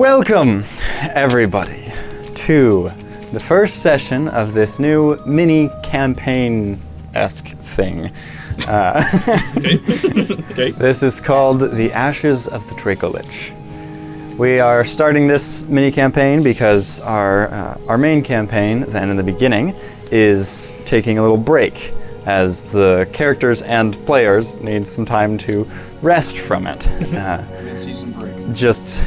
Welcome, everybody, to the first session of this new mini-campaign-esque thing. Okay. This is called The Ashes of the Dracolich. We are starting this mini-campaign because our main campaign, then in the beginning, is taking a little break, as the characters and players need some time to rest from it. Mid-season break. Just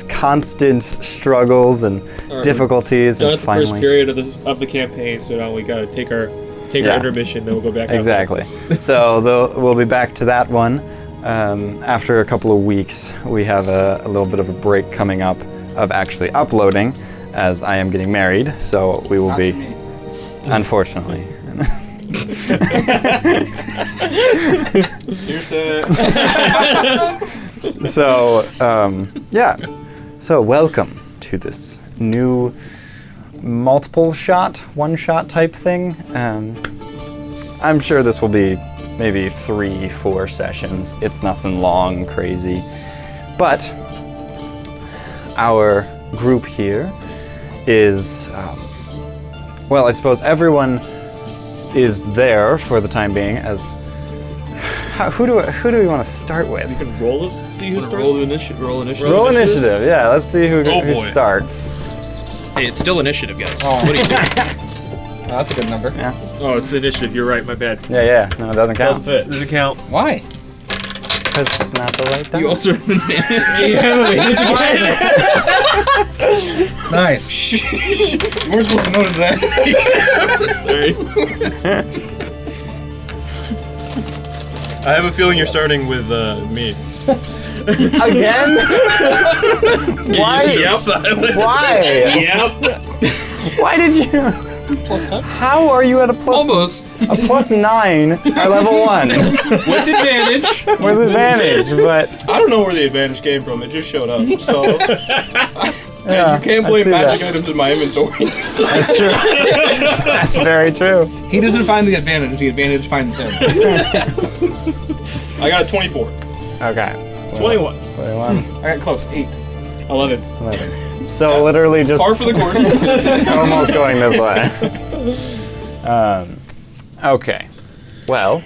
constant struggles and difficulties, Done and at the finally. first period of the campaign, so now we gotta take our intermission, then we'll go back. Exactly. So we'll be back to that one after a couple of weeks. We have a little bit of a break coming up of actually uploading, as I am getting married. So we will Not be, to me. unfortunately. Here's the. So, So welcome to this new multiple shot, one shot type thing. I'm sure this will be maybe 3-4 sessions. It's nothing long, crazy. But our group here is, well, I suppose everyone is there for the time being. As who do we want to start with? You can roll it. See who starts. Roll initiative. Roll initiative. Yeah, let's see who starts. Hey, it's still initiative, guys. Oh. What are you doing? Oh, that's a good number. Yeah. Oh, it's initiative. You're right. My bad. Yeah. No, it doesn't count. Doesn't fit. Doesn't count. Why? Because it's not the right time. You also have advantage. Nice. You weren't supposed to notice that. Sorry. I have a feeling you're starting with me. Again? Why? Yep. Why? Yep. Why did you? How are you at a plus? Almost. A +9 at level 1 With advantage. with advantage, but I don't know where the advantage came from. It just showed up. So yeah, you can't I blame see magic that. items in my inventory. That's true. That's very true. He doesn't find the advantage finds him. I got a 24. Okay. 21. 21. I got close. 8. 11. 11. So literally just Par for the course. almost going this way. Okay. Well,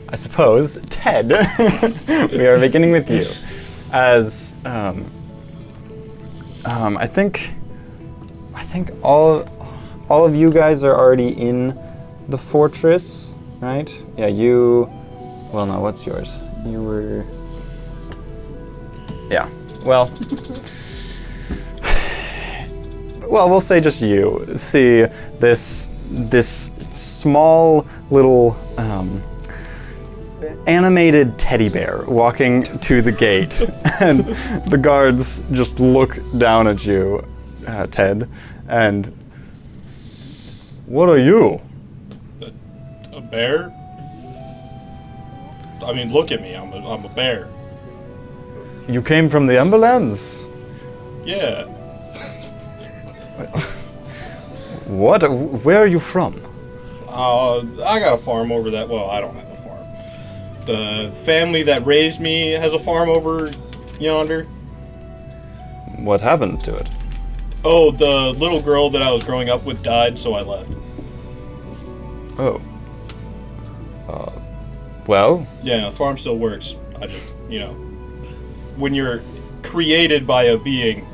I suppose, Ted, we are beginning with you. As, I think all of you guys are already in the fortress, right? Yeah, you, well, no, what's yours? You were, yeah, well, we'll say just you see this small little animated teddy bear walking to the gate, and the guards just look down at you, Ted, and what are you? A bear? I mean, look at me. I'm a bear. You came from the Emberlands? Yeah. What? Where are you from? I got a farm over that. Well, I don't have a farm. The family that raised me has a farm over yonder. What happened to it? Oh, the little girl that I was growing up with died, so I left. Oh. Well, Yeah, no, the farm still works. I just, when you're created by a being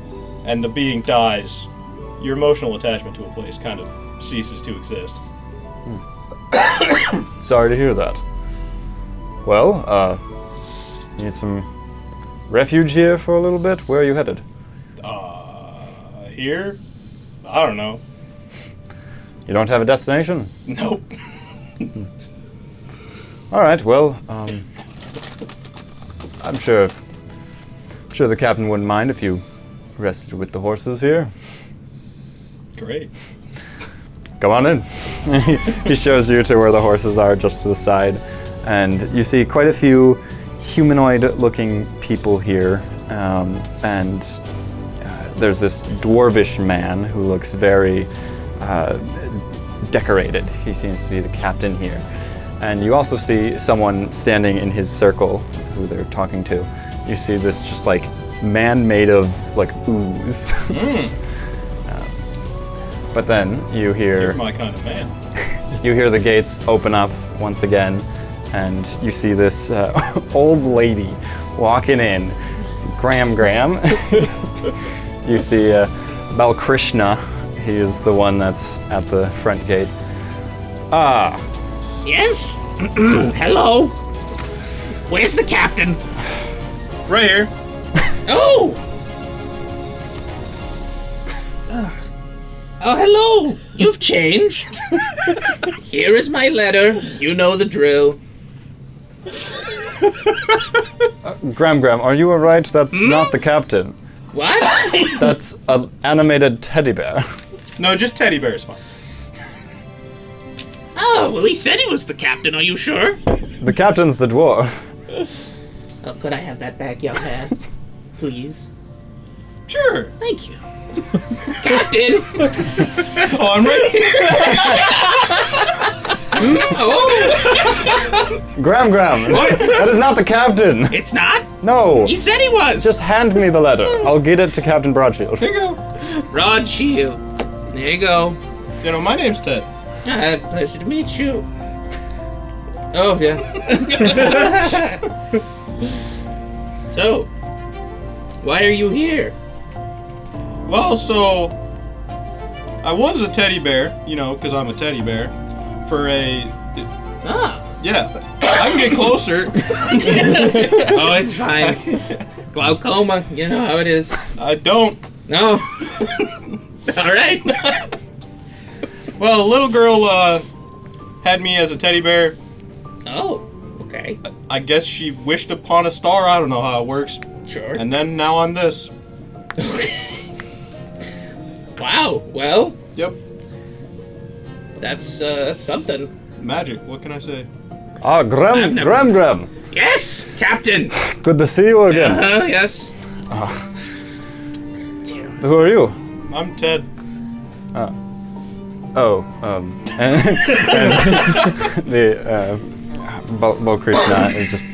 and the being dies, your emotional attachment to a place kind of ceases to exist. sorry to hear that. Well, need some refuge here for a little bit? Where are you headed? Here? I don't know. You don't have a destination? Nope. All right, well, I'm sure the captain wouldn't mind if you rested with the horses here. Great. Come on in. He shows you to where the horses are, just to the side, and you see quite a few humanoid-looking people here, and there's this dwarvish man who looks very decorated. He seems to be the captain here. And you also see someone standing in his circle who they're talking to. You see this just like man made of like ooze. But then you You're hear my kind of man. you hear the gates open up once again, and you see this old lady walking in. Graham. You see Balkrishna. He is the one that's at the front gate. Ah, Yes? Hello? Where's the captain? Right here. Oh! Oh, hello! You've changed. Here is my letter. You know the drill. Graham, are you alright? That's not the captain. What? That's an animated teddy bear. No, just teddy bear is fine. Oh, well, he said he was the captain. Are you sure? The captain's the dwarf. Oh, could I have that back, young man? Please? Sure. Thank you. Captain! Oh, I'm right here. Oh! Graham, that is not the captain. It's not? No, He said he was! just hand me the letter. I'll get it to Captain Broadshield. Here you go. Rod Shield. There you go. You know, my name's Ted. Pleasure to meet you. Oh, yeah. So, why are you here? Well, so I was a teddy bear, you know, because I'm a teddy bear. For a yeah, I can get closer. Oh, it's fine. Glaucoma, you know how it is. I don't. No. All right. Well, a little girl had me as a teddy bear. Oh, okay. I guess she wished upon a star. I don't know how it works. Sure. And then now I'm this. Wow. Well, Yep. that's something. Magic. What can I say? Ah, Graham. Yes, Captain. Good to see you again. Yes. Who are you? I'm Ted. And the Balkrishna is just,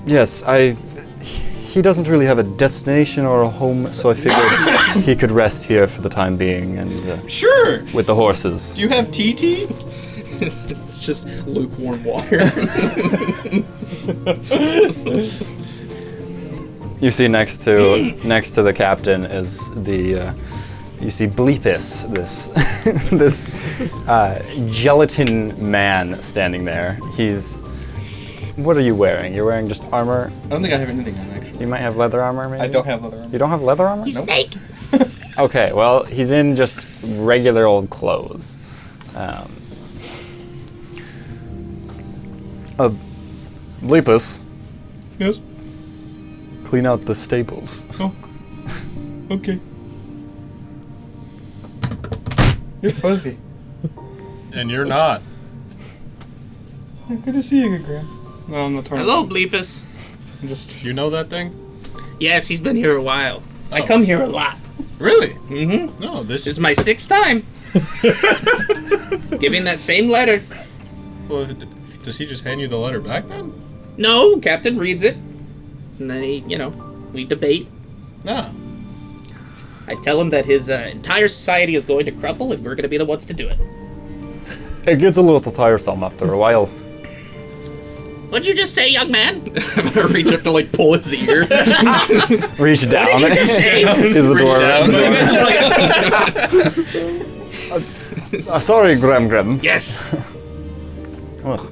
yes, he doesn't really have a destination or a home, so I figured he could rest here for the time being and Sure. with the horses. Do you have TT? It's just lukewarm water. You see next to the captain is the you see Bleepus, this gelatin man standing there. What are you wearing? You're wearing just armor? I don't think I have anything on, actually. You might have leather armor, maybe? I don't have leather armor. You don't have leather armor? He's naked. Okay, well, he's in just regular old clothes. Bleepus, Yes. clean out the stables. Oh. Okay. You're fuzzy. And you're not. Good to see you, good Graham. No, I'm not talking. Hello, Bleepus. You know that thing? Yes, he's been here a while. I Oh. come here a lot. Really? Mm-hmm. No, This is my 6th time. Giving that same letter. Well, does he just hand you the letter back then? No, Captain reads it. And then we debate. No. I tell him that his entire society is going to crumble and we're going to be the ones to do it. It gets a little tiresome after a while. What'd you just say, young man? I'm gonna reach up to like pull his ear. Reach down. What did you just say? Is the Reach door. Sorry, Graham. Yes. Ugh.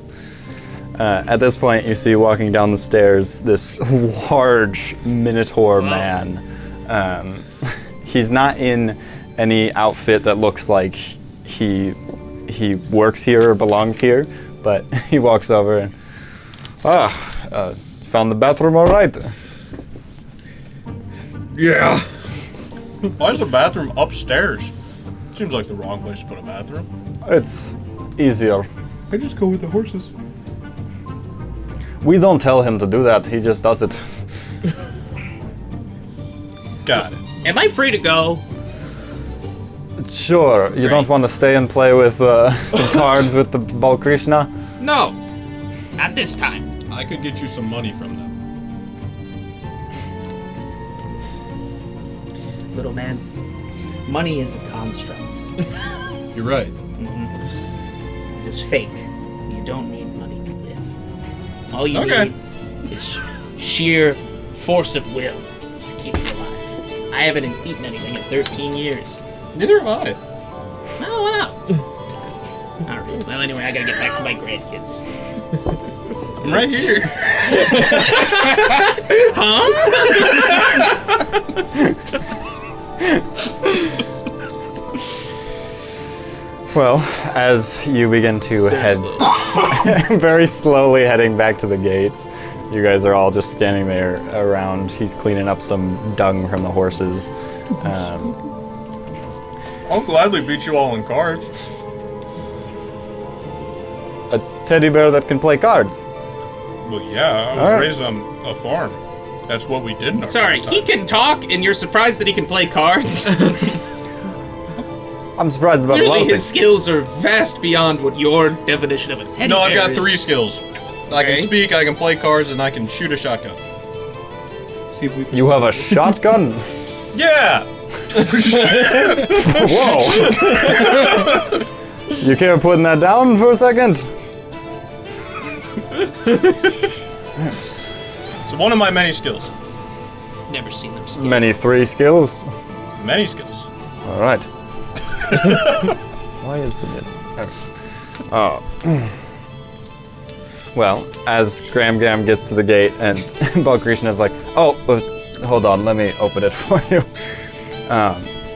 At this point, you see walking down the stairs this large Minotaur man. He's not in any outfit that looks like he works here or belongs here, but he walks over and found the bathroom all right. Yeah. Why is the bathroom upstairs? Seems like the wrong place to put a bathroom. It's easier. I just go with the horses. We don't tell him to do that. He just does it. Got it. Am I free to go? Sure. You don't want to stay and play with some cards with the Balkrishna? No. Not this time. I could get you some money from them. little man, money is a construct. You're right. It is fake. You don't need money to live. All you need is sheer force of will to keep you alive. I haven't eaten anything in 13 years. Neither have I. Oh, wow. Alright, well anyway, I gotta get back to my grandkids. I'm right here. Huh? Well, as you begin to head very slowly heading back to the gates, you guys are all just standing there around. He's cleaning up some dung from the horses. I'll gladly beat you all in cards. A teddy bear that can play cards. Well, yeah, I was Alright. raised on a farm. That's what we did in our Sorry, pastime. he can talk and you're surprised that he can play cards? I'm surprised about a lot Clearly of his things. skills are vast beyond what your definition of a teddy No, bear I've got is. 3 skills. I can Okay. speak, I can play cards, and I can shoot a shotgun. See if we You have a shotgun? Yeah! Whoa! You care putting that down for a second? It's one of my many skills. Never seen them skip. Many 3 skills. Many skills. All right. Why is the music? Oh. Well, as Graham Graham gets to the gate and Balkrishna is like, oh, hold on, let me open it for you.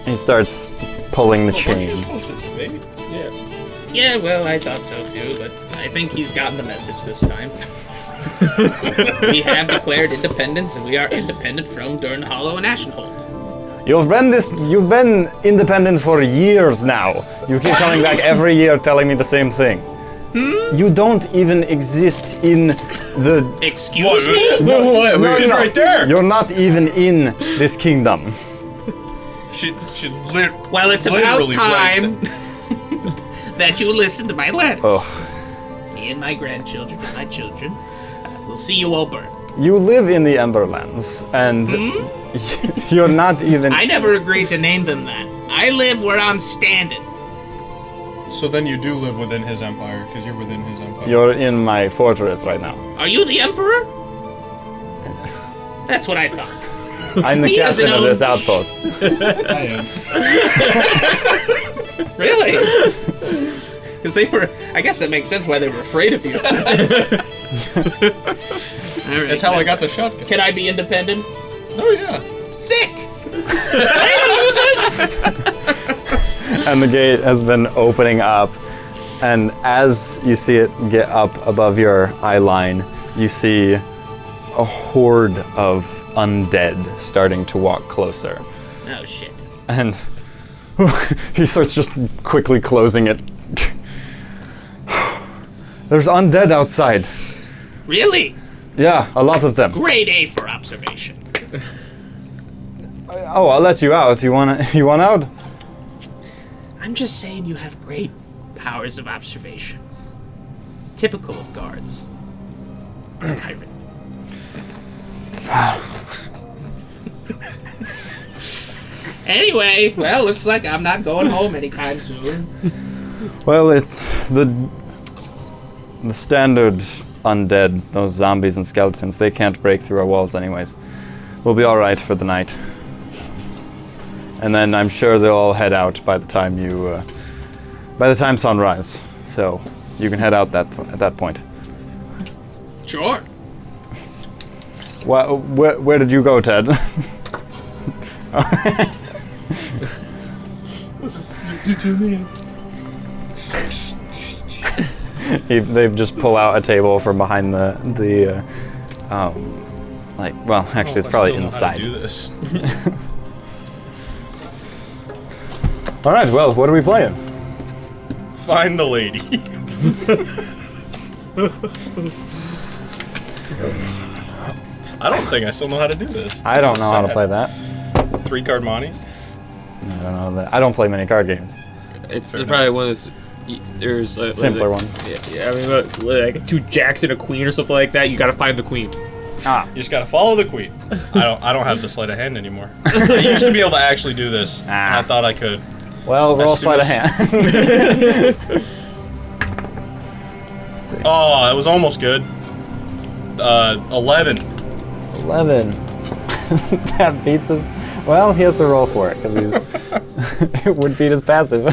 He starts pulling the Weren't you chain. supposed to debate? Yeah. Yeah, well, I thought so too, but I think he's gotten the message this time. We have declared independence, and we are independent from Durnhollow and Ashenhold. You've been independent for years now. You keep coming back every year telling me the same thing. You don't even exist in the... Excuse me? No, She's right there. You're not even in this kingdom. She Well, it's about time that you listen to my letter. Oh. Me and my grandchildren and my children will see you all burn. You live in the Emberlands, and you're not even... I never agreed to name them that. I live where I'm standing. So then you do live within his empire, because you're within his empire. You're in my fortress right now. Are you the emperor? That's what I thought. I'm the He captain doesn't of this own outpost. I am. Really? Because they were... I guess that makes sense why they were afraid of you. All right, That's how I got the shotgun. Can I be independent? Oh, yeah. Sick! Later, losers! And the gate has been opening up, and as you see it get up above your eye line, you see a horde of undead starting to walk closer. Oh, shit. And he starts just quickly closing it. There's undead outside. Really? Yeah, a lot of them. Grade A for observation. Oh, I'll let you out. You want out? I'm just saying you have great powers of observation. It's typical of guards. Tyrant. Anyway, well, looks like I'm not going home anytime soon. Well, it's the standard undead, those zombies and skeletons. They can't break through our walls anyways. We'll be all right for the night. And then I'm sure they'll all head out by the time sunrise. So you can head out at that point. Sure. Where did you go, Ted? They just pull out a table from behind the actually it's probably inside. Do this. All right, well, what are we playing? Find the lady. I don't think I still know how to do this. I don't know how to play that. 3-card Monty. I don't know that. I don't play many card games. It's probably one of those. There's Simpler one. Yeah, I mean, like 2 jacks and a queen or something like that. You gotta find the queen. Ah. You just gotta follow the queen. I don't have the sleight of hand anymore. I used to be able to actually do this, and I thought I could. Well, roll As soon sleight of as- hand. Oh, that was almost good. 11. 11. That beats his. Well, he has to roll for it because he's. It would beat his passive.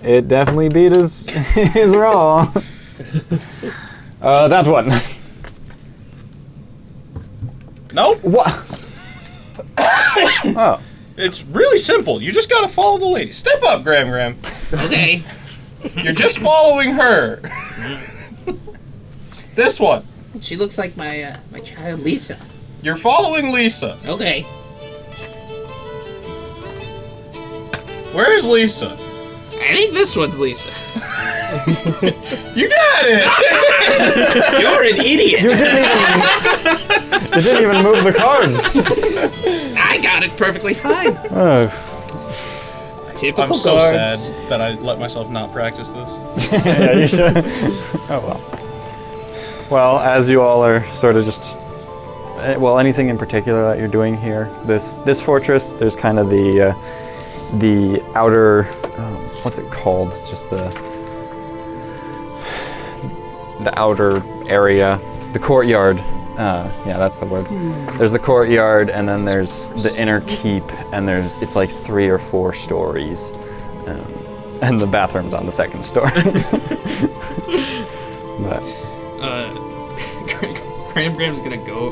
It definitely beat his roll. That one. Nope. What? Oh. It's really simple. You just gotta follow the lady. Step up, Graham. Okay. You're just following her. This one. She looks like my child Lisa. You're following Lisa. Okay. Where's Lisa? I think this one's Lisa. You got it. You're an idiot. You didn't even move the cards. I got it perfectly fine. Oh. Typical I'm so guards. sad that I let myself not practice this. Yeah, you should. Oh well. Well, as you all are sort of just, well, anything in particular that you're doing here? This fortress, there's kind of the outer, what's it called? Just the outer area, the courtyard. Yeah, that's the word. There's the courtyard, and then there's the inner keep, and it's like 3 or 4 stories, and the bathroom's on the 2nd story. But Graham's gonna go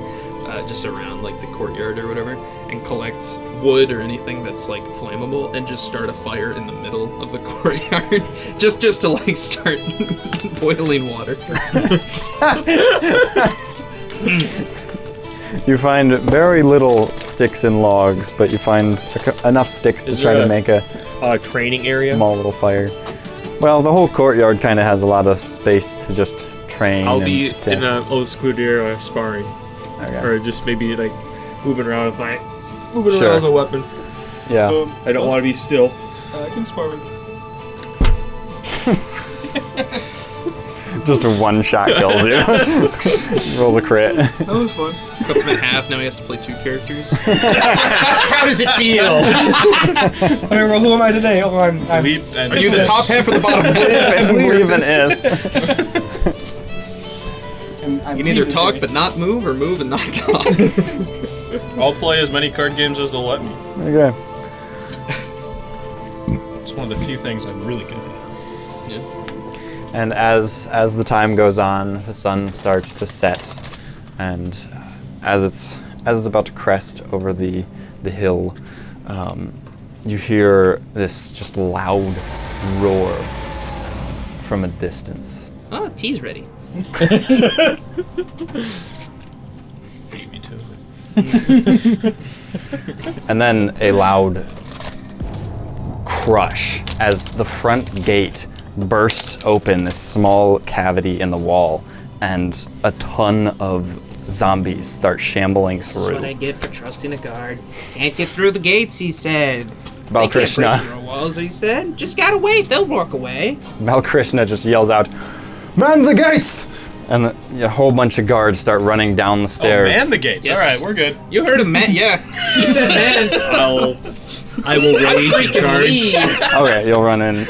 just around like the courtyard or whatever and collect wood or anything that's like flammable and just start a fire in the middle of the courtyard just to like start boiling water. you find very little sticks and logs, but you find enough sticks to try to make a training area? small little fire. Well, the whole courtyard kind of has a lot of space to just train. I'll be and to- in an old secluded area sparring. Okay. Or just maybe like moving around with my Sure. around the weapon. Yeah. I don't want to be still. I can spar with Just a one shot kills you. Roll a crit. That was fun. Cuts him in half, now he has to play 2 characters. How does it feel? Alright, well, who am I today? Oh, I'm Leap and Are you the top half or the bottom half? Leaving is. You can either talk but not move, or move and not talk. I'll play as many card games as they'll let me. Okay. It's one of the few things I'm really good at. And as the time goes on, the sun starts to set, and as it's about to crest over the hill, you hear this just loud roar from a distance. Oh, tea's ready. Beat me to it. And then a loud crush as the front gate bursts open, this small cavity in the wall, and a ton of zombies start shambling That's what I through. get for trusting a guard. Can't get through the gates, he said. Balkrishna. They can't break your walls, he said. Just gotta wait, they'll walk away. Balkrishna just yells out, "Man the gates!" And a whole bunch of guards start running down the Oh, stairs. man the gates. Yes. All right, we're good. You heard him, man. Yeah. He said, man. I will I rage and freaking charge. leave. Okay, you'll run in,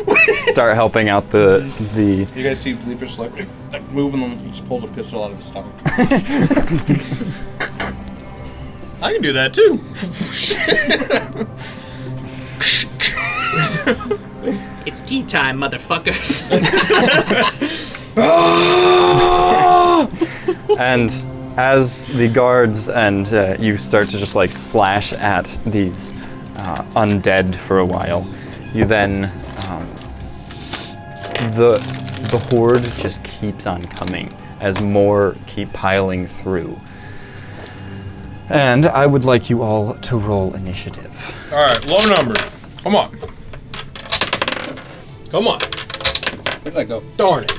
start helping out the. You guys see Bleeper like moving and he just pulls a pistol out of his stomach. I can do that too. It's tea time, motherfuckers. And as the guards and you start to just like slash at these undead for a while, you then the horde just keeps on coming as more keep piling through. And I would like you all to roll initiative. All right, low numbers. Come on. Come on. Where did that go? Darn it.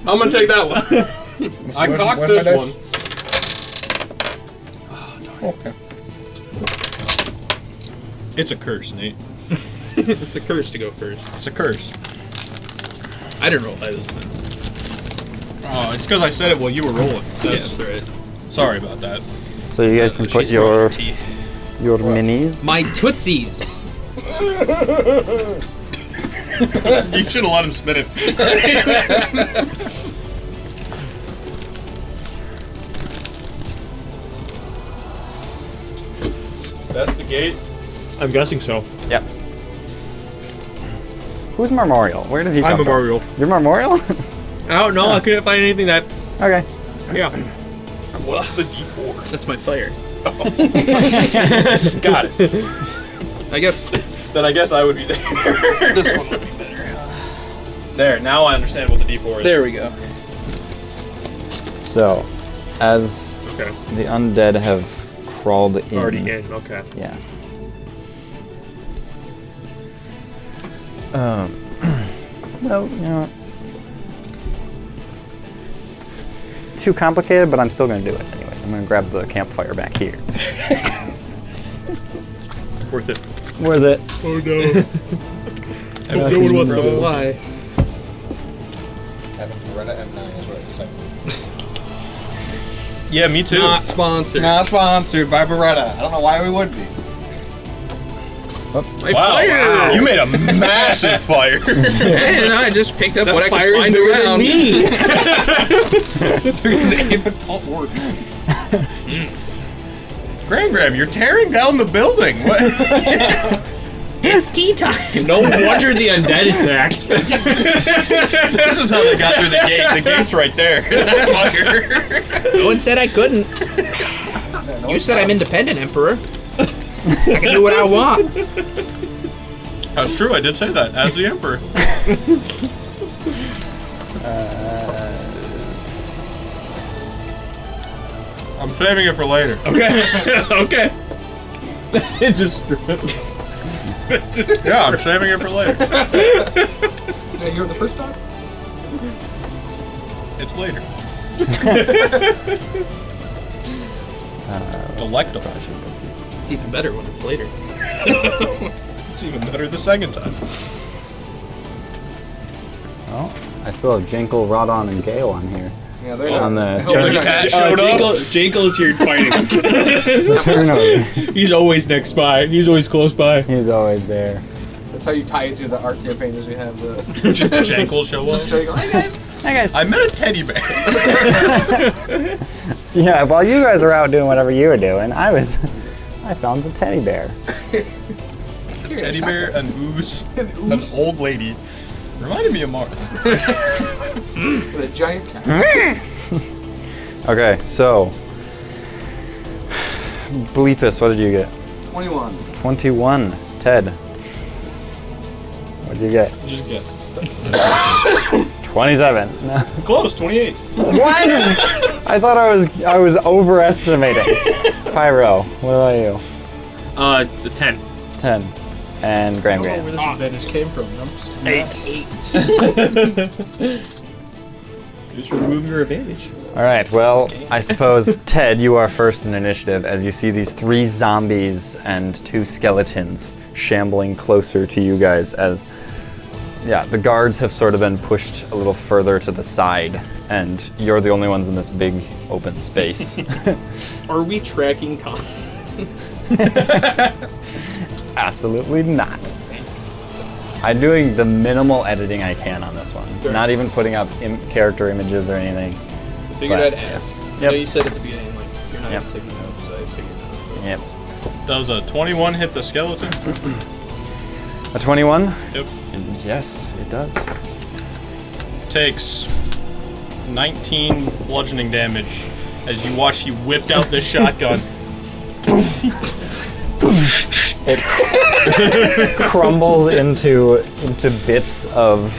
I'm gonna take that one. I cocked where's this my one. Okay. It's a curse, Nate. It's a curse to go first. It's a curse. I didn't roll high this time. Oh, it's because I said it while you were rolling. That's right. Sorry about that. So you guys can put She's your royalty. minis. My tootsies. You should have let him spin it. That's the gate. I'm guessing so. Yep. Who's Memorial? Where did he come I'm from? Memorial. You're Memorial? I don't know. I couldn't find anything that. Okay. Yeah. What's the D4? That's my fire. Got it. I guess. Then I guess I would be there. This one would be better. There, now I understand what the D4 is. There we go. So, as Okay. the undead have crawled in. Already in. Okay. Yeah. Well, you know, it's too complicated, but I'm still going to do it anyways. I'm going to grab the campfire back here. Worth it. Worth it. Oh no. No one wants to fly. Having Beretta M9 is what I decided. Yeah, me too. Not sponsored. Not sponsored by Beretta. I don't know why we would be. Whoops. My Wow, fire! you made a massive fire. And I just picked up what I could fire is find bigger than around. me. Graham, you're tearing down the building. What? It's tea time. No wonder the undead attacked. This is how they got through the gate. The gate's right there. Fire. No one said I couldn't. You said I'm independent, Emperor. I can do what I want. That's true. I did say that as the emperor. I'm saving it for later. Okay. Okay. It just. Yeah, I'm saving it for later. Did I hear it the first time? It's later. Delectable. It's even better when it's later. It's even better the second time. Oh, I still have Jenkle, Rodon, and Gale on here. Yeah, they're On not. the Cat showed up. Jankel's here fighting. turnover. He's always next by. He's always close by. He's always there. That's how you tie it to the art campaign. Is you have the. Jankel show up. Just like, hey guys. Hey guys. I met a teddy bear. Yeah, while you guys were out doing whatever you were doing, I found some teddy bear. Teddy bear, an ooze, an old lady. Reminded me of Martha. With a giant cat. Okay, so Bleepus, what did you get? 21. 21. Ted, what did you get? Just get 27. No. close. 28. What? I thought I was overestimating. Pyro, what about you? The 10. 10. And Graham Graham. Where this advantage came from. 8. Just remove your advantage. All right, well, I suppose, Ted, you are first in initiative as you see these 3 zombies and 2 skeletons shambling closer to you guys as, yeah, the guards have sort of been pushed a little further to the side, and you're the only ones in this big open space. Are we tracking Absolutely not. I'm doing the minimal editing I can on this one. Sure. Not even putting up character images or anything. Figured But, I'd ask. Yep. You know, you said at the beginning, like, you're not Yep. taking notes, so I figured out. Yep. Does a 21 hit the skeleton? A 21? Yep. Yes, it does. Takes 19 bludgeoning damage as you watch he whipped out this shotgun. It crumbles into bits of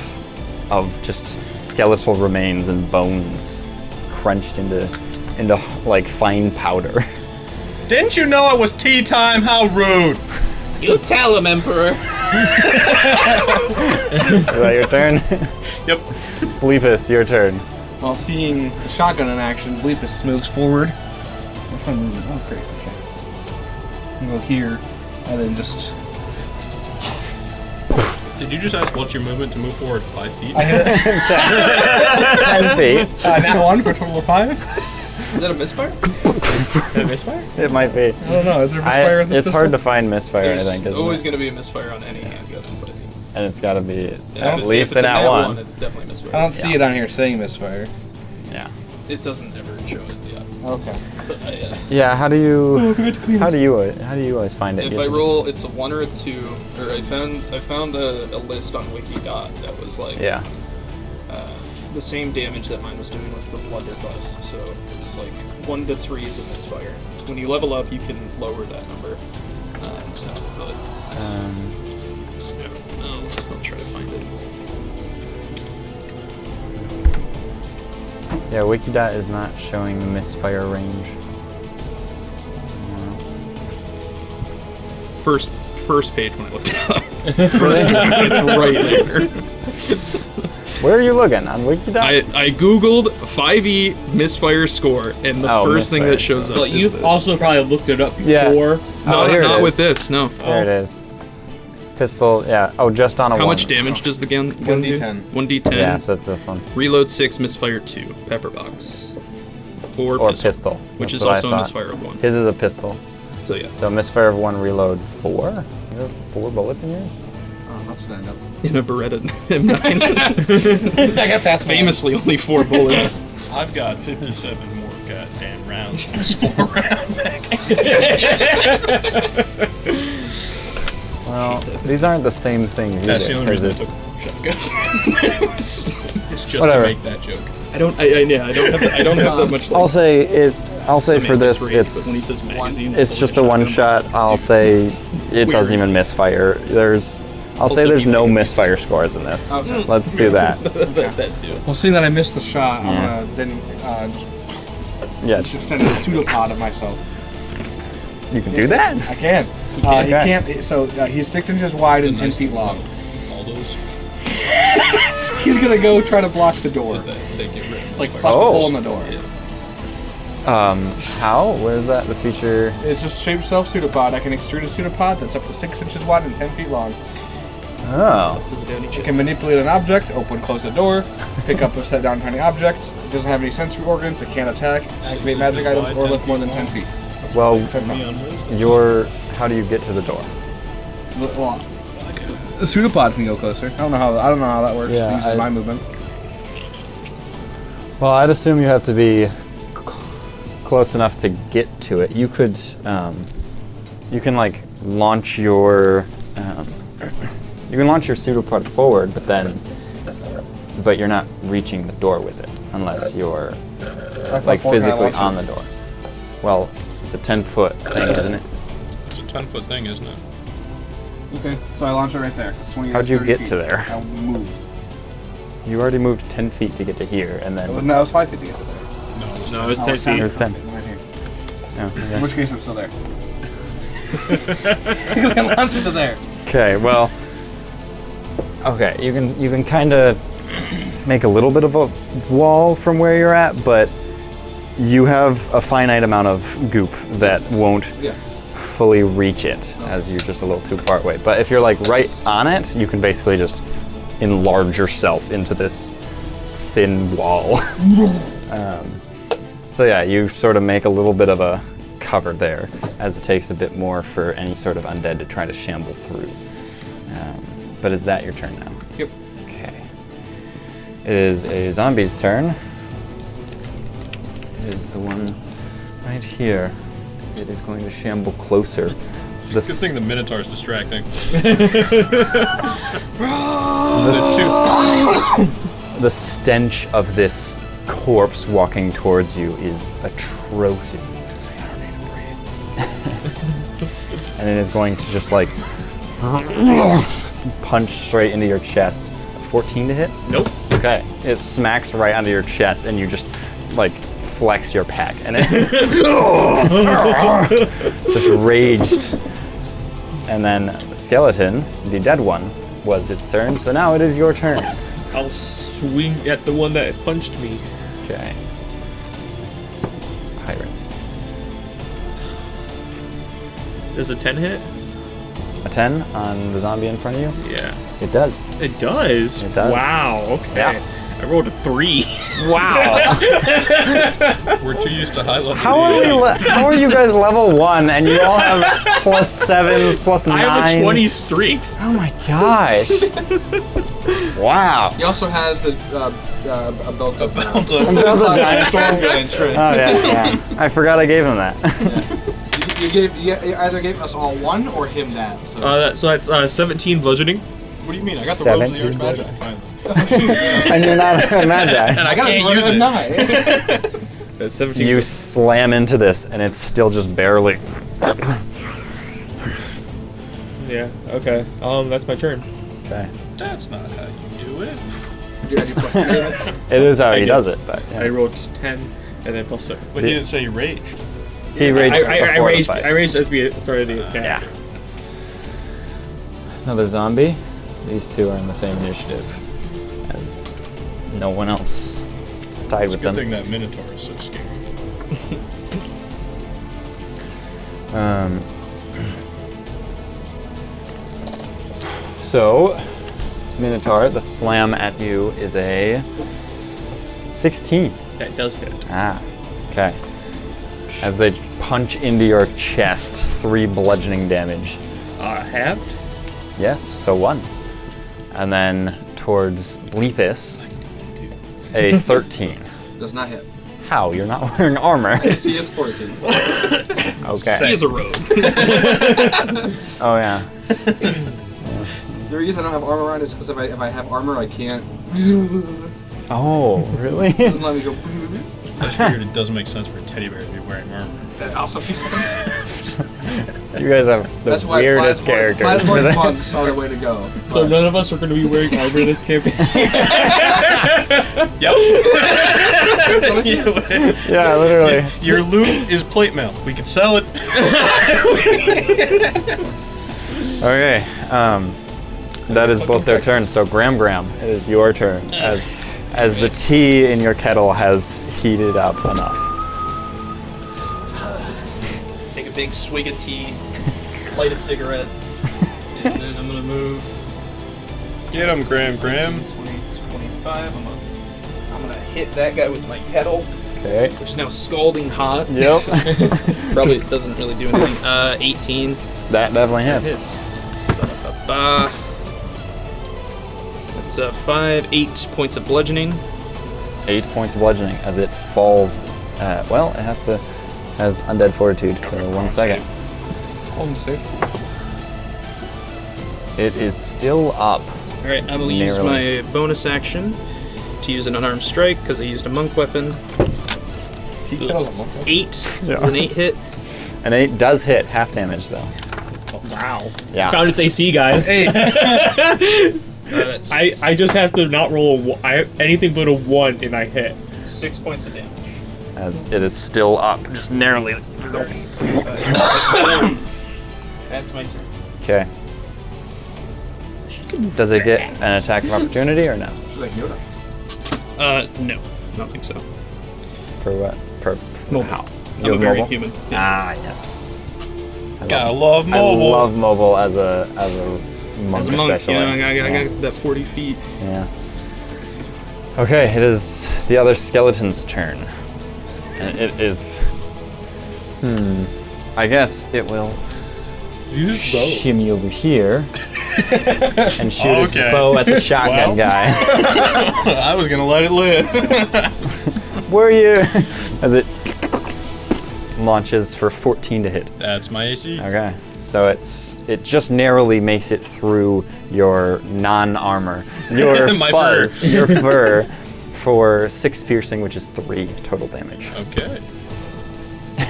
just skeletal remains and bones crunched into like fine powder. Didn't you know it was tea time? How rude! You tell him, Emperor. Is that your turn? Yep. Bleepus, your turn. While seeing the shotgun in action, Bleepus moves forward. Which one moves? Oh, great. Okay. You go here, and then just Did you just ask what's your movement to move forward 5 feet? I hit it. 10 feet. That one for a total of 5. Is that a misfire? Is that a misfire? It might be. I don't know. Is there a misfire in this It's hard to pistol? find misfire, There's I think. Isn't always it? going to be a misfire on any handgun. But And it's got to be yeah, at if least it's an a at nat one. It's definitely a misfire. I don't see it on here saying misfire. Yeah. It doesn't ever show it. Yeah. Okay. Yeah. How do you always find it? If You I have to roll, it's a 1 or a 2. Or I found a list on Wikidot that was like Yeah. the same damage that mine was doing was the Blunder Bust. So it's like 1 to 3 is a misfire. When you level up, you can lower that number. And so, but I'll try to find it. Yeah, Wikidot is not showing the misfire range. First page when I looked it up. It's right there. Where are you looking? On Wikidot? I googled 5e misfire score, and the first thing misfire. that shows up. But is you've this. also probably looked it up Yeah. before. not, here it not is. with this. No. There it is. Pistol, yeah. Oh, just on a How 1. much damage does the gun do? 1d10. 1d10. Yeah, so it's this one. Reload 6, misfire 2, pepper box. Or Pistol. which That's is what I also a thought. misfire of 1. His is a pistol. So yeah. So misfire of 1, reload 4? You have 4 bullets in yours? Oh, that's not enough. In a Beretta M9. I got fast. Famously only 4 bullets. I've got 57 more goddamn rounds in this 4-round magazine. Well, these aren't the same things That's the either. only 'cause reason I it's, took shotgun. It's just Whatever. to make that joke. I don't have that much. I'll say for this, semantics range, but when he says magazine, it's just a one shot. I'll say it doesn't even misfire. I'll say there's no misfire scores in this. Okay. Let's do that. that too. Well, seeing that I missed the shot, Yeah. I'm gonna then just Yeah, extend a pseudopod of myself. you can do that. I can. He Okay. can't. So he's 6 inches wide and 10 feet long. All those. He's gonna go try to block the door, They get rid of like misfire. bust a Oh. hole in the door. How? Where is that? The feature? It's just shape self pseudopod. I can extrude a pseudopod that's up to 6 inches wide and 10 feet long. Oh. It can manipulate an object, open, close a door, pick up or set down tiny object. It doesn't have any sensory organs. It can't attack, activate magic items, or lift more than 10 feet. Well, Me on wisdom. how do you get to the door? Well, the pseudopod can go closer. I don't know how that works. Yeah, It uses my movement. Well, I'd assume you have to be close enough to get to it. You could, you can like launch your, you can launch your pseudopod forward, but you're not reaching the door with it unless you're like physically on the door. Well, it's a 10-foot thing, isn't it? It's a 10-foot thing, isn't it? Okay, so I launch it right there. It's 20 How'd you 30 get feet. to there? I moved. You already moved 10 feet to get to here, and then. No, it was 5 feet to get to there. No, it's I 10 was feet. There's 10. Right here. Oh, In okay. which case, I'm still there. I launched it to there. Okay, well, okay, you can kind of make a little bit of a wall from where you're at, but you have a finite amount of goop that won't Yes. fully reach it, as you're just a little too far away. But if you're like right on it, you can basically just enlarge yourself into this thin wall. So yeah, you sort of make a little bit of a cover there, as it takes a bit more for any sort of undead to try to shamble through. But is that your turn now? Yep. Okay. It is a zombie's turn. It is the one right here. It is going to shamble closer. Good thing the Minotaur's distracting. The stench of this corpse walking towards you is atrocious. And it is going to just like punch straight into your chest. 14 to hit? Nope. Okay. It smacks right onto your chest and you just like flex your pack and it just raged. And then the skeleton, the dead one, was its turn. So now it is your turn. I'll swing at the one that punched me. Okay. Pirate. Does a 10 hit? A 10 on the zombie in front of you? Yeah. It does. It does? It does. Wow, okay. Yeah. I rolled a 3. Wow. We're too used to high level. How are you guys level 1 and you all have +7s, +9s? I have a 20 streak. Oh my gosh. Wow. He also has the a belt of About the giant storm giant strength. Oh yeah. I forgot I gave him that. You either gave us all one or him that. So. So that's 17 bludgeoning. What do you mean? I got the robes of the 17 Archmagi. Finally. And you're not a magi. And I can't use it. That's 17. You slam into this and it's still just barely. Yeah, okay. That's my turn. Okay. That's not how you do it. It is how he did. does it, but I yeah. rolled 10 and then +7. But he didn't say he raged. He raged I before the raged. fight. I raged as we started the attack. Yeah. Another zombie. These two are in the same initiative as no one else tied It's a with good them. thing that Minotaur is so scary. So, Minotaur, the slam at you is a 16. That does hit. Ah, okay. As they punch into your chest, 3 bludgeoning damage. Halved? Yes, so 1. And then towards Bleepus, a 13. Does not hit. How? You're not wearing armor. AC is 14. Okay. He is a rogue. Oh yeah. The reason I don't have armor on is because if I have armor, I can't. Oh, really? Doesn't let me go. I just figured it doesn't make sense for a teddy bear to be wearing armor. That also makes sense. You guys have the That's why weirdest characters. Plasmoid monks are the way to go. So none of us are going to be wearing armor this campaign. Yep. Yeah, literally. Your loot is plate mail. We can sell it. Okay. That is both their turns. So Gram, it is your turn as the tea in your kettle has heated up enough. Take a big swig of tea, light a cigarette, and then I'm gonna move Get him, Graham. 20, 25. I'm gonna hit that guy with my kettle, Okay. which is now scalding hot. Yep. Probably doesn't really do anything. 18. That definitely hits. Ba-da-ba-ba. That's 8 points of bludgeoning. 8 points of bludgeoning as it falls. Well, it has undead fortitude for 1 second. Hold safe. It is still up. Alright, I'm gonna use my bonus action to use an unarmed strike because I used a monk weapon. 8 Yeah. with an 8 hit. An 8 does hit, half damage though. Wow. Yeah. Found its AC, guys. That's I just have to not roll anything but a 1 and I hit. 6 points of damage. As it is still up, just narrowly. That's my turn. Okay. Does it get an attack of opportunity or no? Like Yoda. No, I don't think so. For what? For Mobile. You I'm a have very mobile? human. Ah, yes. Gotta love I mobile. love mobile as a monk, As a monk, especially. you know, I Yeah. got that 40 feet. Yeah. Okay, it is the other skeleton's turn. And it is. I guess it will Use bow. shimmy over here and shoot its Okay. bow at the shotgun Well. guy. I was gonna let it live. Were you? As it launches for 14 to hit. That's my AC. Okay, so it just narrowly makes it through your non-armor, your My fuzz, fur. your fur, for 6 piercing, which is 3 total damage. Okay.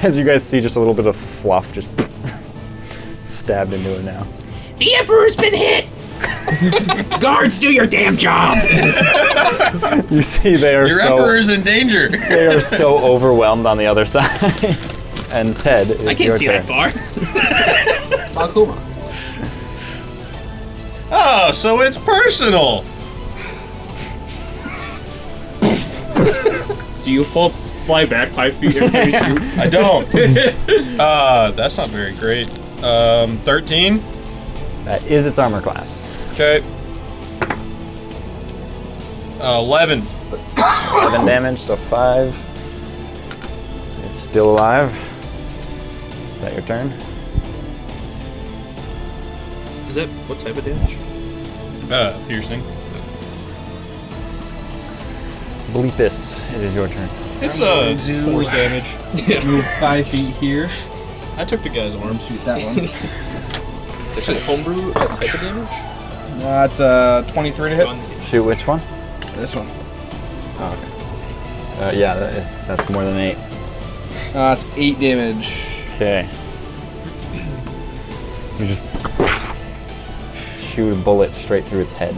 As you guys see, just a little bit of fluff just stabbed into it now. The Emperor's been hit! Guards, do your damn job! You see, they are Your so emperor's in danger. they are so overwhelmed on the other side. And Ted, it's I can't your see turn. that far. Akuma. Oh, so it's personal. Do you fly back 5 feet every time you shoot? I don't. That's not very great. 13. That is its armor class. Okay. 11. 11 damage, so 5. It's still alive. Is that your turn? Is that what type of damage? Piercing. Bleepus, it is your turn. It's force damage. Move 5 feet here. I took the guy's arm. Shoot that one. It's actually homebrew type of damage? That's 23 to hit. Shoot which one? This one. Oh, okay. Yeah, that's more than 8. That's 8 damage. Okay. You just shoot a bullet straight through its head.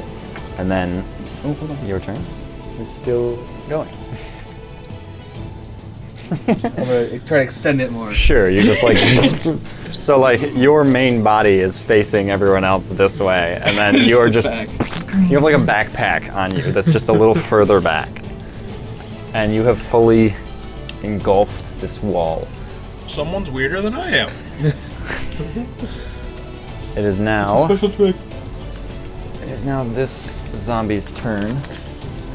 And then, your turn is still going. I'm gonna try to extend it more. Sure, you just like so like your main body is facing everyone else this way, and then you're just you have like a backpack on you that's just a little further back, and you have fully engulfed this wall. Someone's weirder than I am. It is now. Special trick. It is now this zombie's turn,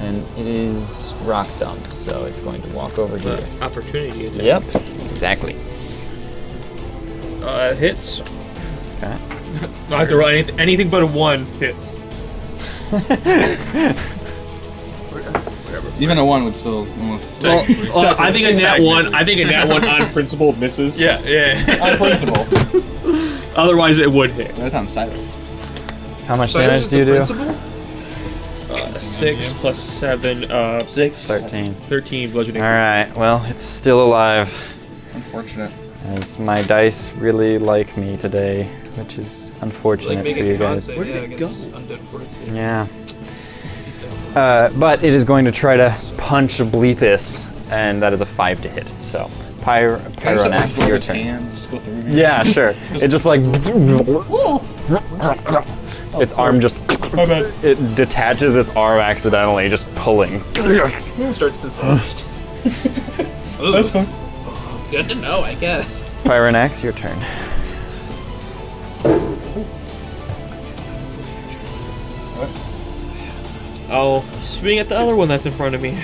and it is rock dump, so it's going to walk over here. Opportunity attack. Yep, exactly. Hits. Okay. I have to roll anything but a 1 hits. Even a 1 would still almost. I think a nat 1. I think a nat 1 on principle misses. Yeah. On principle. Otherwise, it would hit. That's on silence. How much damage do you do? 6 plus 7. 6. 13. 13 bludgeoning. All right. Well, it's still alive. Unfortunate. As my dice really like me today, which is unfortunate Make for you a con guys. save, Where did it go? Undead Fortress. Yeah. But it is going to try to punch Bleepus, and that is a 5 to hit. So, Pyronax, your turn. Just go through Yeah, sure. It just like its arm just it detaches its arm accidentally, just pulling. Starts to That's fine. Good to know, I guess. Pyronax, your turn. I'll swing at the other one that's in front of me.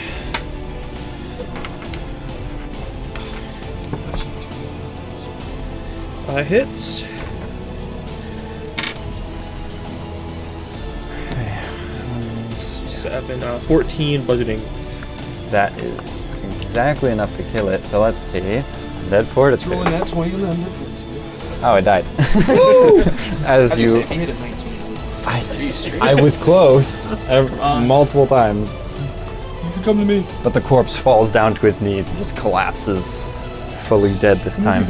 Hits. Seven, 14 bludgeoning. That is exactly enough to kill it. So let's see. Dead Fortitude. that 20 and then Oh, it died. As you, hit at 19. I was close multiple times. You can come to me. But the corpse falls down to his knees and just collapses, fully dead this time.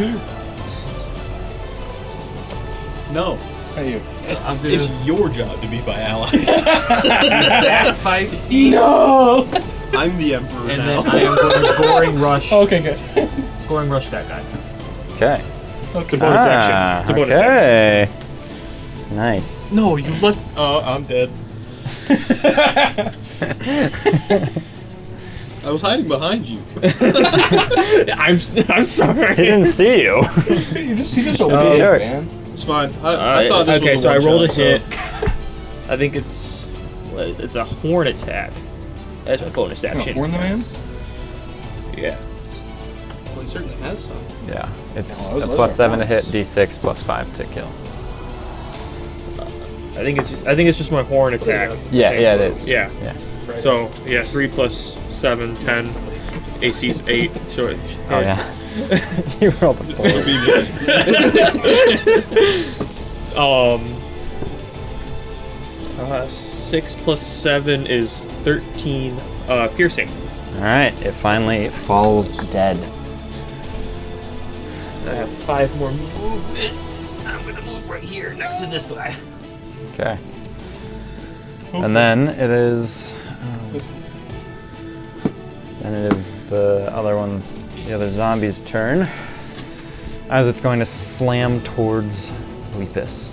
No. Hey, you. It's your job to beat my allies. Back 5 feet. No! I'm the emperor And now. then I am going to goring rush. Okay, good. Goring rush that guy. Okay. It's a bonus action. It's a bonus action. Okay. Nice. No, you left. I'm dead. I was hiding behind you. I'm sorry. He didn't see you. He just obeyed, sure. man. It's fine. I thought this okay, was so I rolled a one-shot, hit. I think it's a horn attack. That's my bonus action. Warn the man? Yeah. Well, he certainly has some. Yeah. It's Oh, I was a low plus there. 7 to hit, d6 plus 5 to kill. I think it's just my horn attack. Yeah, it is. Yeah. Yeah. So 3 plus 7, 10. AC's 8. So it Oh yeah. You rolled a 4. 6 plus 7 is 13 piercing. Alright, it finally falls dead. I have 5 more Movement. I'm gonna move right here next to this guy. Okay. And then it is the other zombie's turn. As it's going to slam towards Bleepus.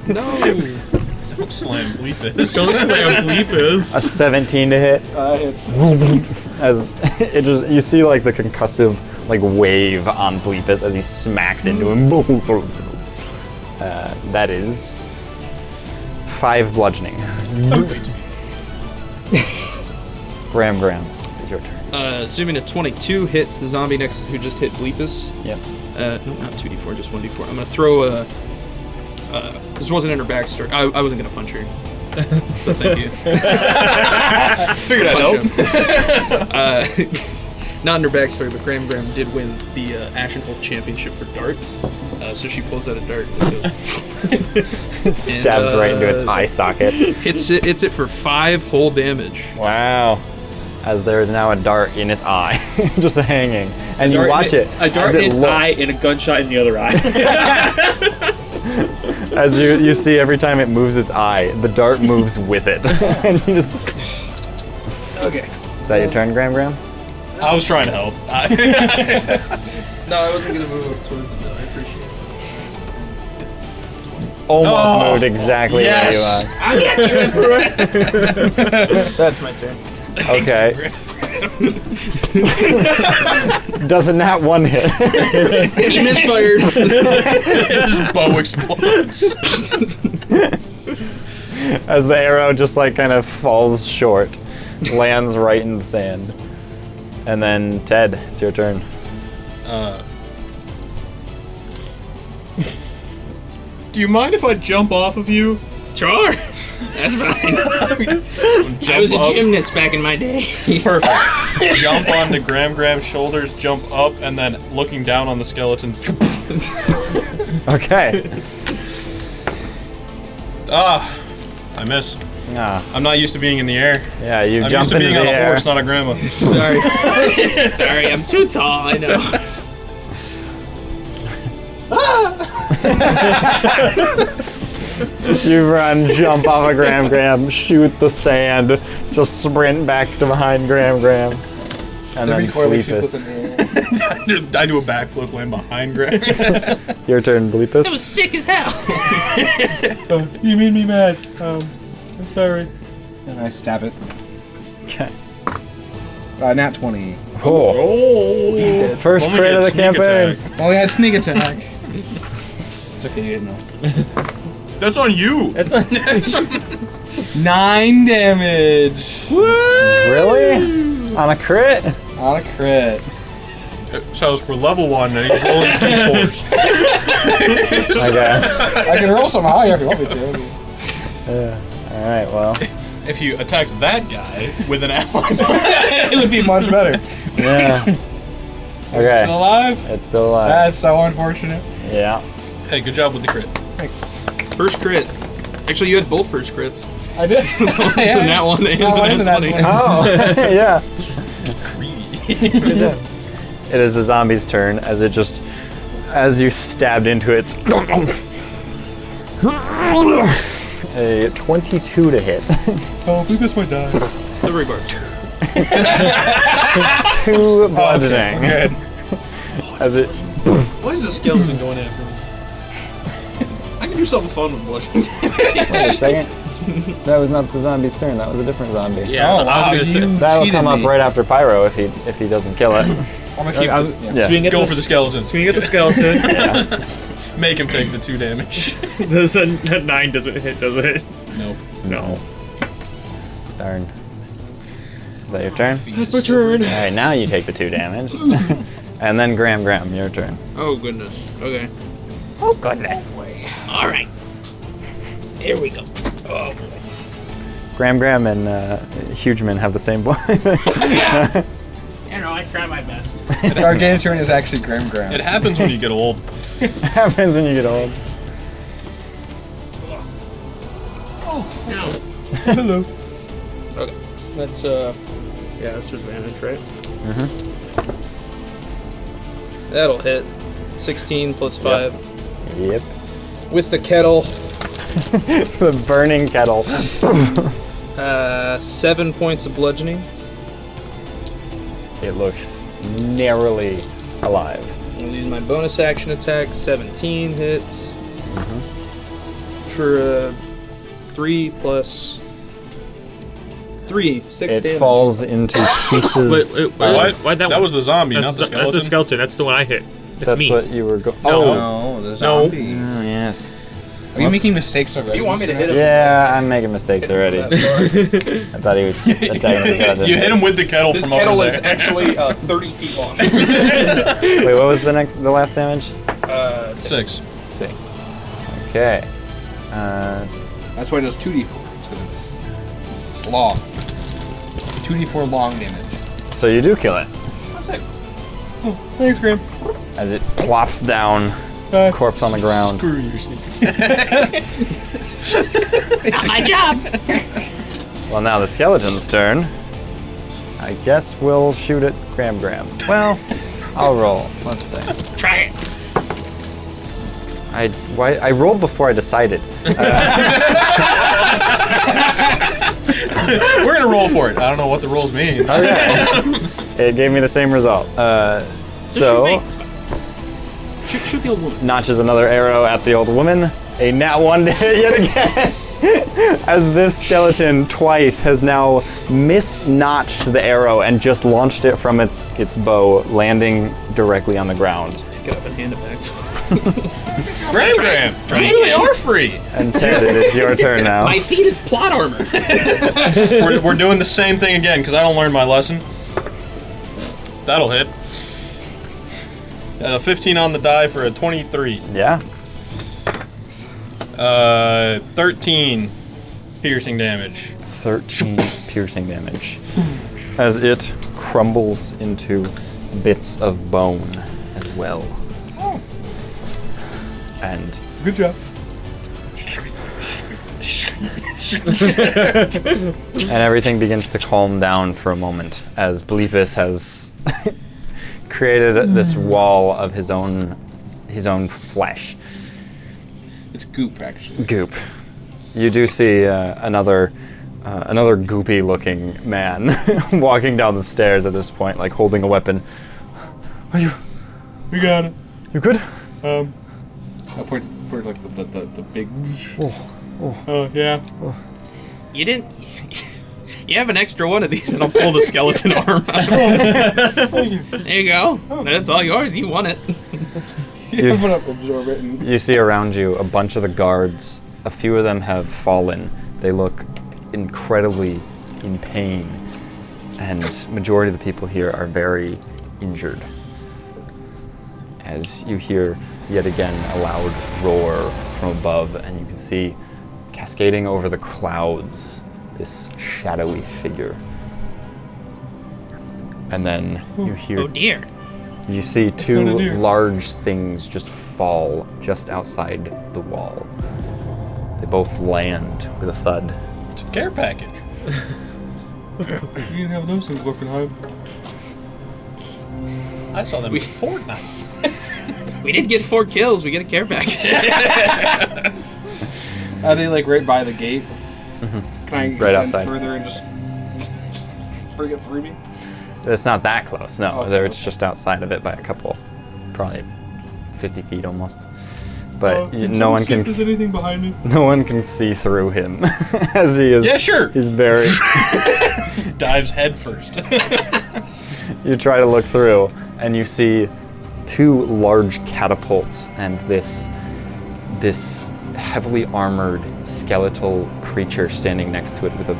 No! Don't slam Bleepus. Don't slam Bleepus. A 17 to hit. It's As it just you see like the concussive like wave on Bleepus as he smacks into him. That is 5 bludgeoning. Graham, it's your turn. Assuming a 22 hits the zombie next who just hit Bleepus. Yep. No, not 2d4, just 1d4. I'm gonna throw a. This wasn't in her backstory. I wasn't gonna punch her. So thank you. Figured I'd help. Not in her backstory, but Graham did win the Ashenhold championship for darts. So she pulls out a dart and goes, Stabs right into its eye socket. hits it for 5 whole damage. Wow. As there is now a dart in its eye, just hanging. And you watch it. A dart as in it its eye and a gunshot in the other eye. As you see every time it moves its eye, the dart moves with it. And you just... Okay. Is that your turn, Graham? I was trying to help. No, I wasn't gonna move towards it. I appreciate it. Almost moved exactly yes. where you are. I'll get you, Emperor. That's my turn. Okay. Doesn't that one hit? He misfired. His bow explodes. As the arrow just like kind of falls short, lands right in the sand. And then Ted, it's your turn. Do you mind if I jump off of you? Sure. That's fine. I was a gymnast back in my day. Perfect. Jump onto Graham's shoulders, jump up, and then looking down on the skeleton. Okay. I miss. Ah, I'm not used to being in the air. yeah, you I'm jump used to into being the on a air. horse, not a grandma. Sorry. Sorry, I'm too tall, I know. You run, jump off of Graham, shoot the sand, just sprint back to behind Graham, and then Bleepus. I do a backflip, land behind Graham. Your turn, Bleepus. That was sick as hell. You made me mad. I'm sorry. And I stab it. Okay. Nat 20. Oh. First Only crit of the get sneak campaign. attack. Oh, we had sneak attack. It's okay, you didn't know. That's on you. 9 damage. Really? On a crit? On a crit. So we're level 1 and he's rolling 2 4s. I guess. I can roll some higher if you want me to. All right. Well. If you attacked that guy with an ally. It would be much better. Yeah. Okay. Still alive? It's still alive. That's so unfortunate. Yeah. Hey, good job with the crit. First crit. Actually, you had both first crits. I did. The nat 1 and the nat 20. Oh. Yeah. Greedy. It is the zombie's turn as it just, as you stabbed into its, a 22 to hit. Oh, please this might die. The rebar. 2 bludgeoning. Good. As it, Why is the skeleton going after me? I can do something fun with bludgeoning. wait a second. That was not the zombie's turn. That was a different zombie. Yeah, Oh, wow, I was gonna say. That'll cheated come up me. right after Pyro if he doesn't kill it. I'm gonna keep Yeah. Swing at Go the, for the skeleton. Swing at the skeleton. Make him take the 2 damage. Does a 9 doesn't hit, does it? Nope. No. Darn. Is that your turn? That's my turn. All right, now you take the 2 damage. And then Graham, your turn. Oh, goodness. Okay. Oh, goodness. All right. Here we go. Oh, boy. Graham and Hugeman have the same boy. Yeah. You know, I try my best. Gargantuan is actually Graham. It happens when you get old. Happens when you get old. No. Hello. Okay. That's, yeah, that's advantage, right? Mm-hmm. That'll hit. 16 plus 5. Yep. With the kettle, The burning kettle. 7 points of bludgeoning. It looks narrowly alive. I'm gonna use my bonus action attack. 17 hits. For 3 plus 3, 6 It damage. falls into pieces. What? Why'd that That one? was the zombie, That's, not the that's skeleton. the skeleton. That's the one I hit. It's That's me. what you were going. No. Oh. No, the zombie. Yes. Are you making mistakes already? You want me to hit him? Yeah, I'm making mistakes already. I thought he was attacking the skeleton. You hit him with the kettle This from kettle over is there. actually 30 feet long. Wait, what was the last damage? 6. 6. Okay. That's why it does 2d4. Because it's long. 2d4 long damage. So you do kill it. Thanks, Graham. As it plops down, corpse on the ground. Screw your sneak. Not my job. Well, now the skeleton's turn. I guess we'll shoot at Graham. Well, I'll roll. Let's see. Try it. I rolled before I decided. We're gonna roll for it. I don't know what the rolls mean. Okay. It gave me the same result. So, Shoot the old woman. notches another arrow at the old woman. A nat 1 to hit yet again. As this skeleton twice has now misnotched the arrow and just launched it from its bow, landing directly on the ground. Get up and hand it back to him. Graham, you really are free. And Ted, it is your turn now. My feet is plot armor. We're doing the same thing again because I don't learn my lesson. That'll hit. 15 on the die for a 23. Yeah. 13 piercing damage. 13 piercing damage. As it crumbles into bits of bone as well. And Good job. and everything begins to calm down for a moment as Bleepus has created this wall of his own flesh. It's goop, actually. Goop. You do see another goopy-looking man walking down the stairs at this point, like holding a weapon. Are you? We got it. You good? I point for like the big. Yeah. You didn't. You have an extra one of these, and I'll pull the skeleton arm out. There you go. That's all yours. You won it. You- I'm gonna absorb it. And You see around you a bunch of the guards. A few of them have fallen. They look incredibly in pain, and majority of the people here are very injured. As you hear yet again a loud roar from above, and you can see cascading over the clouds this shadowy figure. And then you hear Oh dear. you see two large things just fall just outside the wall. They both land with a thud. It's a care package. You didn't have those things looking high. I saw them in Fortnite. We did get 4 kills. We get a care package. are they like right by the gate? Can I Right extend outside. further and just bring it through me? It's not that close, no. Okay. It's just outside of it by a couple, probably 50 feet almost. But no one can. If there's anything behind me. No one can see through him, as he is. Yeah, sure. He's very. Dives head first. You try to look through, and you see 2 large catapults and this heavily armored skeletal creature standing next to it with a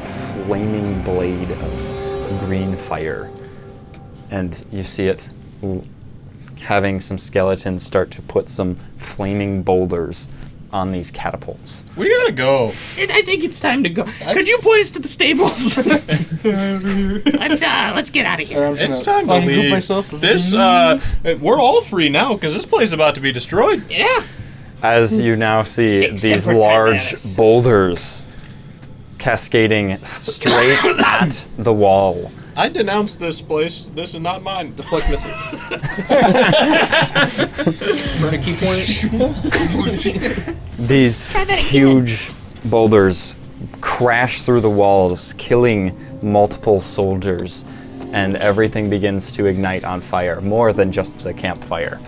flaming blade of green fire. And you see it having some skeletons start to put some flaming boulders on these catapults. We gotta go. I think it's time to go. Could you point us to the stables? Let's get out of here. I'm just It's gonna time to ungroup leave. myself. This, we're all free now because this place is about to be destroyed. Yeah. As you now see 6 these separate large tyrannosaurs. boulders cascading straight at the wall. I denounce this place. This is not mine. Deflect missiles. Burn a key point. These that again. huge boulders crash through the walls, killing multiple soldiers, and everything begins to ignite on fire, more than just the campfire.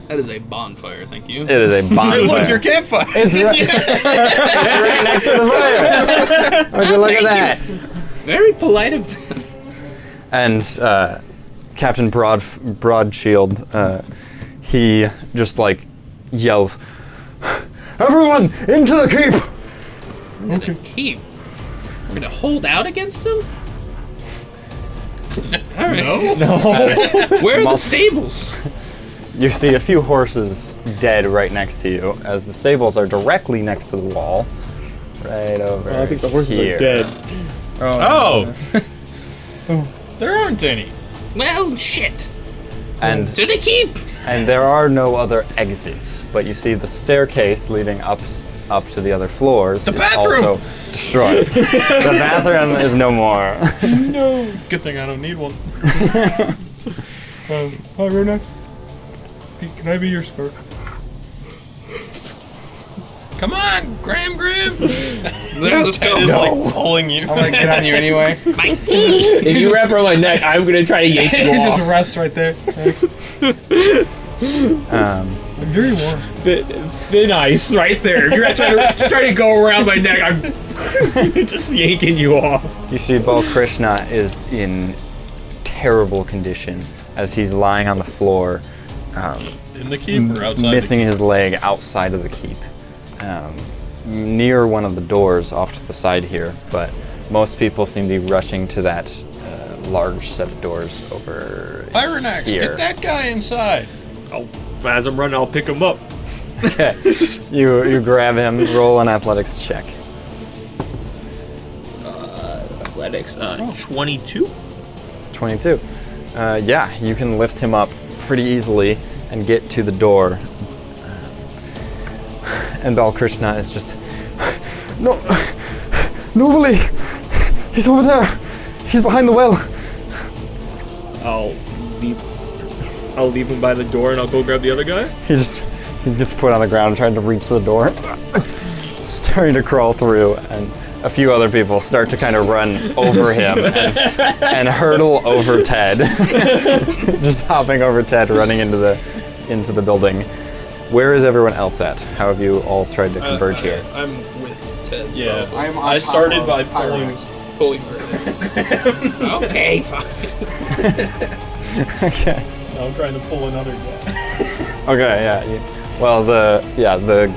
That is a bonfire, thank you. It is a bonfire. Hey, look, your campfire. It's right, it's right next to the fire. Would you look at that? Very polite of them. And Captain Broadshield, he just like yells, Everyone, into the keep! Into the keep. We're gonna hold out against them? All right. No. Where are the stables? You see a few horses dead right next to you, as the stables are directly next to the wall. Right over I think the horses here. are dead. Oh! There aren't any. Well, shit. And To the keep. And there are no other exits, but you see the staircase leading up to the other floors is bathroom! also destroyed. The bathroom is no more. No. Good thing I don't need one. Hi, Ronak. Can I be your spark? Come on, Graham. Let's go. Ted is like pulling you. I'm gonna get on you anyway. My teeth. If you wrap around my neck, I'm gonna try to yank you You just off. rest right there. I'm very warm. Thin ice right there. If you're trying to go around my neck, I'm just yanking you off. You see Balkrishna is in terrible condition as he's lying on the floor, In the keep or outside? missing his leg outside of the keep. Near one of the doors off to the side here, but most people seem to be rushing to that large set of doors over Pyronax, here. get that guy inside. As I'm running, I'll pick him up. Okay. You grab him, roll an athletics check. Athletics, 22. 22. Yeah, you can lift him up pretty easily and get to the door. And Balkrishna is just, no, Novely, he's over there. He's behind the well. I'll leave him by the door and I'll go grab the other guy. He gets put on the ground trying to reach the door, starting to crawl through, and a few other people start to kind of run over him and hurtle over Ted, just hopping over Ted, running into the building. Where is everyone else at? How have you all tried to converge here? I'm with Ted. Yeah. I'm on I top started of by Pyronax. pulling. Okay, fine. Okay. I'm trying to pull another guy. Okay, yeah. The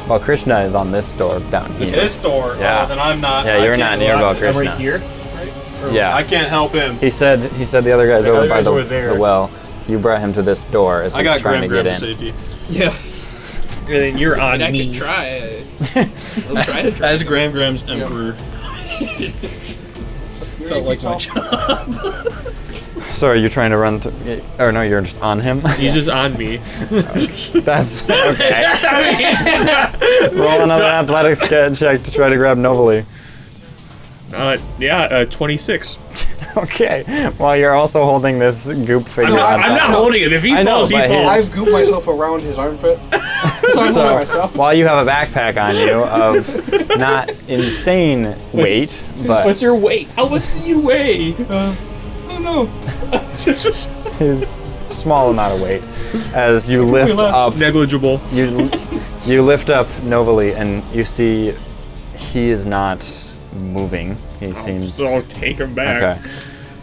Balkrishna is on this door down here. This door. Yeah. Then I'm not. Yeah, I you're can't not near go out. Balkrishna. I'm right here. Yeah. I can't help him. He said the other guy's The over other by guy's the, over there. the well. You brought him to this door as I he's got trying Graham to get to in. safety. Yeah. And then you're I on mean, I me. could try. I'll try to try. As Graham's emperor. Felt like my job. So are you trying to run through? Or no, you're just on him? He's just on me. That's okay. Roll another athletics check to try to grab Novely. 26. Okay. While you're also holding this goop figure on I'm not top. holding him. If he I know, falls, he but falls. I've gooped myself around his armpit. So I'm holding So myself. while you have a backpack on you of not insane weight, but What's your weight? How much do you weigh? Oh no. his small amount of weight, as you lift up Negligible. you lift up Novely and you see he is not moving. He seems So I'll take him back. okay.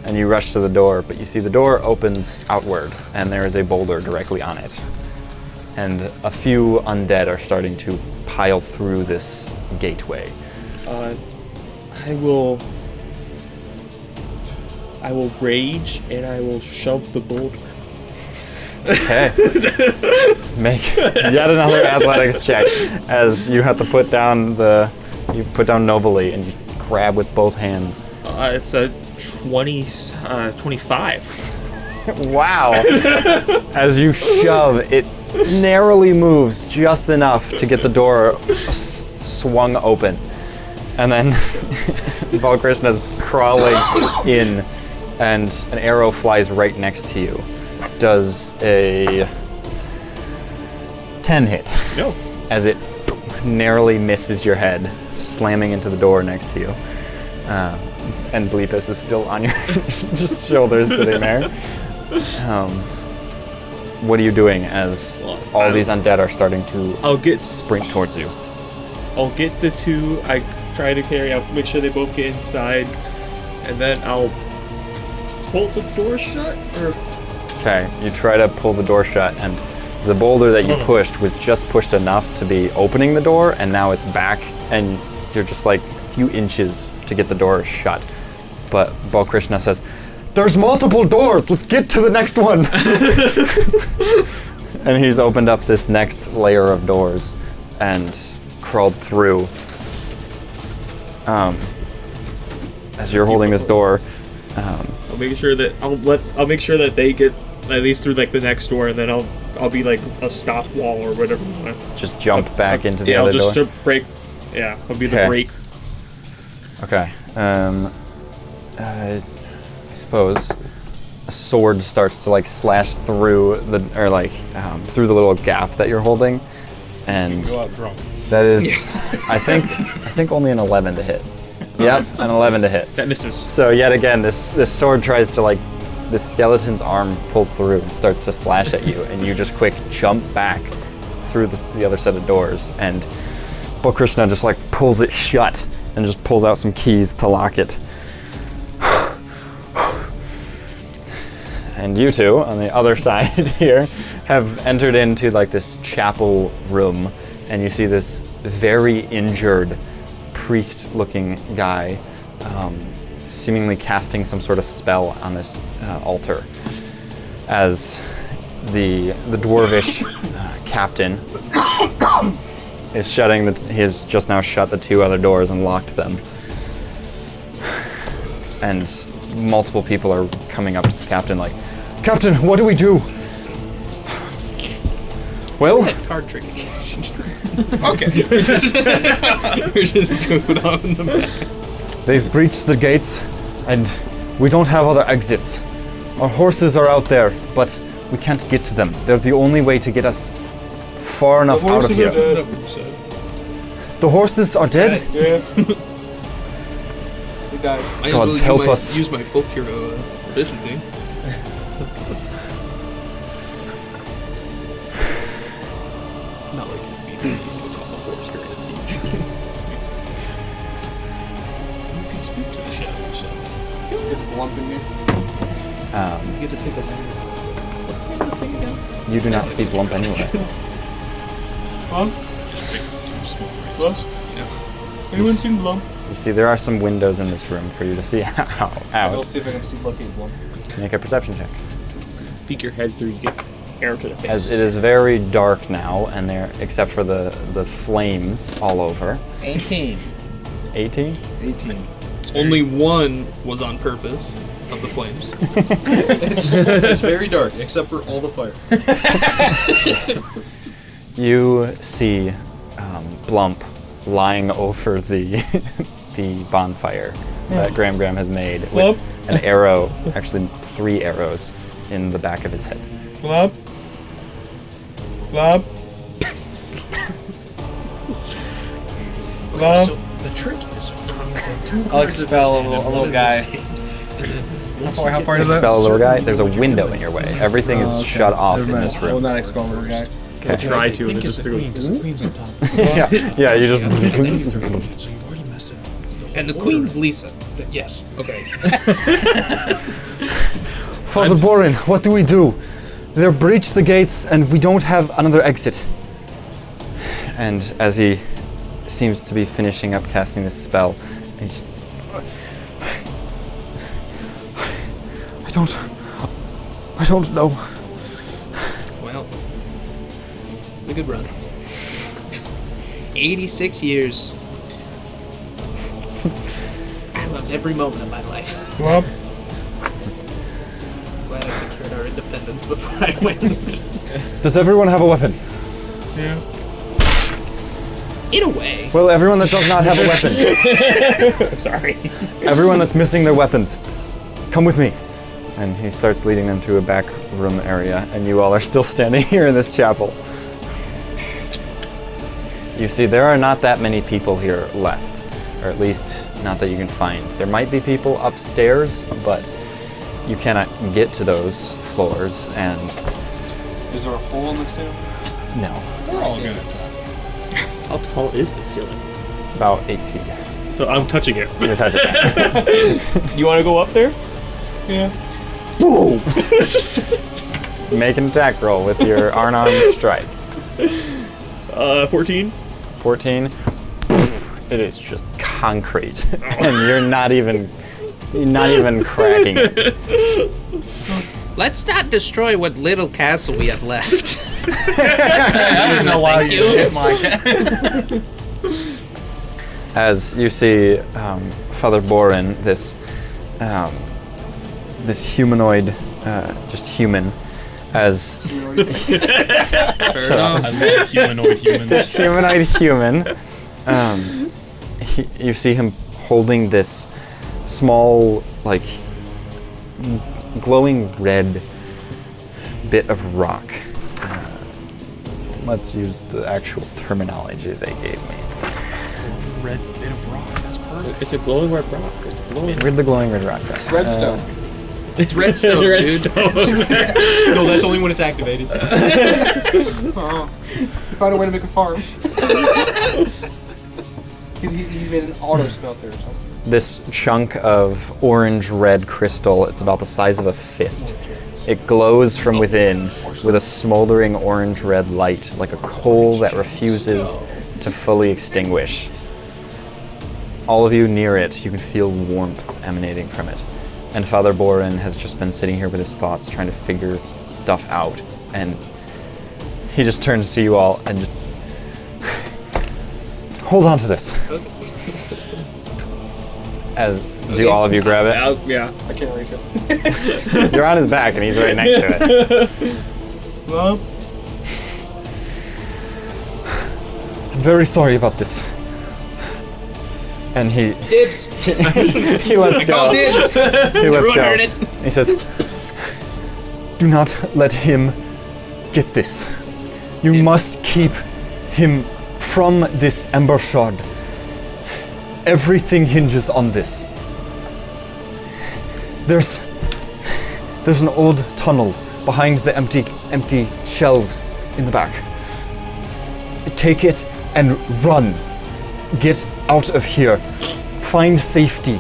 And you rush to the door, but you see the door opens outward and there is a boulder directly on it. And a few undead are starting to pile through this gateway. I will rage and I will shove the boulder. Okay. Make yet another athletics check as you have to put down Novely and you grab with both hands. It's a 25. Wow. As you shove, it narrowly moves just enough to get the door swung open. And then Balkrishna's crawling in and an arrow flies right next to you. Does a 10 hit No. as it narrowly misses your head, slamming into the door next to you. And Bleepus is still on your just shoulders sitting there. What are you doing as all these undead are starting to sprint towards you? I'll get the two I try to carry out, make sure they both get inside, and then I'll bolt the door shut, or Okay, you try to pull the door shut and The boulder that you pushed was just pushed enough to be opening the door, and now it's back, and you're just like a few inches to get the door shut. But Balkrishna says, "There's multiple doors. Let's get to the next one." And he's opened up this next layer of doors and crawled through. As you're holding this door, I'll make sure that they get at least through like the next door, and then I'll be like a stop wall or whatever. just jump back into the Yeah, other I'll door. just break. Yeah, I'll be the Okay. break. Okay. I suppose a sword starts to like slash through through the little gap that you're holding, and Go out drunk. that is, I think only an 11 to hit. Yep, an 11 to hit. That misses. So yet again, this sword tries to this skeleton's arm pulls through and starts to slash at you, and you just quick jump back through the other set of doors, and Balkrishna just like pulls it shut and just pulls out some keys to lock it. And you two on the other side here have entered into like this chapel room, and you see this very injured priest-looking guy seemingly casting some sort of spell on this altar, as the dwarvish captain is shutting he has just now shut the two other doors and locked them, and multiple people are coming up to the captain like, "Captain, what do we do?" Well, Card tricking. Okay. You're just good on the back. they've breached the gates, and we don't have other exits. Our horses are out there, but we can't get to them. They're the only way to get us far enough out of here. The horses are dead? Yeah. We died. I Gods, will help us. Use my folk hero proficiency. Not like it'd be easy to call the horse during a siege. You can speak to the shadow, so. It's blumping me. You get to pick a language. What's the name of the thing again? You do not see Blump anywhere. Blump? Plus? Yeah. Anyone seen Blump? You see, there are some windows in this room for you to see I'll out. see if I can see looking blump. Make a perception check. Peek your head through, you get air to the face. As it is very dark now, and there, except for the flames all over. 18. 18? 18. Only one was on purpose of the flames. It's very dark, except for all the fire. You see Blump lying over the the bonfire that Graham has made with Blump? an arrow, actually 3 arrows, in the back of his head. Blump? Blump? Blump? So the trick is, I'll expel a little guy. How far is that? Expel a little guy. There's a window in your way. Everything is shut off in this I will room. not expel a little guy. I'll try to, and it just through. Yeah, you just. so you've already messed it up. And the queen's Lisa. Yes. Okay. Father Borin, what do we do? They've breached the gates and we don't have another exit. And as he seems to be finishing up casting this spell, he just, I don't know. Well, a good run. 86 years. I loved every moment of my life. Blump? Glad I secured our independence before I went. Does everyone have a weapon? Yeah. In a way. Well, everyone that does not have a weapon. Sorry. Everyone that's missing their weapons, come with me. And he starts leading them to a back room area, and you all are still standing here in this chapel. You see, there are not that many people here left, or at least not that you can find. There might be people upstairs, but you cannot get to those floors, and Is there a hole in the ceiling? no, We're all gonna die. How tall is the ceiling? about 8 feet. So I'm touching it. You're touching it. You want to go up there? Yeah. Boom! make an attack roll with your unarmed strike. 14. 14. It is just concrete, and you're not even cracking it. Let's not destroy what little castle we have left. That doesn't allow Thank you to you. hit my cat. As you see Father Boren, this humanoid, just human, as Fair enough. I love humanoid humans. this humanoid human, you see him holding this small, like, glowing red bit of rock. Let's use the actual terminology they gave me. Red bit of rock. That's perfect. It's a glowing red rock. It's a glowing Where'd the glowing red rock go? Redstone. It's redstone, dude. No, that's only when it's activated. Oh. You found a way to make a farm. he made an auto smelter or something. This chunk of orange-red crystal, it's about the size of a fist. It glows from within with a smoldering orange-red light, like a coal that refuses to fully extinguish. All of you near it, you can feel warmth emanating from it. And Father Boren has just been sitting here with his thoughts, trying to figure stuff out. And he just turns to you all and just... Hold on to this. Do all of you grab it? Yeah. I can't reach it. You're on his back and he's right next to it. Well, I'm very sorry about this. And he Dibs. he lets go. Call dibs. He lets Everyone go. heard it. He says, "Do not let him get this. You must keep him from this ember shard. Everything hinges on this. There's an old tunnel behind the empty shelves in the back. Take it and run. Get out of here. Find safety.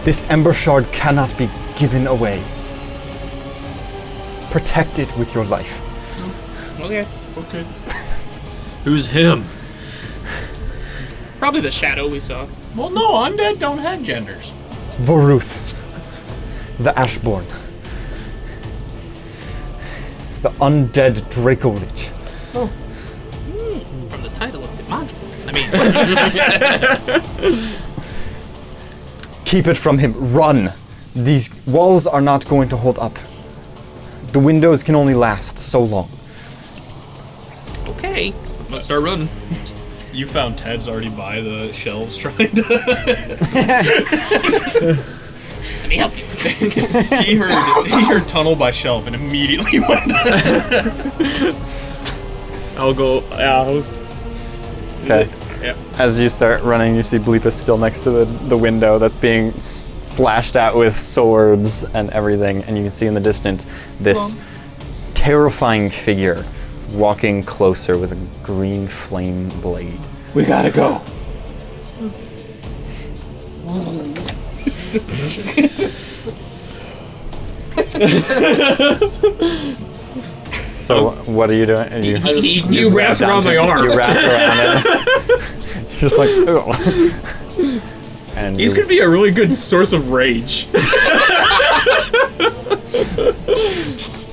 This ember shard cannot be given away. Protect it with your life." Okay. Okay. who's him? Probably the shadow we saw. Well, no, undead don't have genders. Voruth the Ashborn. The undead Dracolich. From the title of the module. I mean, Keep it from him. Run. These walls are not going to hold up. The windows can only last so long. okay. I'm gonna start running. You found Ted's already by the shelves trying to. Let me help you. he heard tunnel by shelf and immediately went. I'll go. Okay. Yeah. As you start running, you see Bleepus still next to the window that's being slashed at with swords and everything, and you can see in the distance this terrifying figure walking closer with a green flame blade. We gotta go. So what are you doing? Are You wrapped around my arm. You wrap around it. You're just like, ugh. And These could be a really good source of rage.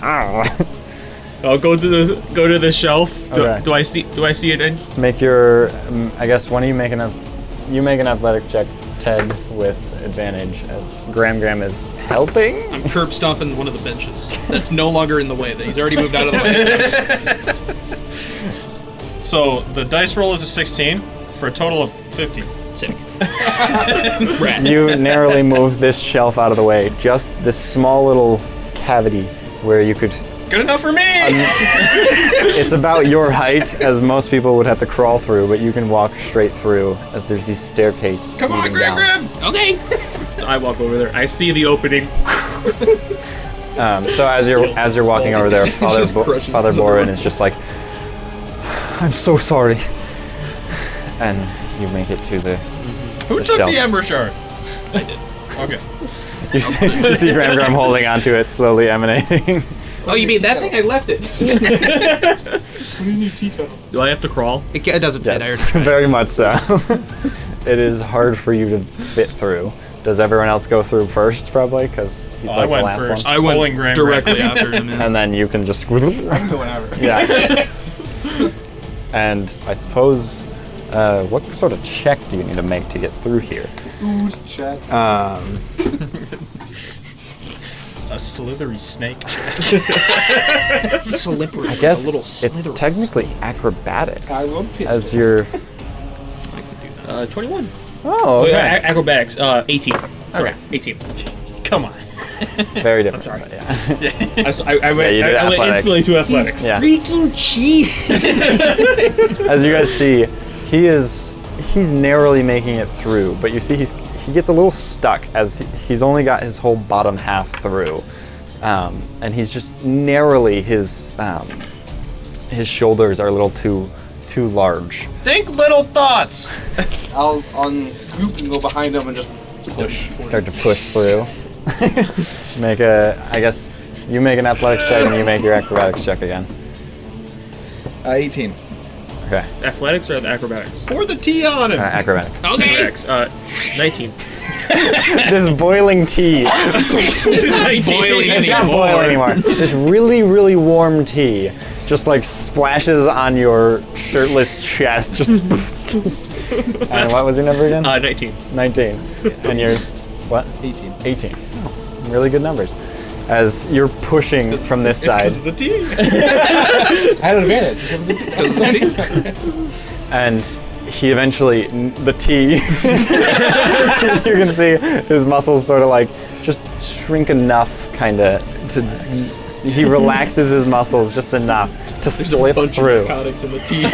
I'll go to the shelf. Okay. Do I see it? make your. I guess one of you make an athletics check, Ted, with advantage, as Gram is helping. I'm curb stomping one of the benches. That's no longer in the way. He's already moved out of the way. So the dice roll is a 16 for a total of 15. Sick. Rat. You narrowly move this shelf out of the way. Just this small little cavity where you could. Good enough for me. It's about your height, as most people would have to crawl through, but you can walk straight through, as there's these staircases. Come on, leading down. Grim. Okay. So I walk over there. I see the opening. So as you're walking over there, Just crushes Father into the Boren rock. is just like, "I'm so sorry," and you make it to the Who the took shelf. the Ember Shard? I did. Okay. You see Gram holding onto it, slowly emanating. Oh, you mean that thing? I left it. What do you need teacup? Do I have to crawl? It doesn't fit. I Yes, already tried. very much so. It is hard for you to fit through. Does everyone else go through first, probably? Because he's I like the went last first. one. I went Bowling Graham directly Graham. after him. And then you can just... Whatever. Yeah. And I suppose, what sort of check do you need to make to get through here? Who's chat? A slithery snake check. Slippery. I guess a little it's slithery. technically acrobatics. I will piss. As your... 21. Oh, Oh, okay. yeah, acrobatics. 18. Sorry, Okay. 18. Come on. Very different. sorry. but yeah. I went, you did I went athletics. instantly to athletics. Yeah. Freaking cheat. As you guys see, he's narrowly making it through, but you see he gets a little stuck as he's only got his whole bottom half through, and he's just narrowly his shoulders are a little too large. Think little thoughts. I'll ungroup and go behind him and just push. Start to push through. I guess you make an athletics check and you make your acrobatics check again. 18. Okay, Athletics or acrobatics? Pour the tea on him. acrobatics. Okay. Acrobatics. 19. This boiling tea. It's not boiling It's not anymore. boiling anymore. This really, really warm tea just like splashes on your shirtless chest. Just. And what was your number again? 19. 19. And you're what? 18. 18. Oh, really good numbers. As you're pushing from this side, Because of the tea. I had an advantage. Because the tea. and he eventually, the tea, you can see his muscles sort of like just shrink enough, kind of, to. He relaxes his muscles just enough to slip through. Narcotics in the tea.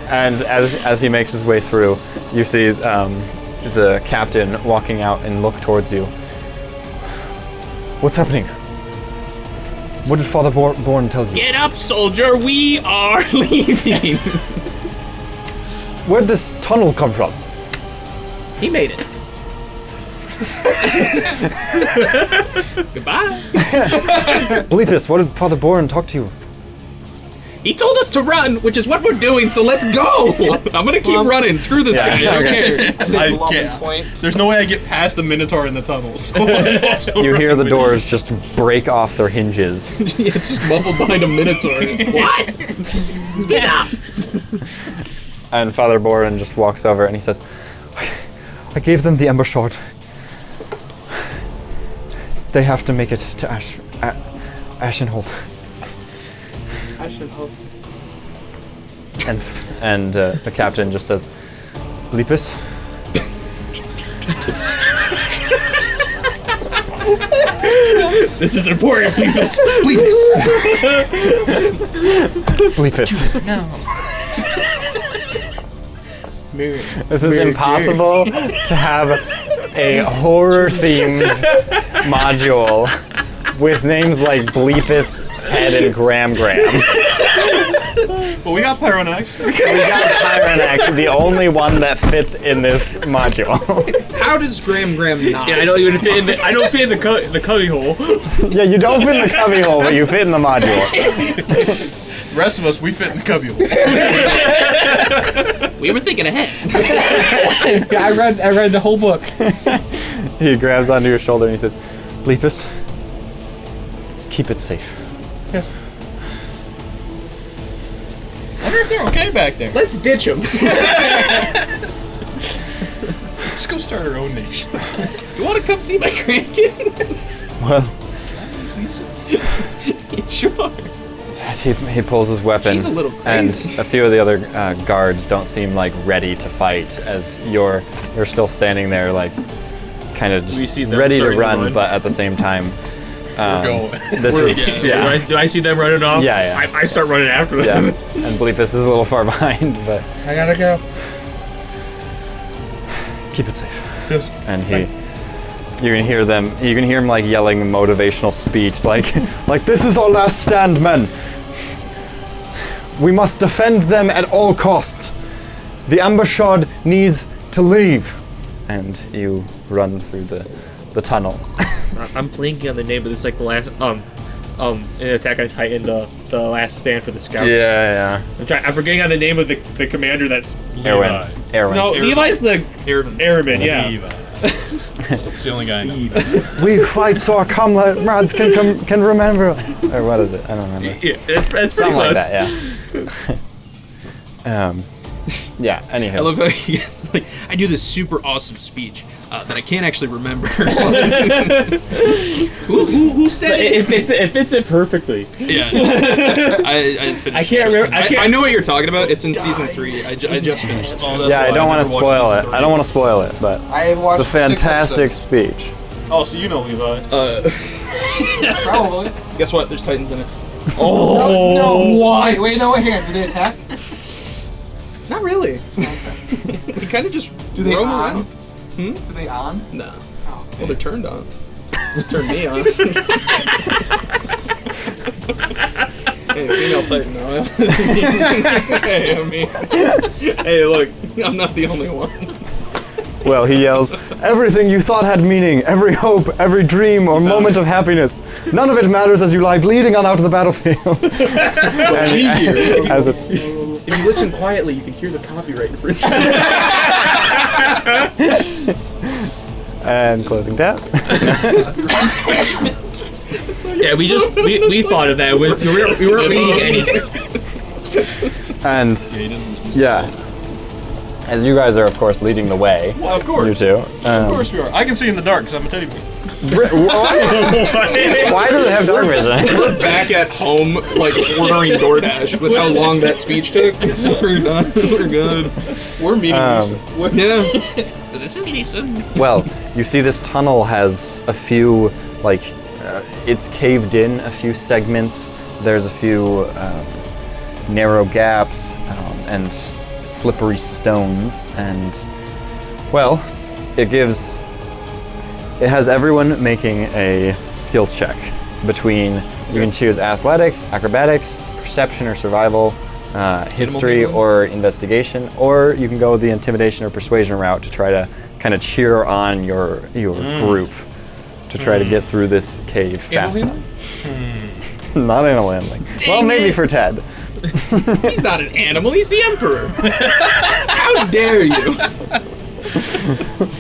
And as he makes his way through, you see the captain walking out and look towards you. What's happening? What did Father Born tell you? Get up, soldier. We are leaving. Where'd this tunnel come from? He made it. Goodbye. Bleepus, what did Father Born talk to you? He told us to run, which is what we're doing, so let's go! I'm gonna keep running. Screw this guy. I don't okay. care. I Lovely can't. point. There's no way I get past the Minotaur in the tunnels. You hear the doors just break off their hinges. Yeah, it's just muffled behind a minotaur. What? Speak up! And Father Born just walks over and he says, I gave them the Ember Shard. They have to make it to Ashenhold. Ashenhold. And the captain just says, Bleepus, This is important, Bleepus. Bleepus. No. This is impossible to have a horror-themed module with names like Bleepus, Ted, and Gram. But we got Pyronax. We got Tyrannax, the only one that fits in this module. How does Gram not? Yeah, I don't even fit in the. I don't fit in the cubby hole. Yeah, you don't fit in the cubby hole, but you fit in the module. The rest of us, we fit in the cubby hole. We were thinking ahead. Yeah, I read the whole book. He grabs onto your shoulder and he says, Bleepus, keep it safe. I wonder if they're okay back there. Let's ditch him. Let's go start our own nation. You want to come see my grandkids? Well, Sure. as he pulls his weapon, She's a little and crazy. a few of the other guards don't seem like ready to fight, as you're still standing there, like kind of We see just them ready to starting to run, run. but at the same time, going. This is yeah. Do I see them running off? Yeah. I start running after Yeah, them. and Bleepus is a little far behind, but I gotta go. keep it safe. Yes. And you can hear him like yelling motivational speech, like this is our last stand, men. We must defend them at all costs. The Amber Shard needs to leave. and you run through the tunnel. I'm blanking on the name, but it's like the last in Attack on Titan, the last stand for the scouts. Yeah. I'm forgetting on the name of the commander. That's Erwin. No, Levi's the airman. Yeah. Levi. That's the only guy I know. We fight so our comrades can remember. Or what is it? I don't remember. Yeah, it's pretty Something close. like that, yeah. Yeah, anyhow. I love how he gets, like, I do this super awesome speech that I can't actually remember. who said it? It fits it perfectly. Yeah. I finished. I can't remember. I know what you're talking about. It's in season 3. I just finished. Yeah, I don't want to spoil it. I don't want to spoil it, but I watched it's a fantastic speech. Oh, so you know Levi. Probably. Guess what? There's Titans in it. No, why? Wait, no, wait, hang on. Do they attack? Not really. We kind of just Do they roam on? around. Do they on? No. Oh, Well, they're turned on. They turned me on. Hey, female Titan now. Hey, I mean, hey, look, I'm not the only one. Well, he yells, "Everything you thought had meaning, every hope, every dream or moment of happiness, none of it matters as you lie bleeding on out of the battlefield." As it's, If you listen quietly, you can hear the copyright infringement. and closing tab. Yeah, we thought of that. We weren't reading anything. And yeah, as you guys are of course leading the way, Well, of course. you two. Of course we are. I can see in the dark because I'm a teddy bear. Why do they have dark vision? We're back at home, like, ordering DoorDash with how long that speech took. We're done. We're good. We're meeting Lisa. Yeah. This is Lisa. Well, you see this tunnel has a few, like, it's caved in a few segments. There's a few narrow gaps and slippery stones, and, well, it has everyone making a skills check between, you can choose athletics, acrobatics, perception or survival, history or investigation, or you can go with the intimidation or persuasion route to try to kind of cheer on your group to try to get through this cave fast enough. Not animal handling. Well, maybe for Ted. He's not an animal, he's the Emperor. How dare you?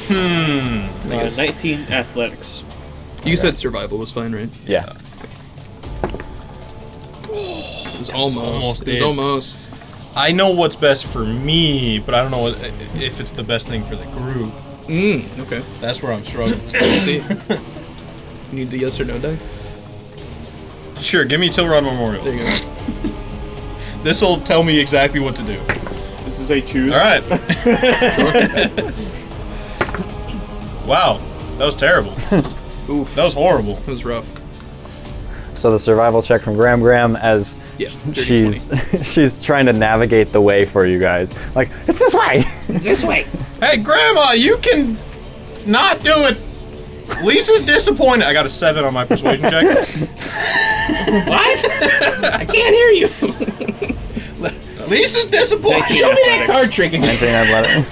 19 athletics. You said survival was fine, right? Yeah. It was almost. It was it. almost. I know what's best for me, but I don't know if it's the best thing for the group. Okay. That's where I'm struggling. You need the yes or no die? Sure, give me Till Rod Memorial. There you go. This will tell me exactly what to do. This is a choose. All right. Wow, that was terrible. Oof. That was horrible. That was rough. So the survival check from Graham as Yeah. she's trying to navigate the way for you guys. Like, it's this way. It's this way. Hey, Grandma, you can not do it. Lisa's disappointed. I got a 7 on my persuasion check. What? I can't hear you. Lisa's disappointed. Show me that card trick again. Anything athletic.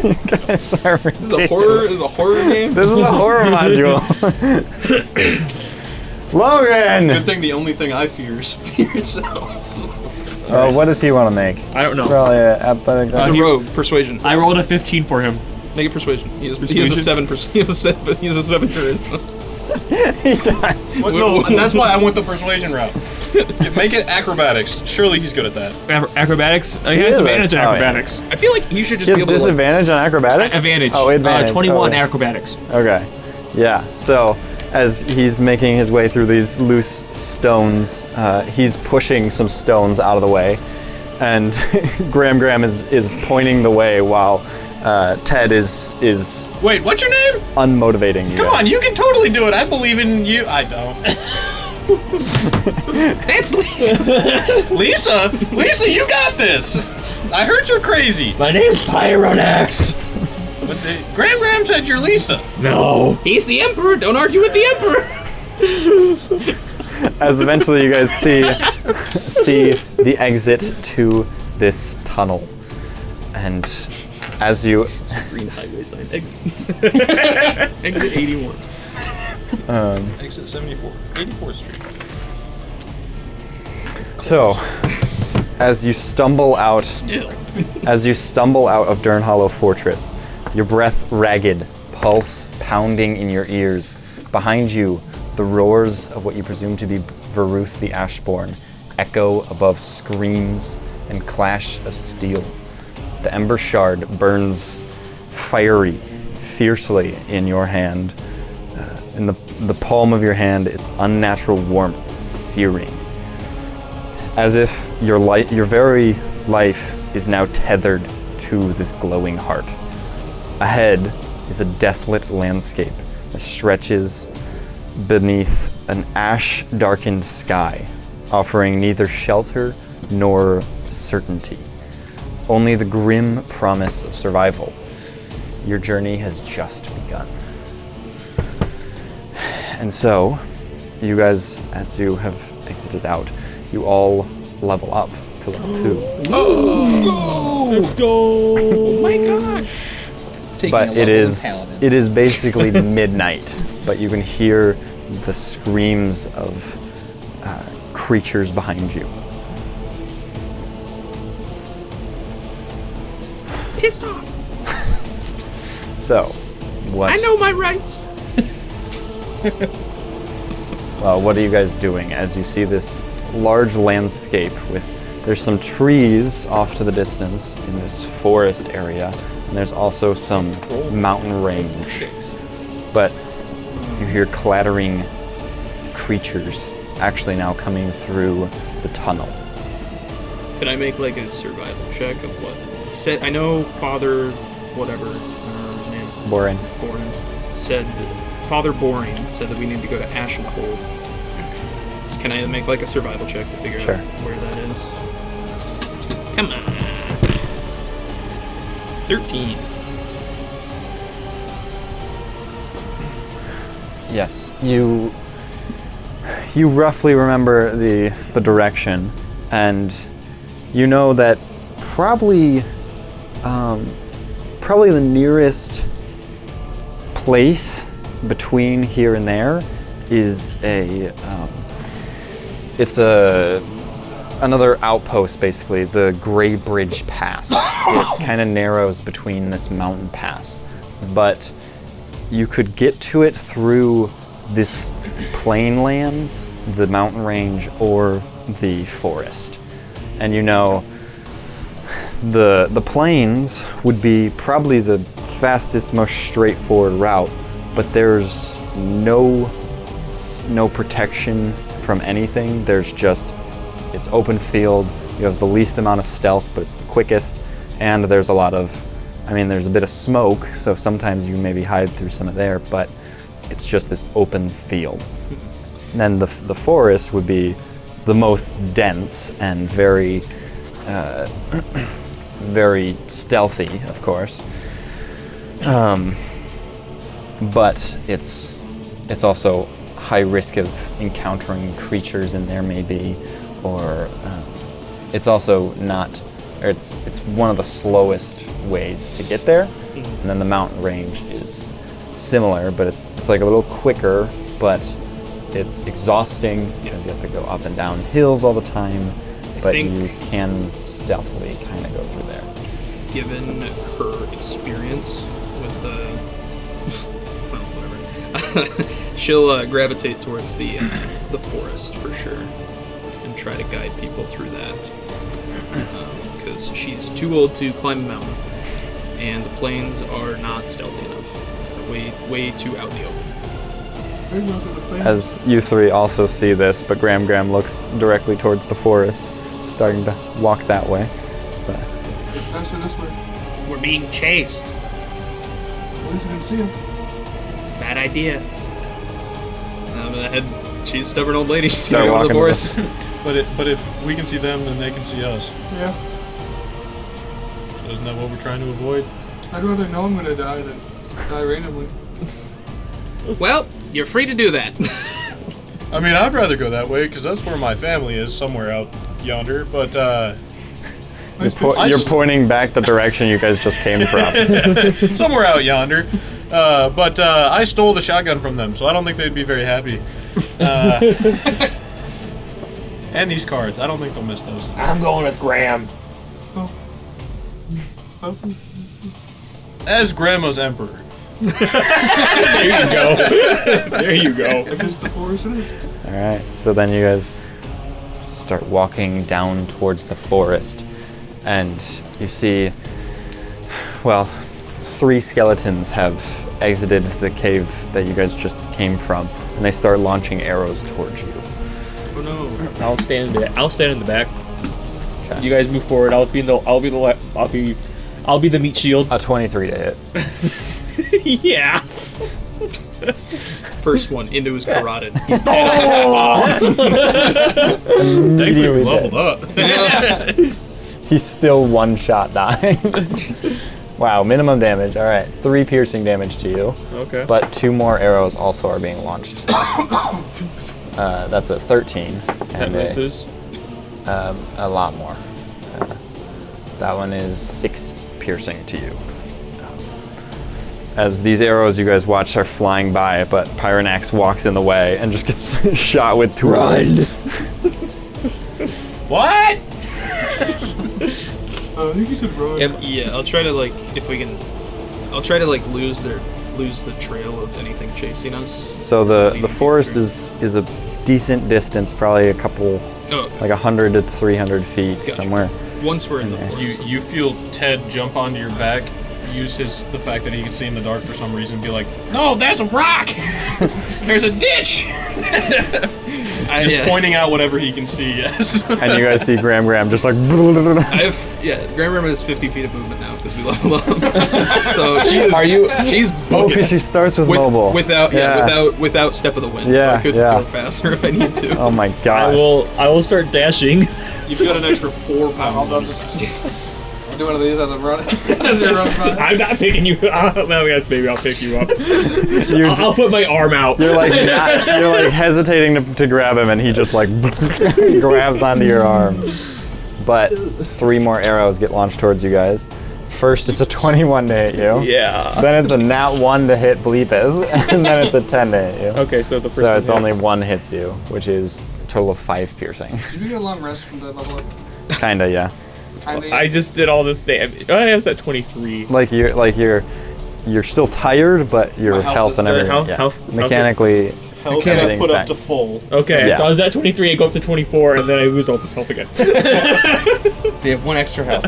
You guys are ridiculous. This is a horror game. This is a horror module. Logan! Good thing the only thing I fear is fear itself. What does he want to make? I don't know. Probably athletics. He's a rogue. Persuasion. I rolled a 15 for him. Make it persuasion. He has a 7%. He has a 7 charisma. He died. What? No, that's why I went the persuasion route. Make it acrobatics. Surely he's good at that. Acrobatics? He is has advantage on oh, yeah. acrobatics. I feel like he should just He be has able to, like, disadvantage on acrobatics? Advantage. Oh, advantage. 21 Oh. acrobatics. Okay. Yeah. So as he's making his way through these loose stones, he's pushing some stones out of the way, and Graham is pointing the way while Ted is Wait, what's your name? unmotivating you. Come guys. on, you can totally do it. I believe in you. I don't. That's Lisa. Lisa, you got this. I heard you're crazy. My name's Pyronax. But Graham said you're Lisa. No. He's the Emperor. Don't argue with the Emperor. As eventually you guys see the exit to this tunnel, and As you Green highway sign. Exit. Exit 81. Exit 74. 84th Street. so, as you stumble out of Durnhollow Fortress, your breath ragged, pulse pounding in your ears. Behind you, the roars of what you presume to be Voruth the Ashborn echo above screams and clash of steel. The ember shard burns fiery, fiercely in your hand. In the palm of your hand, its unnatural warmth searing. As if your very life is now tethered to this glowing heart. Ahead is a desolate landscape that stretches beneath an ash-darkened sky, offering neither shelter nor certainty. Only the grim promise of survival. Your journey has just begun. And so, you guys, as you have exited out, you all level up to level 2. Let's go! Oh my gosh! But it is basically midnight, but you can hear the screams of creatures behind you. Pissed off. So, what? I know my rights. Well, what are you guys doing as you see this large landscape there's some trees off to the distance in this forest area, and there's also some mountain range. But you hear clattering creatures actually now coming through the tunnel. Can I make like a survival check of what he said? I know Father, whatever, his name. Boring. Said, Father Boring said that we need to go to Ashenhold. So can I make like a survival check to figure out where that is? Come on. 13. Yes, you roughly remember the direction, and you know that probably the nearest place between here and there is another outpost, basically, the Grey Bridge Pass. It kind of narrows between this mountain pass, but you could get to it through this plain lands, the mountain range, or the forest. And you know, the plains would be probably the fastest, most straightforward route, but there's no protection from anything. There's just, it's open field, you have the least amount of stealth, but it's the quickest, and there's there's a bit of smoke, so sometimes you maybe hide through some of there, but it's just this open field. And then the forest would be the most dense and very, very stealthy, of course. But it's also high risk of encountering creatures in there, maybe, or it's also not. Or it's one of the slowest ways to get there, and then the mountain range is similar, but it's like a little quicker, but it's exhausting because you have to go up and down hills all the time, but you can stealthily kind of go through there. Given her experience with whatever, she'll gravitate towards the forest for sure, and try to guide people through that. Because she's too old to climb a mountain, and the plains are not stealthy enough. They're way too out in the open. As you three also see this, but Graham looks directly towards the forest, starting to walk that way. But It's faster this way. We're being chased. At least we can see him. It's a bad idea. She's a stubborn old lady. She's Start gonna go to the walking forest. But if we can see them, then they can see us. Yeah. Isn't that what we're trying to avoid? I'd rather know I'm gonna die than die randomly. Well, you're free to do that. I mean, I'd rather go that way because that's where my family is, somewhere out yonder. But You're pointing back the direction you guys just came from. Somewhere out yonder. But I stole the shotgun from them, so I don't think they'd be very happy. And these cards, I don't think they'll miss those. I'm going with Graham. As Grandma's emperor. There you go. There you go. Against the forest it is. All right, so then you guys start walking down towards the forest, and you see, well, 3 skeletons have exited the cave that you guys just came from, and they start launching arrows towards you. Oh no. I'll stand in the back. Okay. You guys move forward. I'll be the meat shield. A 23 to hit. Yeah. First one into his carotid. He's dead on the spot. Thankfully we leveled up. He's still one shot dying. Wow, minimum damage. All right, 3 piercing damage to you. Okay. But 2 more arrows also are being launched. That's a 13. That And misses. a lot more. That one is 6 piercing to you. As these arrows you guys watch are flying by, but Pyronax walks in the way and just gets shot with 2 of them. What? I think you said run. Yeah, I'll try to I'll try to lose the trail of anything chasing us. So the forest is a decent distance, probably a couple, Oh, like 100 to 300 feet Gotcha. somewhere. once we're in the forest. You feel Ted jump onto your back, use the fact that he can see in the dark for some reason, be like, "No, there's a rock. There's a ditch." Just pointing out whatever he can see. Yes. And you guys see Graham just like. Graham has 50 feet of movement now because we leveled up. So she's Oh, booking because she starts with mobile. without step of the wind. So Yeah, I could yeah. go faster if I need to. Oh my gosh. I will start dashing. You've got an extra 4 pounds. I'll do one of these as I'm running. I'm not picking you up. Well, yes, maybe I'll pick you up. I'll put my arm out. You're like hesitating to grab him, and he just like grabs onto your arm. But 3 more arrows get launched towards you guys. First, it's a 21 to hit you. Yeah. Then it's a nat 1 to hit Bleepus, and then it's a 10 to hit you. Okay, so the first So one it's only hits. 1 hits you, which is a total of 5 piercing. Did we get a long rest from the level up? Kinda, yeah. I just did all this damage. I was at 23. Like you're still tired, but your My health health is- and everything. health- yeah. health- Mechanically, Health I everything's put back. up to full. Okay, Yeah. so I was at 23, I go up to 24, and then I lose all this health again. So you have 1 extra health.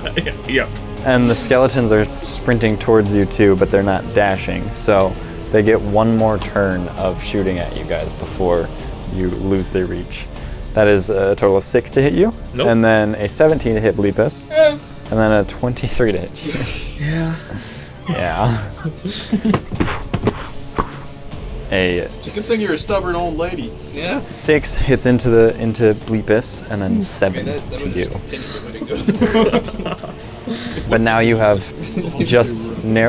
Yeah. And the skeletons are sprinting towards you too, but they're not dashing. So they get 1 more turn of shooting at you guys before you lose their reach. That is a total of 6 to hit you, Nope. and then a 17 to hit Bleepus, and then a 23 to hit you. Yeah. Yeah. It's a good thing you're a stubborn old lady. Yeah. 6 hits into Bleepus, and then 7 to you. But now you have just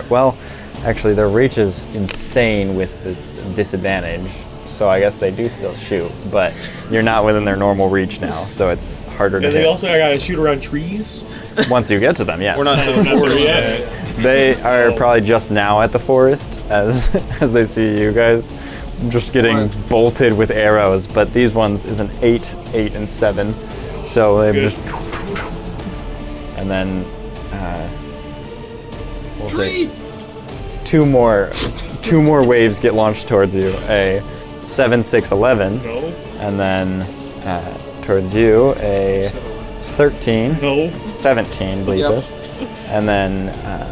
well, actually their reach is insane with the disadvantage. So I guess they do still shoot, but you're not within their normal reach now, so it's harder to And hit. they also gotta shoot around trees. Once you get to them, yes. We're not to the forest yet. They are probably just now at the forest as they see you guys just getting bolted with arrows, but these ones is an 8, 8, and 7. So they just and then we'll say 2 more waves get launched towards you. A 7, 6, 11, No. and then towards you a 13, No. 17 Bleepus, and then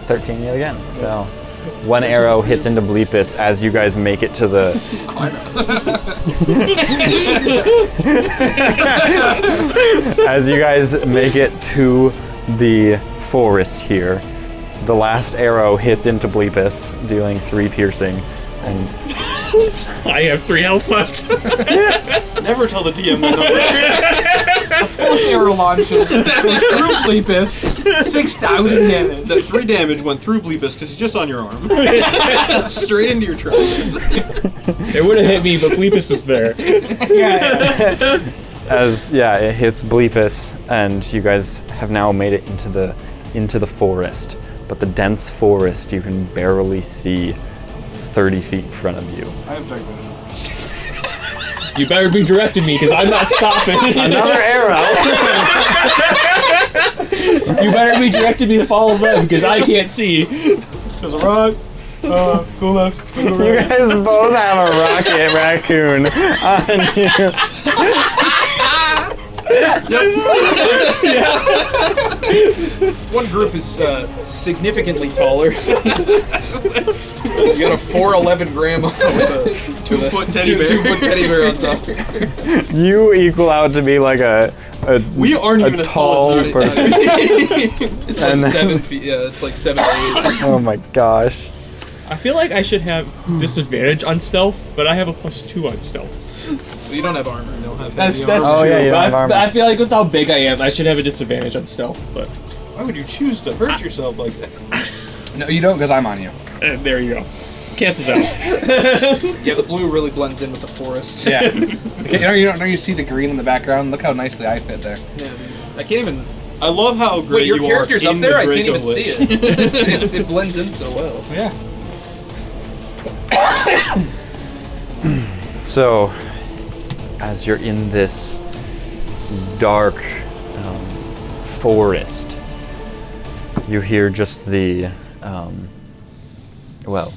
13 yet again. So 1 arrow hits into Bleepus as you guys make it to the. As you guys make it to the forest here, the last arrow hits into Bleepus, dealing 3 piercing, and I have 3 health left. Never tell the DM that number. Arrow launches. Goes through Bleepus. 6,000 damage. The 3 damage went through Bleepus because he's just on your arm. Straight into your trouser. It would have hit me, but Bleepus is there. as it hits Bleepus, and you guys have now made it into the forest, but the dense forest you can barely see 30 feet in front of you. I have dark vision. You better be directing me, because I'm not stopping. Another arrow. You better be directing me to follow them, because I can't see. There's a rock. Go left. Go You right. guys both have a rocket raccoon on you. One group is significantly taller. You got a 4'11" grandma with a 2-foot teddy bear. 2-foot teddy bear on top. You equal out to be like a We aren't even as tall as person. It's like And then- 7 feet. Yeah, it's like 7 to 8. Oh my gosh. I feel like I should have disadvantage on stealth, but I have a +2 on stealth. Well, you don't have armor. You don't have That's any armor. Oh, true. yeah, you don't But have armor. I feel like with how big I am, I should have a disadvantage on stealth, but Why would you choose to hurt yourself like that? No, you don't, because I'm on you. there you go. Cancels out. Yeah, the blue really blends in with the forest. Yeah. You see the green in the background? Look how nicely I fit there. Yeah, I can't even. I love how great Wait, your you character's are up in there? the I can't even Dracolich. see it. It blends in so well. Yeah. So, as you're in this dark forest, you hear just the, well,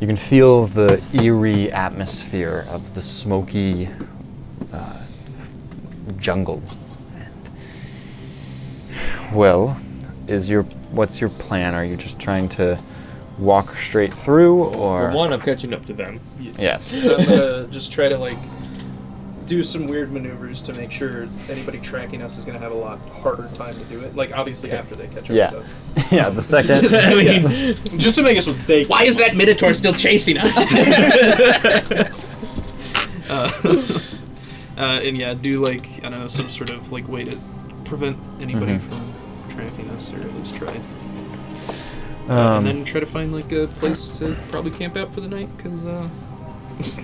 you can feel the eerie atmosphere of the smoky jungle. Well, what's your plan? Are you just trying to walk straight through, or? For one, I'm catching up to them. Yes. I'm gonna just try to do some weird maneuvers to make sure anybody tracking us is gonna have a lot harder time to do it. Like obviously after they catch up Yeah. with us. Yeah, the second. I mean, Just to make us look fake. Why is that Minotaur still chasing us? And yeah, do like I don't know some sort of like way to prevent anybody from tracking us, or at least try. And then try to find like a place to probably camp out for the night, because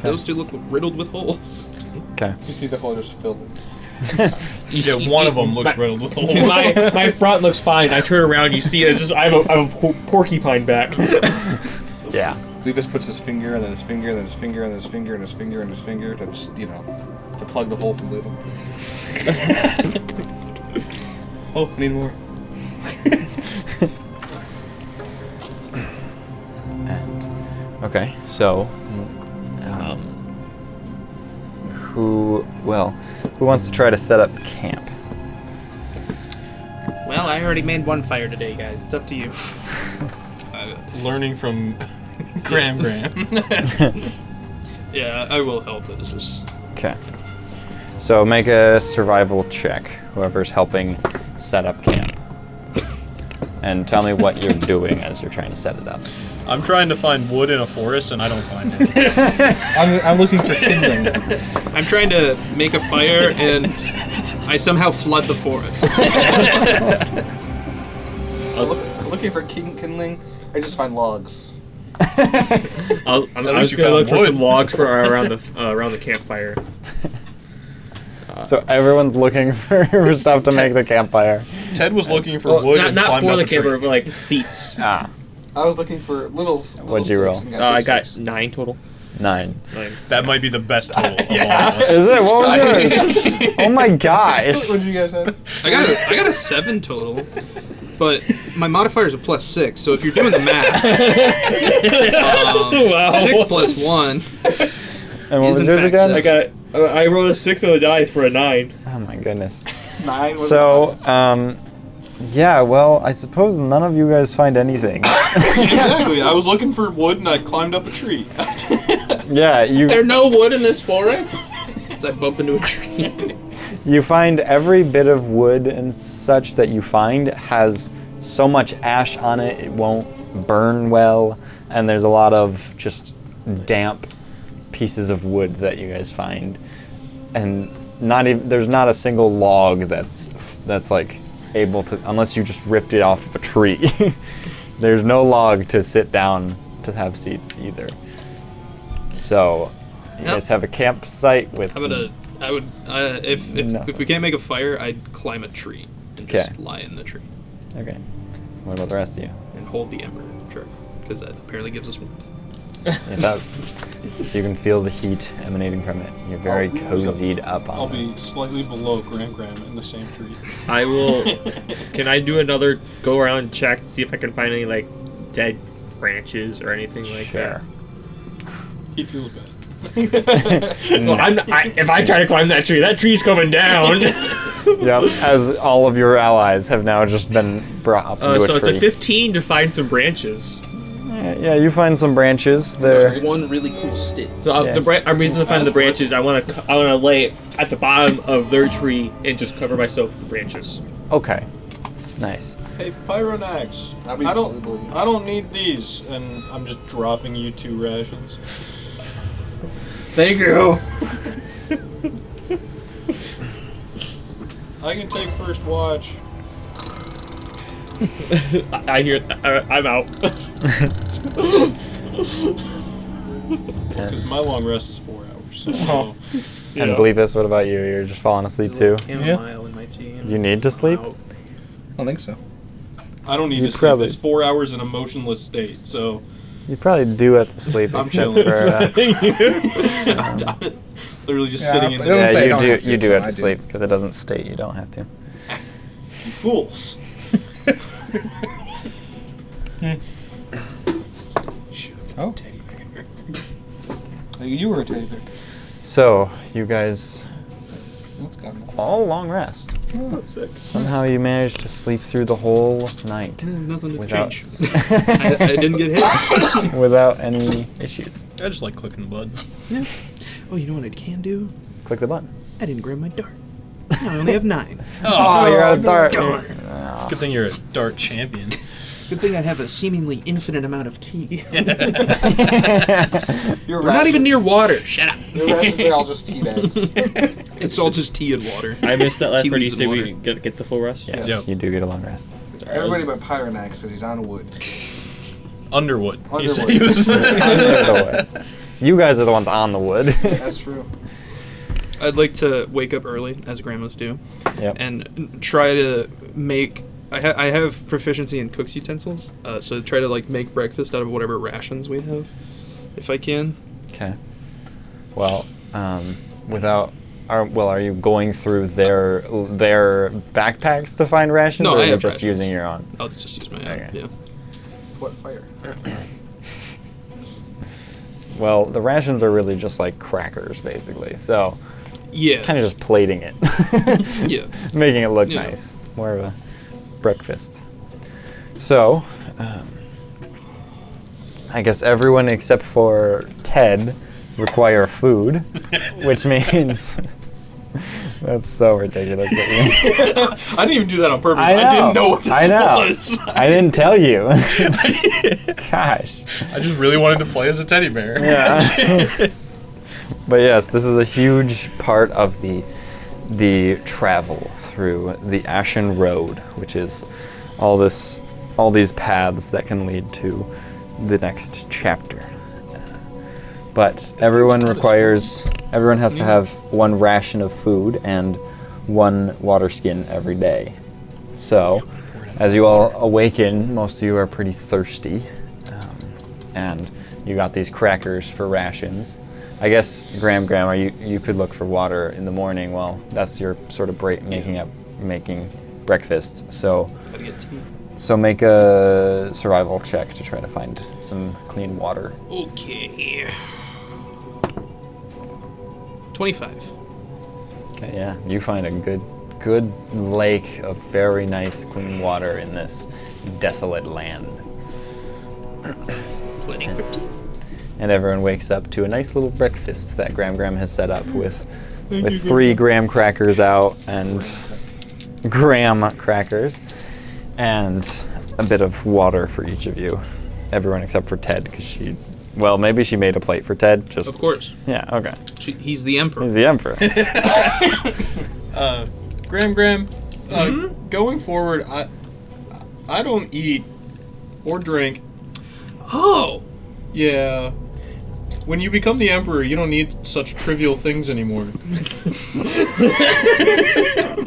those two look riddled with holes. Okay. You see the hole just filled. Yeah, one of them looks riddled with holes. my front looks fine. I turn around, you see it's just I have a porcupine back. Yeah. Levis puts his finger, and then his finger, and then his finger, and then his finger, and his finger, and his finger to just, to plug the hole completely. Oh, need more. And okay, so who wants to try to set up camp? Well, I already made one fire today, guys. It's up to you. Learning from Graham. Yeah, I will help. It's just Okay. So make a survival check, whoever's helping set up camp. And tell me what you're doing as you're trying to set it up. I'm trying to find wood in a forest and I don't find it. I'm looking for kindling. I'm trying to make a fire and I somehow flood the forest. I'm looking for kindling. I just find logs. I'm least just you gonna found look for wood. some logs for around the campfire. So everyone's looking for stuff to make the campfire. Ted was looking for wood and Not climbed for up the a tree. camper, but like seats. Ah, I was looking for little. What'd you roll? I got 9 total. 9. That might be the best total of all of us. Is it? What was yours? Oh my gosh. What did you guys have? I got a 7 total, but my modifier is a +6. So if you're doing the math, 6 + 1. And what was Is in yours fact again? seven. I rolled a 6 on the dice for a 9. Oh my goodness. 9 was So, the highest. yeah, well, I suppose none of you guys find anything. Exactly. I was looking for wood and I climbed up a tree. Yeah, There no wood in this forest? As I bump into a tree. you find every bit of wood and such that you find has so much ash on it, it won't burn well, and there's a lot of just damp pieces of wood that you guys find, and there's not a single log that's like able to, unless you just ripped it off of a tree. There's no log to sit down to have seats either. So you guys have a campsite with. If No. we can't make a fire, I'd climb a tree and just Okay. lie in the tree Okay. What about the rest of you? and hold the ember tree because that apparently gives us warmth. It does. So you can feel the heat emanating from it. You're very cozied up on I'll this. be slightly below Gram in the same tree. I will. Can I do another go around check to see if I can find any like dead branches or anything like that? He feels bad. Well, if I try to climb that tree's coming down. Yep, as all of your allies have now just been brought up into So a it's tree. a 15 to find some branches. Yeah, you find some branches. They're One really cool stick. So Yeah. I'm reason to find the branches. I want to lay at the bottom of their tree and just cover myself with the branches. okay. Nice. Hey, Pyronax, I'll be I absolutely believe. don't need these, and I'm just dropping you 2 rations. Thank you. I can take first watch. I hear. I'm out. Because my long rest is 4 hours. So And Bleepus, what about you? You're just falling asleep too? Chamomile in my tea. You need to sleep? Out. I don't think so. I don't need You to sleep. probably- It's 4 hours in a motionless state. So You probably do have to sleep, I'm except chilling. for I'm literally just Yeah, sitting in but the it doesn't say yeah, I you don't do. have to, You do so have I to do. sleep because it doesn't state you don't have to. You fools. Oh. You were a teddy bear. So you guys That's gotten all long rest. Somehow you managed to sleep through the whole night Nothing to Without- change. I didn't get hit. without any issues. I just like clicking the button. Yeah. Oh, you know what I can do? Click the button. I didn't grab my dart. Now I only have 9. Oh, you're out of dart. Darn. Oh. Good thing you're a dart champion. Good thing I have a seemingly infinite amount of tea. Your We're not even near water. Shut up. Your rations are all just tea bags. It's all just tea and water. I missed that last Tea part. You leaves say and we water. get the full rest. Yes, Yep. you do get a long rest. Everybody but Pyronax because he's on wood. Underwood. You said Underwood. he was- Under the wood. You guys are the ones on the wood. That's true. I'd like to wake up early, as grandmas do, Yep. and try to make. I have proficiency in cook's utensils, so try to like make breakfast out of whatever rations we have, if I can. Okay. Well, without. Are you going through their backpacks to find rations, No, or I are you have just rations. using your own? I'll just use my own. Okay. Yeah. What fire? Well, the rations are really just like crackers, basically. So, Yeah. kind of just plating it. Yeah. Making it look Yeah. nice. More of a breakfast. So, I guess everyone except for Ted require food, which means that's so ridiculous. I didn't even do that on purpose. I know. I didn't know what this I know. was. I didn't tell you. Gosh. I just really wanted to play as a teddy bear. Yeah. But yes, this is a huge part of the travel through the Ashen Road, which is all these paths that can lead to the next chapter. But everyone has to have one ration of food and one water skin every day. So, as you all awaken, most of you are pretty thirsty, and you got these crackers for rations. I guess, Graham, you could look for water in the morning. Well, that's your sort of making breakfast. So, Gotta get tea. so make a survival check to try to find some clean water. Okay. 25. Okay, yeah, you find a good lake of very nice clean water in this desolate land. Plenty for tea. And everyone wakes up to a nice little breakfast that Graham has set up with 3 graham crackers out and graham crackers and a bit of water for each of you. Everyone except for Ted, because maybe she made a plate for Ted. Just Of course. yeah, okay. He's the emperor. He's the emperor. Graham, going forward, I don't eat or drink. Oh! Yeah. When you become the emperor, you don't need such trivial things anymore. You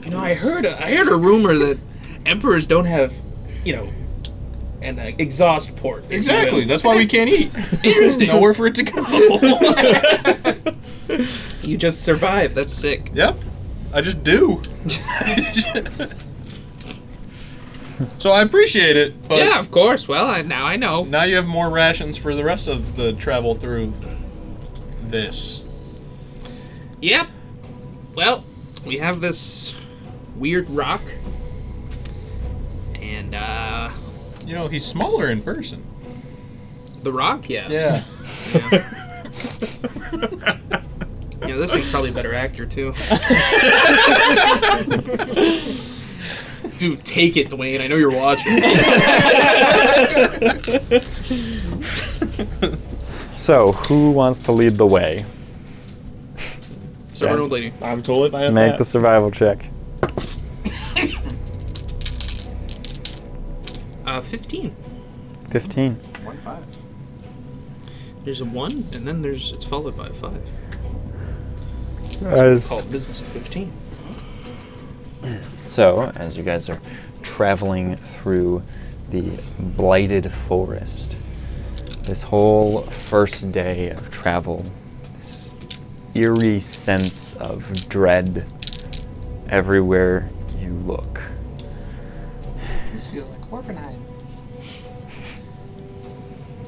know, I heard a rumor that emperors don't have, an exhaust port. Exactly. That's why we can't eat. Interesting. There's nowhere for it to go. You just survive. That's sick. Yep. I just do. So I appreciate it, but Yeah, of course. Well, now I know. now you have more rations for the rest of the travel through this. Yep. Well, we have this weird rock, and You know, he's smaller in person. the rock. Yeah. Yeah. Yeah, this thing's probably a better actor too. Dude, take it, Dwayne. I know you're watching. So, who wants to lead the way? Servant old lady. I'm totally fine with Make that. the survival check. 15. 15. 1-5. There's a 1, and then it's followed by a 5. As, Called business of 15. so, as you guys are traveling through the blighted forest, this whole first day of travel, this eerie sense of dread everywhere you look. This feels like Orphanheim.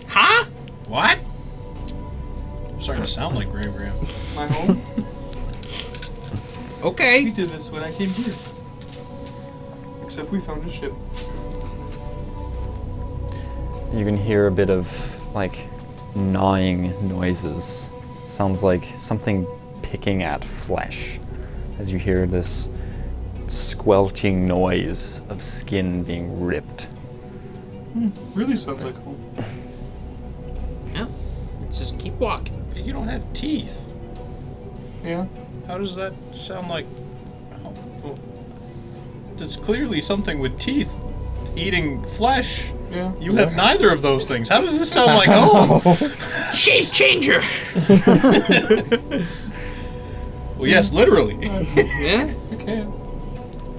Huh? What? I'm starting to sound like Graham Graham. My home? Okay. We did this when I came here. Except we found a ship. You can hear a bit of, like, gnawing noises. Sounds like something picking at flesh as you hear this squelching noise of skin being ripped. Really sounds like home. Yeah. Let's just keep walking. You don't have teeth. Yeah. How does that sound like? Oh, well, there's clearly something with teeth eating flesh. Yeah. You have neither of those things. How does this sound like home? Shape changer. Well, yes, literally. Yeah. Okay.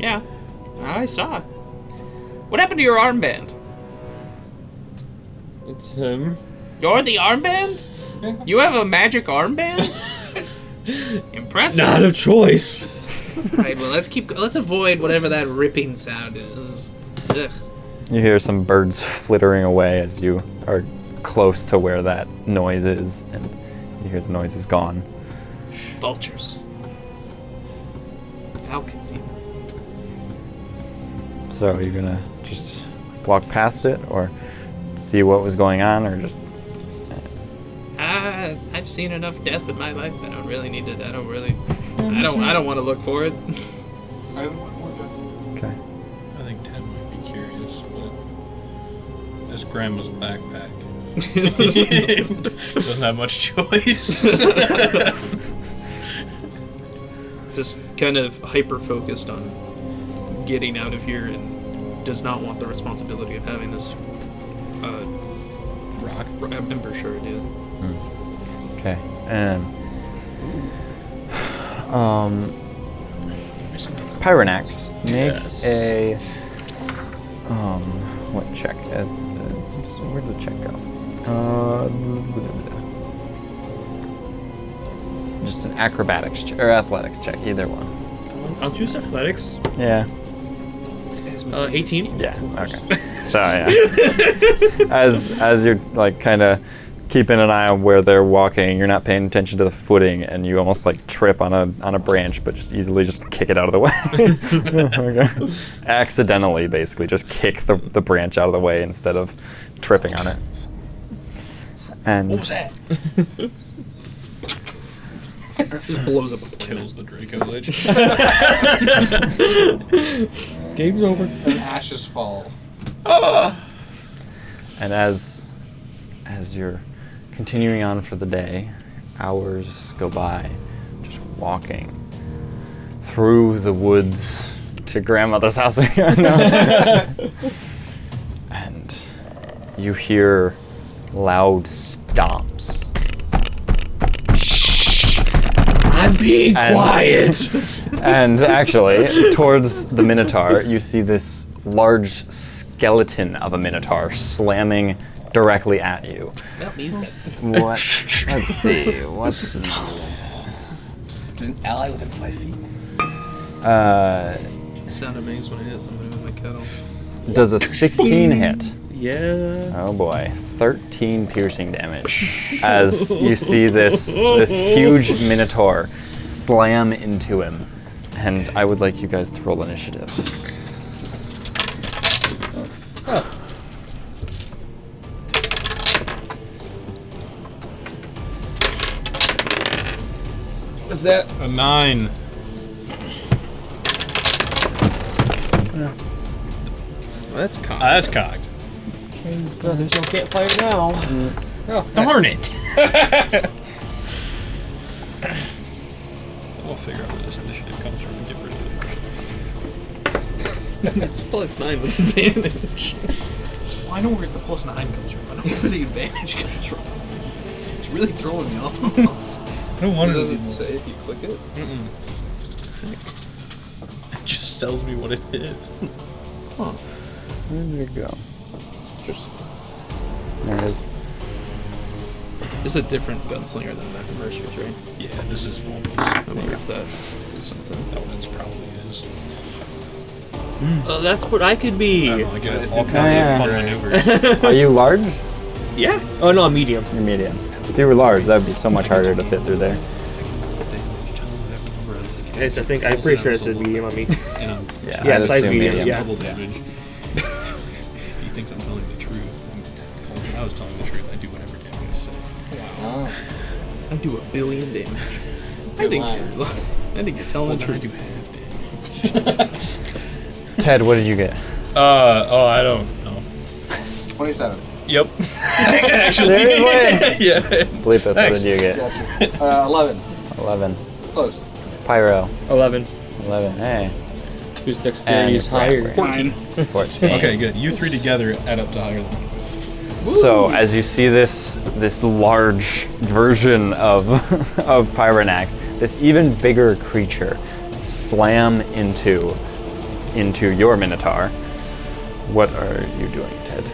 Yeah. I saw it. What happened to your armband? It's him. You're the armband? Yeah. You have a magic armband? Impressive. Not a choice. Alright, well let's avoid whatever that ripping sound is. Ugh. You hear some birds flittering away as you are close to where that noise is, and you hear the noise is gone. Vultures. Falcon. So you're gonna just walk past it, or see what was going on, or just... I've seen enough death in my life. I don't really need to. I don't want to look for it. I don't want more death. Okay. I think Ted might be curious, but that's Grandma's backpack. Doesn't have much choice. Just kind of hyper focused on getting out of here, and does not want the responsibility of having this Rock. ember shard. Yeah. Okay. Pyranax, make Yes. a what check? Where did the check go? Just an acrobatics check or athletics check, either one. I'll choose athletics. Yeah. 18. Yeah. Okay. So yeah, as you're like kind of keeping an eye on where they're walking, you're not paying attention to the footing, and you almost like trip on a branch, but just easily just kick it out of the way. Okay. Accidentally, basically, just kick the branch out of the way instead of tripping on it. And What was that? Just blows up. Kills the Dracolich. Game's over. And ashes fall. And as you're continuing on for the day, hours go by, just walking through the woods to grandmother's house again. And you hear loud stomps I'm being quiet. And actually, towards the Minotaur, you see this large skeleton of a Minotaur slamming directly at you. Well, he's dead. What? Let's see. What's the... There's an ally within 5 feet. Sound amazed when I hit somebody with my kettle. Does a 16 hit? Yeah. Oh boy, 13 piercing damage as you see this huge Minotaur slam into him. And I would like you guys to roll initiative. What's that? A 9. Well, that's cocked. That's cocked. There's no campfire now. Oh, Darn it! I'll figure out where this initiative comes from and get rid of it. It's +9 with advantage. Well, I know where the +9 comes from. I know where the advantage comes from. It's really throwing me off. No wonder Does it say if you click it? Mm-mm. It just tells me what it is. Huh. Where did it go? Just, There it is. this is a different gunslinger than the Mercer's, right? Yeah, this is Volus. I wonder if that is something. Oh, that's probably is. That's what I could I be. don't know, I get all kinds Yeah. of fun maneuvers. Are you large? Yeah. Oh no, I'm medium. You're medium. If you were large, that would be so much harder to fit through there. Yes, I'm pretty sure it said medium on me. And I'm Yeah, I'd size assume medium, yeah. double damage. He thinks I'm telling the truth. I was telling the truth. I do whatever damage I say. I do 1 billion damage. I think you're telling the Then I truth. do half damage. Ted, what did you get? I don't know. 27. Yep. Actually, Seriously? yeah. Bleepus, what did you get? Gotcha. 11. 11. Close. Pyro, 11. 11. Hey. Whose dexterity is higher? 9. 14. Okay, good. You three together add up to higher than me. So as you see this large version of of Pyronax, this even bigger creature slam into your Minotaur, what are you doing, Ted?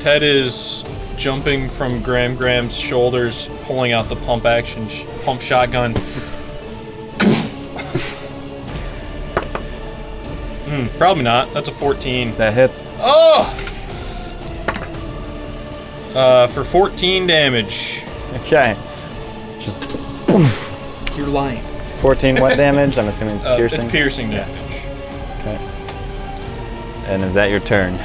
Ted is jumping from Graham's shoulders, pulling out the pump shotgun. Probably not. That's a 14. That hits. Oh! For 14 damage. Okay. Just You're lying. 14 what damage? I'm assuming piercing. It's piercing damage. Okay. And is that your turn?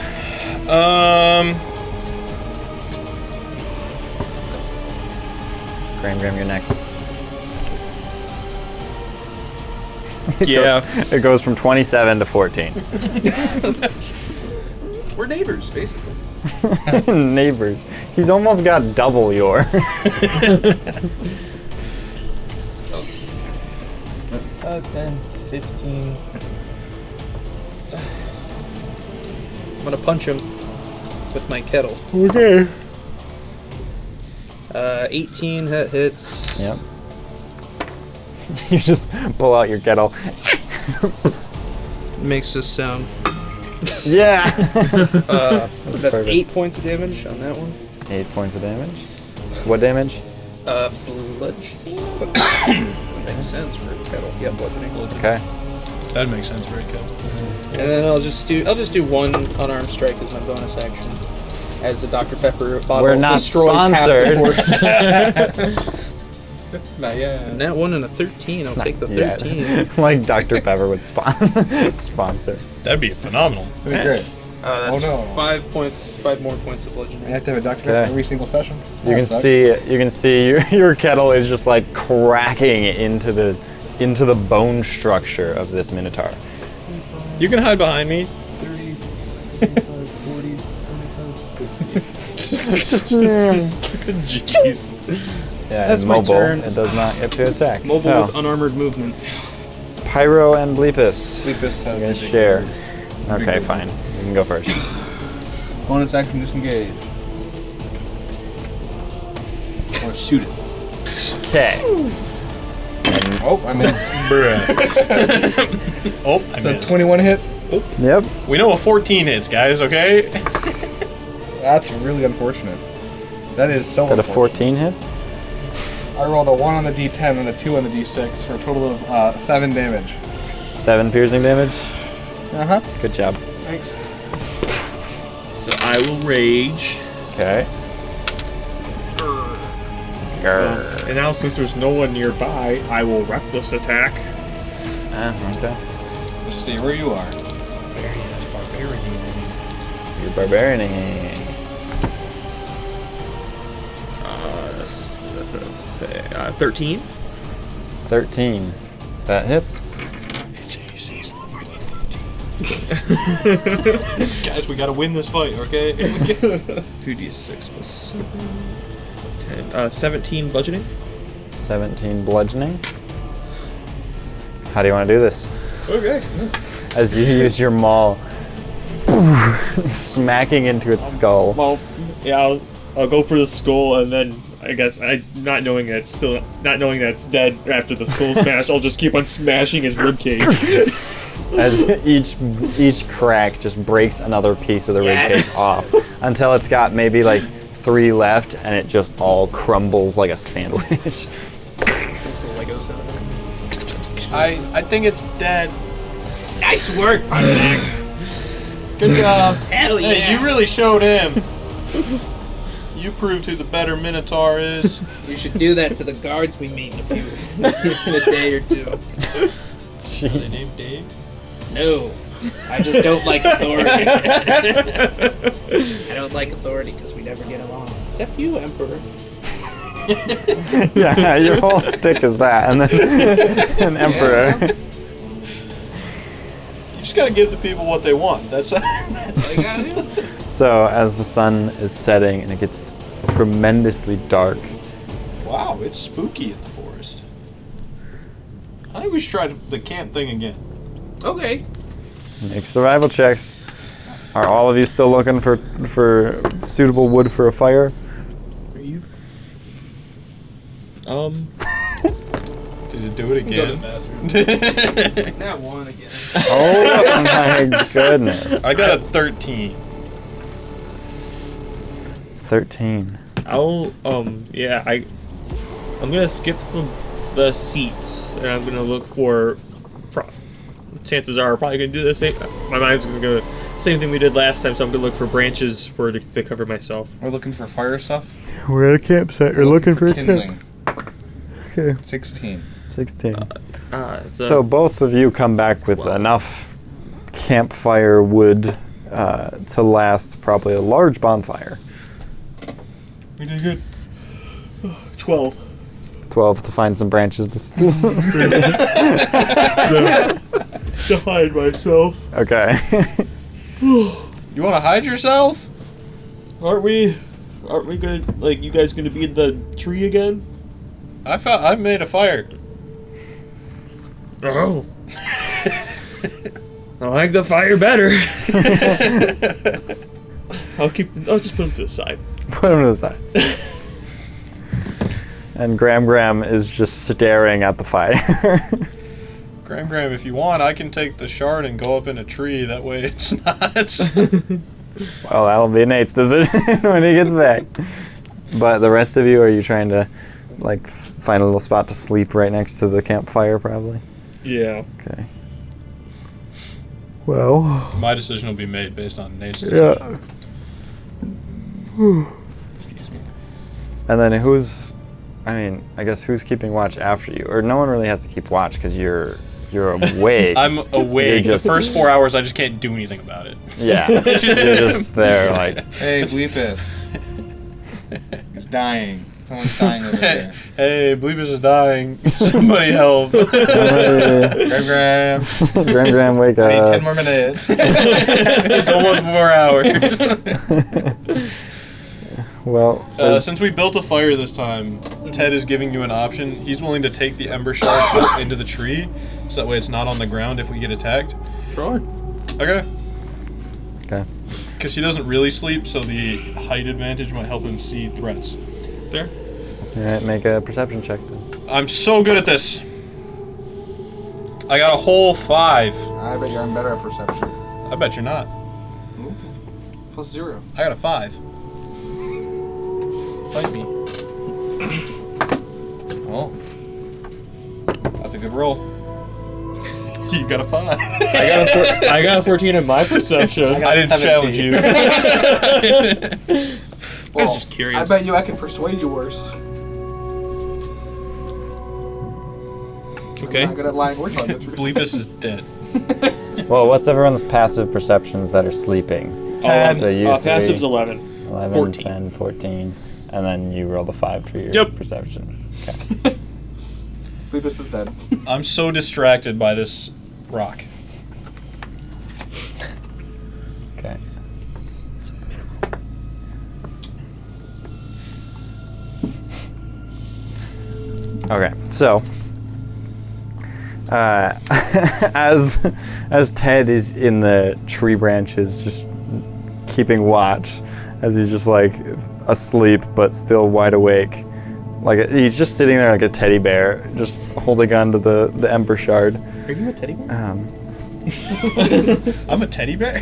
Graham, you're next. Yeah. It goes from 27 to 14. We're neighbors, basically. Neighbors. He's almost got double your. 10, 15. I'm gonna punch him with my kettle. Okay. 18 hits. Yep. You just pull out your kettle. Makes this sound. Yeah. That's Perfect. 8 points of damage on that one. 8 points of damage. What damage? Bludgeoning. Makes sense for a kettle. Yeah, bludgeoning. Okay. That makes sense for a kill. And then I'll just do one unarmed strike as my bonus action. As the Dr. Pepper bottle We're not destroys sponsored. half the horse. Not yet. And that one and a 13. I'll take the 13. Yeah. Like Dr. Pepper would sponsor. That'd be phenomenal. That'd be great. That's Oh, no. 5 more points of bludgeoning. I have to have a doctor Okay. every single session. You can see your kettle is just like cracking into the bone structure of this Minotaur. You can hide behind me. 30, 35, 40, 25, Jeez. Yeah, That's and my mobile. turn. It does not get to attack. Mobile So, with unarmored movement. Pyro and Bleepus. Sleepus You has guys the share. Okay, fine. You can go first. bonus action disengage. Or shoot it. Okay. Oh, I missed. Oh, I It's a missed. 21 hit. Yep. We know a 14 hits, guys, okay? That's really unfortunate. That is so Got a unfortunate. 14 hits. I rolled a 1 on the D10 and a 2 on the D6 for a total of 7 damage. 7 piercing damage. Uh-huh. Good job. Thanks. So I will rage. Okay. Grr. And now since there's no one nearby, I will reckless attack. Okay. Just stay where you are. You're barbarian. That's 13. 13. That hits. Guys, we gotta win this fight, okay? 2d6 plus 7. 10, 17 bludgeoning. 17 bludgeoning. How do you want to do this? Okay. As you use your maul, smacking into its skull. Well, yeah, I'll go for the skull, and then I guess not knowing that it's dead after the skull smash, I'll just keep on smashing his ribcage. As each crack just breaks another piece of the ribcage off until it's got maybe like 3 left, and it just all crumbles like a sandwich. That's the Lego sound. I think it's dead. Nice work, Max. Good job. Hell yeah. Hey, you really showed him. You proved who the better Minotaur is. We should do that to the guards we meet in a day or two. Are they Jeez. named Dave? No, I just don't like authority. I don't like authority because we never get along. Except you, Emperor. Yeah, your whole stick is that, and then an emperor. You just gotta give the people what they want. That's So as the sun is setting and it gets tremendously dark, Wow, it's spooky in the forest. I think we should try the camp thing again. Okay. make survival checks. Are all of you still looking for suitable wood for a fire? Are you? Did it do it again? Not one again. Oh my goodness. I got a 13. 13. I'm gonna skip the seats, and I'm gonna look for. Chances are, I'm probably gonna do the same. My mind's gonna go same thing we did last time, so I'm gonna look for branches to cover myself. We're looking for fire stuff. We're at a campsite. We're looking for a kindling. Okay. 16. 16. It's a, So both of you come back with enough campfire wood to last probably a large bonfire. We did good. 12. 12 to find some branches to To hide myself. Okay. You want to hide yourself? Aren't we gonna, like, you guys gonna be in the tree again? I made a fire. Oh. I like the fire better. I'll just put them to the side. Put them to the side. And Graham is just staring at the fire. Graham, if you want, I can take the shard and go up in a tree. That way it's not. Well, that'll be Nate's decision when he gets back. But the rest of you, are you trying to like find a little spot to sleep right next to the campfire probably? Yeah. Okay. Well, My decision will be made based on Nate's decision. yeah. And then I guess who's keeping watch after you? Or no one really has to keep watch because you're awake. I'm awake. You're just- The first 4 hours, I just can't do anything about it. Yeah. You're just there like, Hey, Bleepus. He's dying. Someone's dying over there. Hey, Bleepus is dying. Somebody help. Graham. Graham, wake I need 10 up. more minutes. It's almost 4 hours. Well, Since we built a fire this time, Ted is giving you an option. He's willing to take the ember shard up into the tree, so that way it's not on the ground if we get attacked. Sure. Okay. okay. Because he doesn't really sleep, so the height advantage might help him see threats. There. All right, make a perception check then. I'm so good at this. I got a whole 5. I bet I'm better at perception. I bet you're not. +0. I got a 5. Fight me. Well, that's a good roll. You got a 5. I got a 14 in my perception. I didn't challenge you. I was just curious. I bet you I can persuade you worse. Okay. I'm not good at lying or telling the truth. Bleepus is dead. Well, what's everyone's passive perceptions that are sleeping? 10. So you Passive's three, 11. 11, 14. 10, 14, and then you roll the 5 for your Yep. perception. Okay. Bleepus is dead. I'm so distracted by this rock. Okay. Okay, so as Ted is in the tree branches, just keeping watch, as he's just like asleep but still wide awake, like he's just sitting there like a teddy bear, just holding on to the ember shard. Are you a teddy bear? I'm a teddy bear?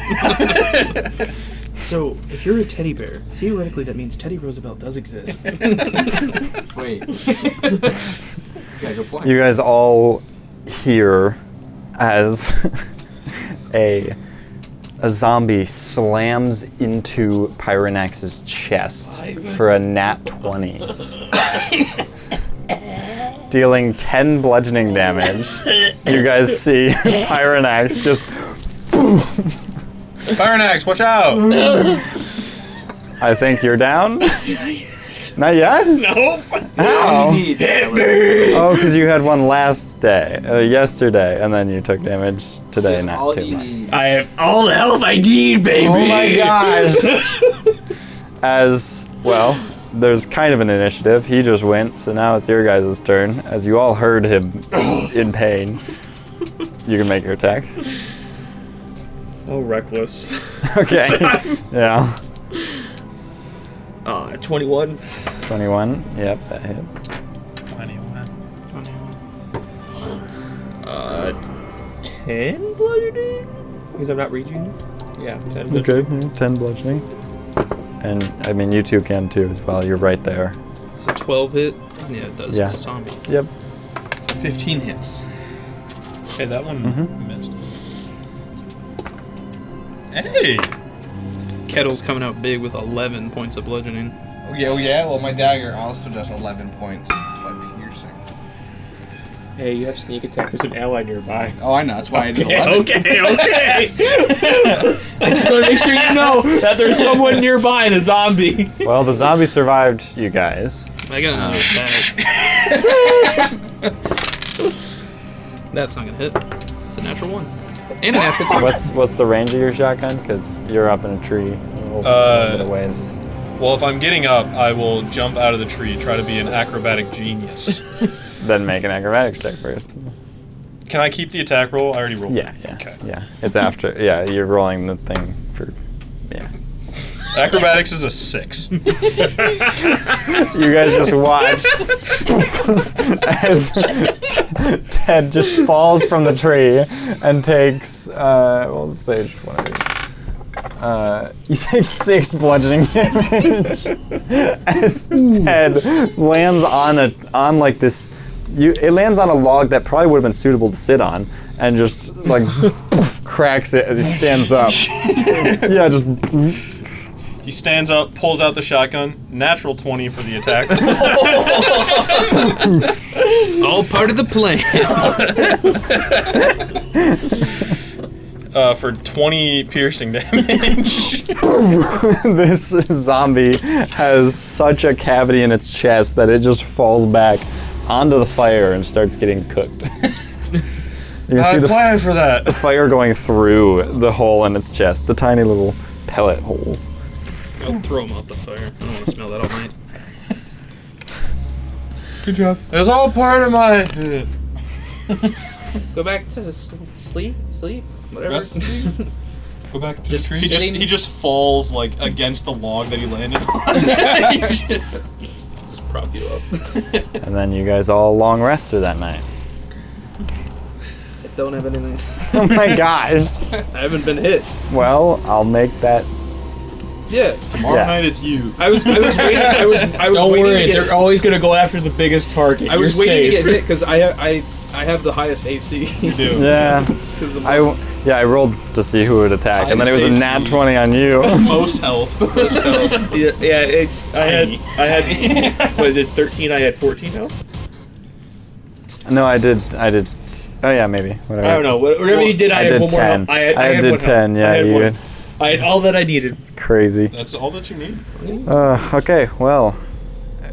So, if you're a teddy bear, theoretically that means Teddy Roosevelt does exist. Wait. Yeah, good point. You guys all hear as a zombie slams into Pyronax's chest for a nat 20. Dealing 10 bludgeoning damage. You guys see Pyronax just Pyronax, watch out! I think you're down? Not yet? Nope. How? Hit me! Oh, because you had one last day, yesterday, and then you took damage today, not all too you much. need. I have all the health I need, baby. Oh my gosh! As, well, there's kind of an initiative. He just went, so now it's your guys' turn. As you all heard him in pain, you can make your attack. Oh, reckless. Okay. Yeah. 21. 21. Yep, that hits. 10 bludgeoning? Because I'm not raging? Yeah, 10 Okay, bludgeoning. yeah, 10 bludgeoning. And, I mean, you two can too as well. You're right there. So 12 hit? Yeah, it does. Yeah. It's a zombie. Yep. 15 hits. Hey, that one missed. Hey! Kettle's coming out big with 11 points of bludgeoning. Oh yeah. Well, my dagger also does 11 points by piercing. Hey, you have sneak attack. There's an ally nearby. Oh, I know. That's why I did 11. Okay. I just want to make sure you know that there's someone nearby in a zombie. Well, the zombie survived you guys. I got another attack. That's not gonna hit. It's a natural 1. And a natural 2. What's the range of your shotgun? Because you're up in a tree a little bit of ways. Well, if I'm getting up, I will jump out of the tree, try to be an acrobatic genius. Then make an acrobatics check first. Can I keep the attack roll? I already rolled. Yeah. Okay. Yeah. It's after. Yeah, you're rolling the thing for. Yeah. Acrobatics is a 6. You guys just watch as Ted just falls from the tree and takes, we'll say one of these. He takes 6 bludgeoning damage as Ted lands on like this. It lands on a log that probably would have been suitable to sit on, and just like cracks it as he stands up. Yeah, just. He stands up, pulls out the shotgun, natural 20 for the attack. All part of the plan. For 20 piercing damage. This zombie has such a cavity in its chest that it just falls back onto the fire and starts getting cooked. You can see planned for that. the fire going through the hole in its chest, the tiny little pellet holes. I'll throw him out the fire. I don't want to smell that all night. Good job. It was all part of my... Go back to sleep, whatever. Rest. Go back to Just the tree. sitting- He just falls like against the log that he landed on. Just prop you up. And then you guys all long rested that night. don't have anything. Oh my gosh. I haven't been hit. Well, I'll make that. Yeah. Tomorrow Yeah. night it's you. I was waiting. I was Don't waiting worry, to they're get, always gonna go after the biggest target. I was You're waiting to safe. get hit because I have the highest AC. You do. Yeah. 'Cause of I rolled to see who would attack, and then it was a nat 20 on you. Most health. I had what, did 13? I had 14 health. No, I did. Oh yeah, maybe. Whatever. I don't know. Whatever you did, I had did one more 10. health. I had did one 10. health. Yeah, I had you one. did. I had all that I needed. Crazy. That's all that you need. Okay, well,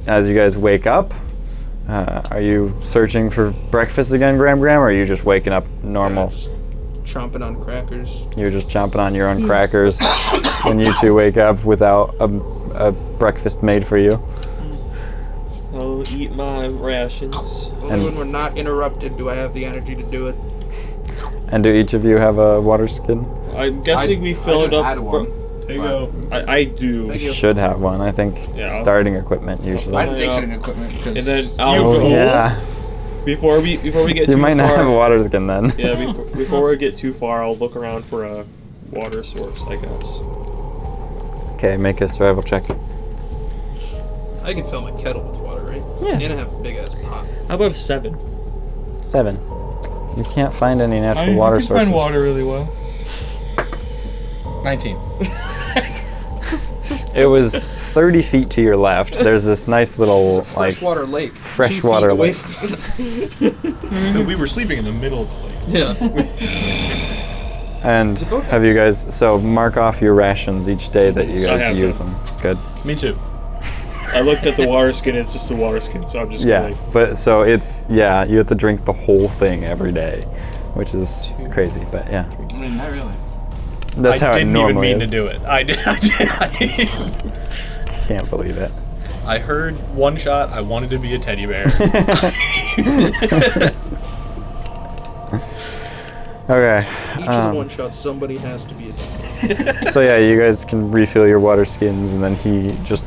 as you guys wake up, are you searching for breakfast again, Graham, or are you just waking up normal? Just chomping on crackers. You're just chomping on your own crackers when you two wake up without a breakfast made for you. I'll eat my rations. Only when we're not interrupted do I have the energy to do it. And do each of you have a water skin? I'm guessing we filled I up. had one. There you go. I do. Thank you. Should have one, I think. Yeah. Starting equipment usually. I didn't take any equipment because And then I'll Oh go yeah. before we get You too might not far. have a water skin then. Yeah, before we get too far, I'll look around for a water source, I guess. Okay, make a survival check. I can fill my kettle with water, right? Yeah. And I have a big ass pot. How about a 7? 7. You can't find any natural water sources. find water really well. 19. It was 30 feet to your left. There's this nice little Freshwater lake. 2 freshwater feet away lake. from us. We were sleeping in the middle of the lake. Yeah. And have you guys, so mark off your rations each day that you I guys have use them. them. Good. Me too. I looked at the water skin, it's just the water skin, so I'm just Yeah, gonna like, but so it's, yeah, you have to drink the whole thing every day, which is crazy, but yeah. I mean, not really. That's how I it didn't even normally mean is. to do it. I did. Can't believe it. I heard one shot. I wanted to be a teddy bear. Okay. Each of the one shots, somebody has to be a So yeah, you guys can refill your water skins, and then he just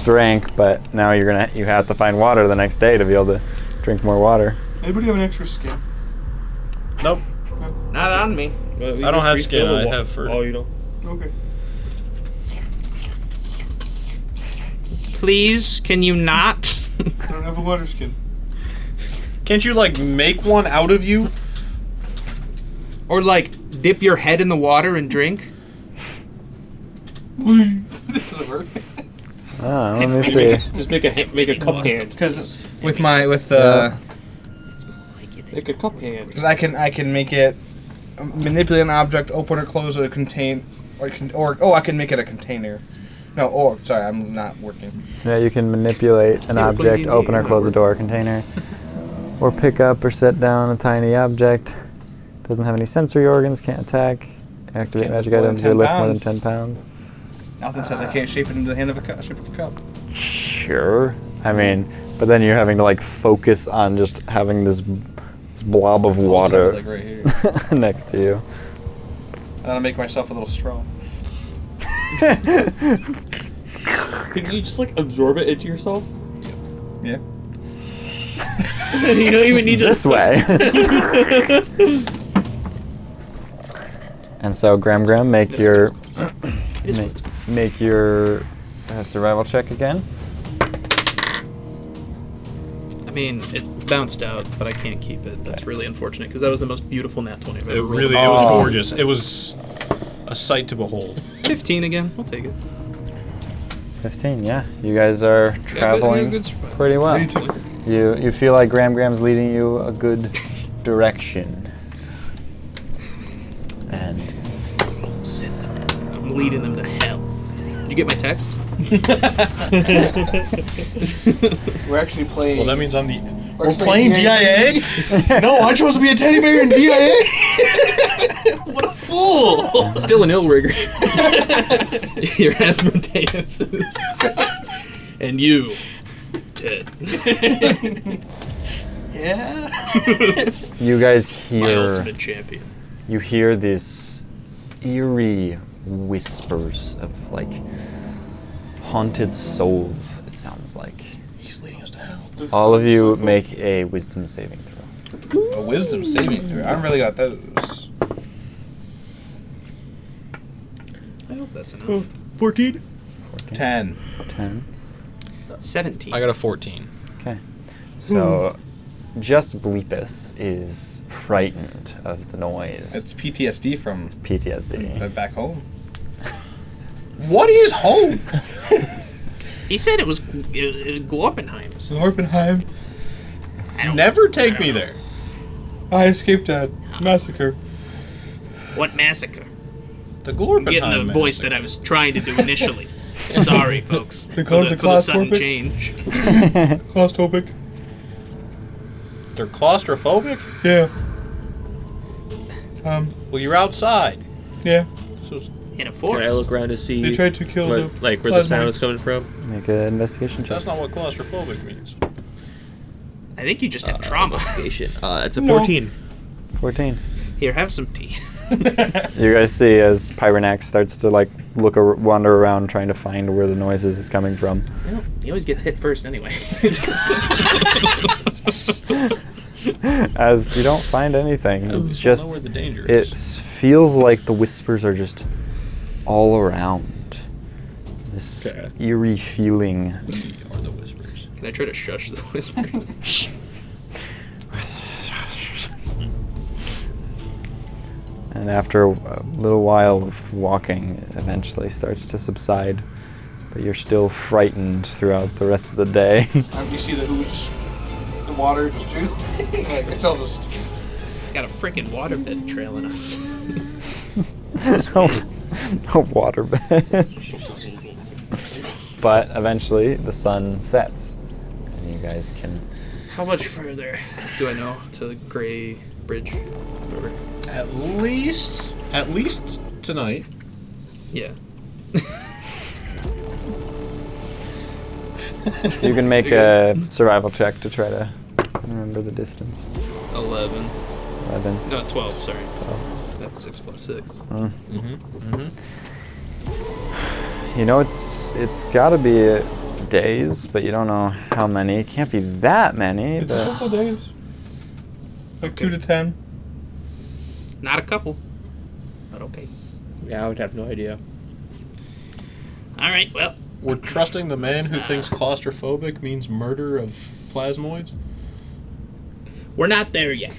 drank, but now you have to find water the next day to be able to drink more water. Anybody have an extra skin? Nope. Not on me. well, we I don't just have refill skin, the I wa- have fur. Oh, you don't? Okay. Please, can you not? I don't have a water skin. Can't you like make one out of you? Or like dip your head in the water and drink? Does it work? Let me see. Just make a cup hand. Because With my with Make a cup hand. Because I can make it manipulate an object, open or close a contain, I can make it a container. No, sorry, I'm not working. Yeah, you can manipulate an object, open or close a door or container, or pick up or set down a tiny object. Doesn't have any sensory organs, can't attack. Activate Can't magic lift more than items or 10 lift more than pounds. 10 pounds. Nothing says I can't shape it into the hand of a shape of a cup. Sure. I mean, but then you're having to like focus on just having this blob of water Like right here. next to you. And I'll make myself a little straw. Can you just like absorb it into yourself? Yeah. You don't even need to. This way. And so, Graham, make your make your survival check again. I mean, it bounced out, but I can't keep it. That's really unfortunate because that was the most beautiful nat 20 I've ever rolled. It was gorgeous. It was a sight to behold. 15 again. I'll take it. 15. Yeah, you guys are traveling good survival. pretty well. Me too. You feel like Graham's leading you a good direction. And I'm leading them to hell. Did you get my text? We're actually playing. Well, that means I'm the. We're playing DIA? No, I chose to be a teddy bear in DIA. What a fool! Still an ill rigger. Your Asmodeus. And you, Ted. Yeah. you guys My hear ultimate champion. you hear these eerie whispers of like haunted souls. It sounds like. He's leading us to hell. All of you make a wisdom saving throw. A wisdom saving throw. I haven't really got those. I hope that's enough. 14. 10. 10. 17. I got a 14. Okay. So, just Bleepus is frightened of the noise. It's PTSD from PTSD. back home. What is home? He said it was Glorpenheim. Glorpenheim. I don't Never I take don't me know. there. I escaped a massacre. What massacre? The I'm Glorpenheim getting the voice that I was trying to do initially. Sorry, folks. They call it the for the sudden claustrophic? change. Claustrophic. They're claustrophobic? Yeah. Well, you're outside. Yeah. So it's- In a Can forest. I look around to see They tried to kill what, the like where the sound is coming from? Make an investigation check. that's not what claustrophobic means. I think you just have trauma. Investigation. It's a No. 14. 14. Here, have some tea. You guys see as Pyrenax starts to like wander around trying to find where the noises is coming from. He always gets hit first anyway. As you don't find anything. It's just know where the danger it is. feels like the whispers are just all around. This Okay. eerie feeling. We are the whispers. Can I try to shush the whisper? And after a little while of walking, it eventually starts to subside. But you're still frightened throughout the rest of the day. You see the ooze, the water just it's all just. Got a freaking waterbed trailing us. No waterbed. But eventually the sun sets. And you guys can... How much further? Do I know to the Gray Bridge? Whatever. At least tonight. Yeah. You can make a survival check to try to remember the distance. 11. 11. No, 12, sorry. 12. That's 6 plus 6. You know, it's gotta be days, but you don't know how many. It can't be that many, It's a but couple days. Like 2 to 10. Not a couple. But okay. Yeah, I would have no idea. Alright, well. We're trusting the man who thinks claustrophobic means murder of plasmoids. We're not there yet.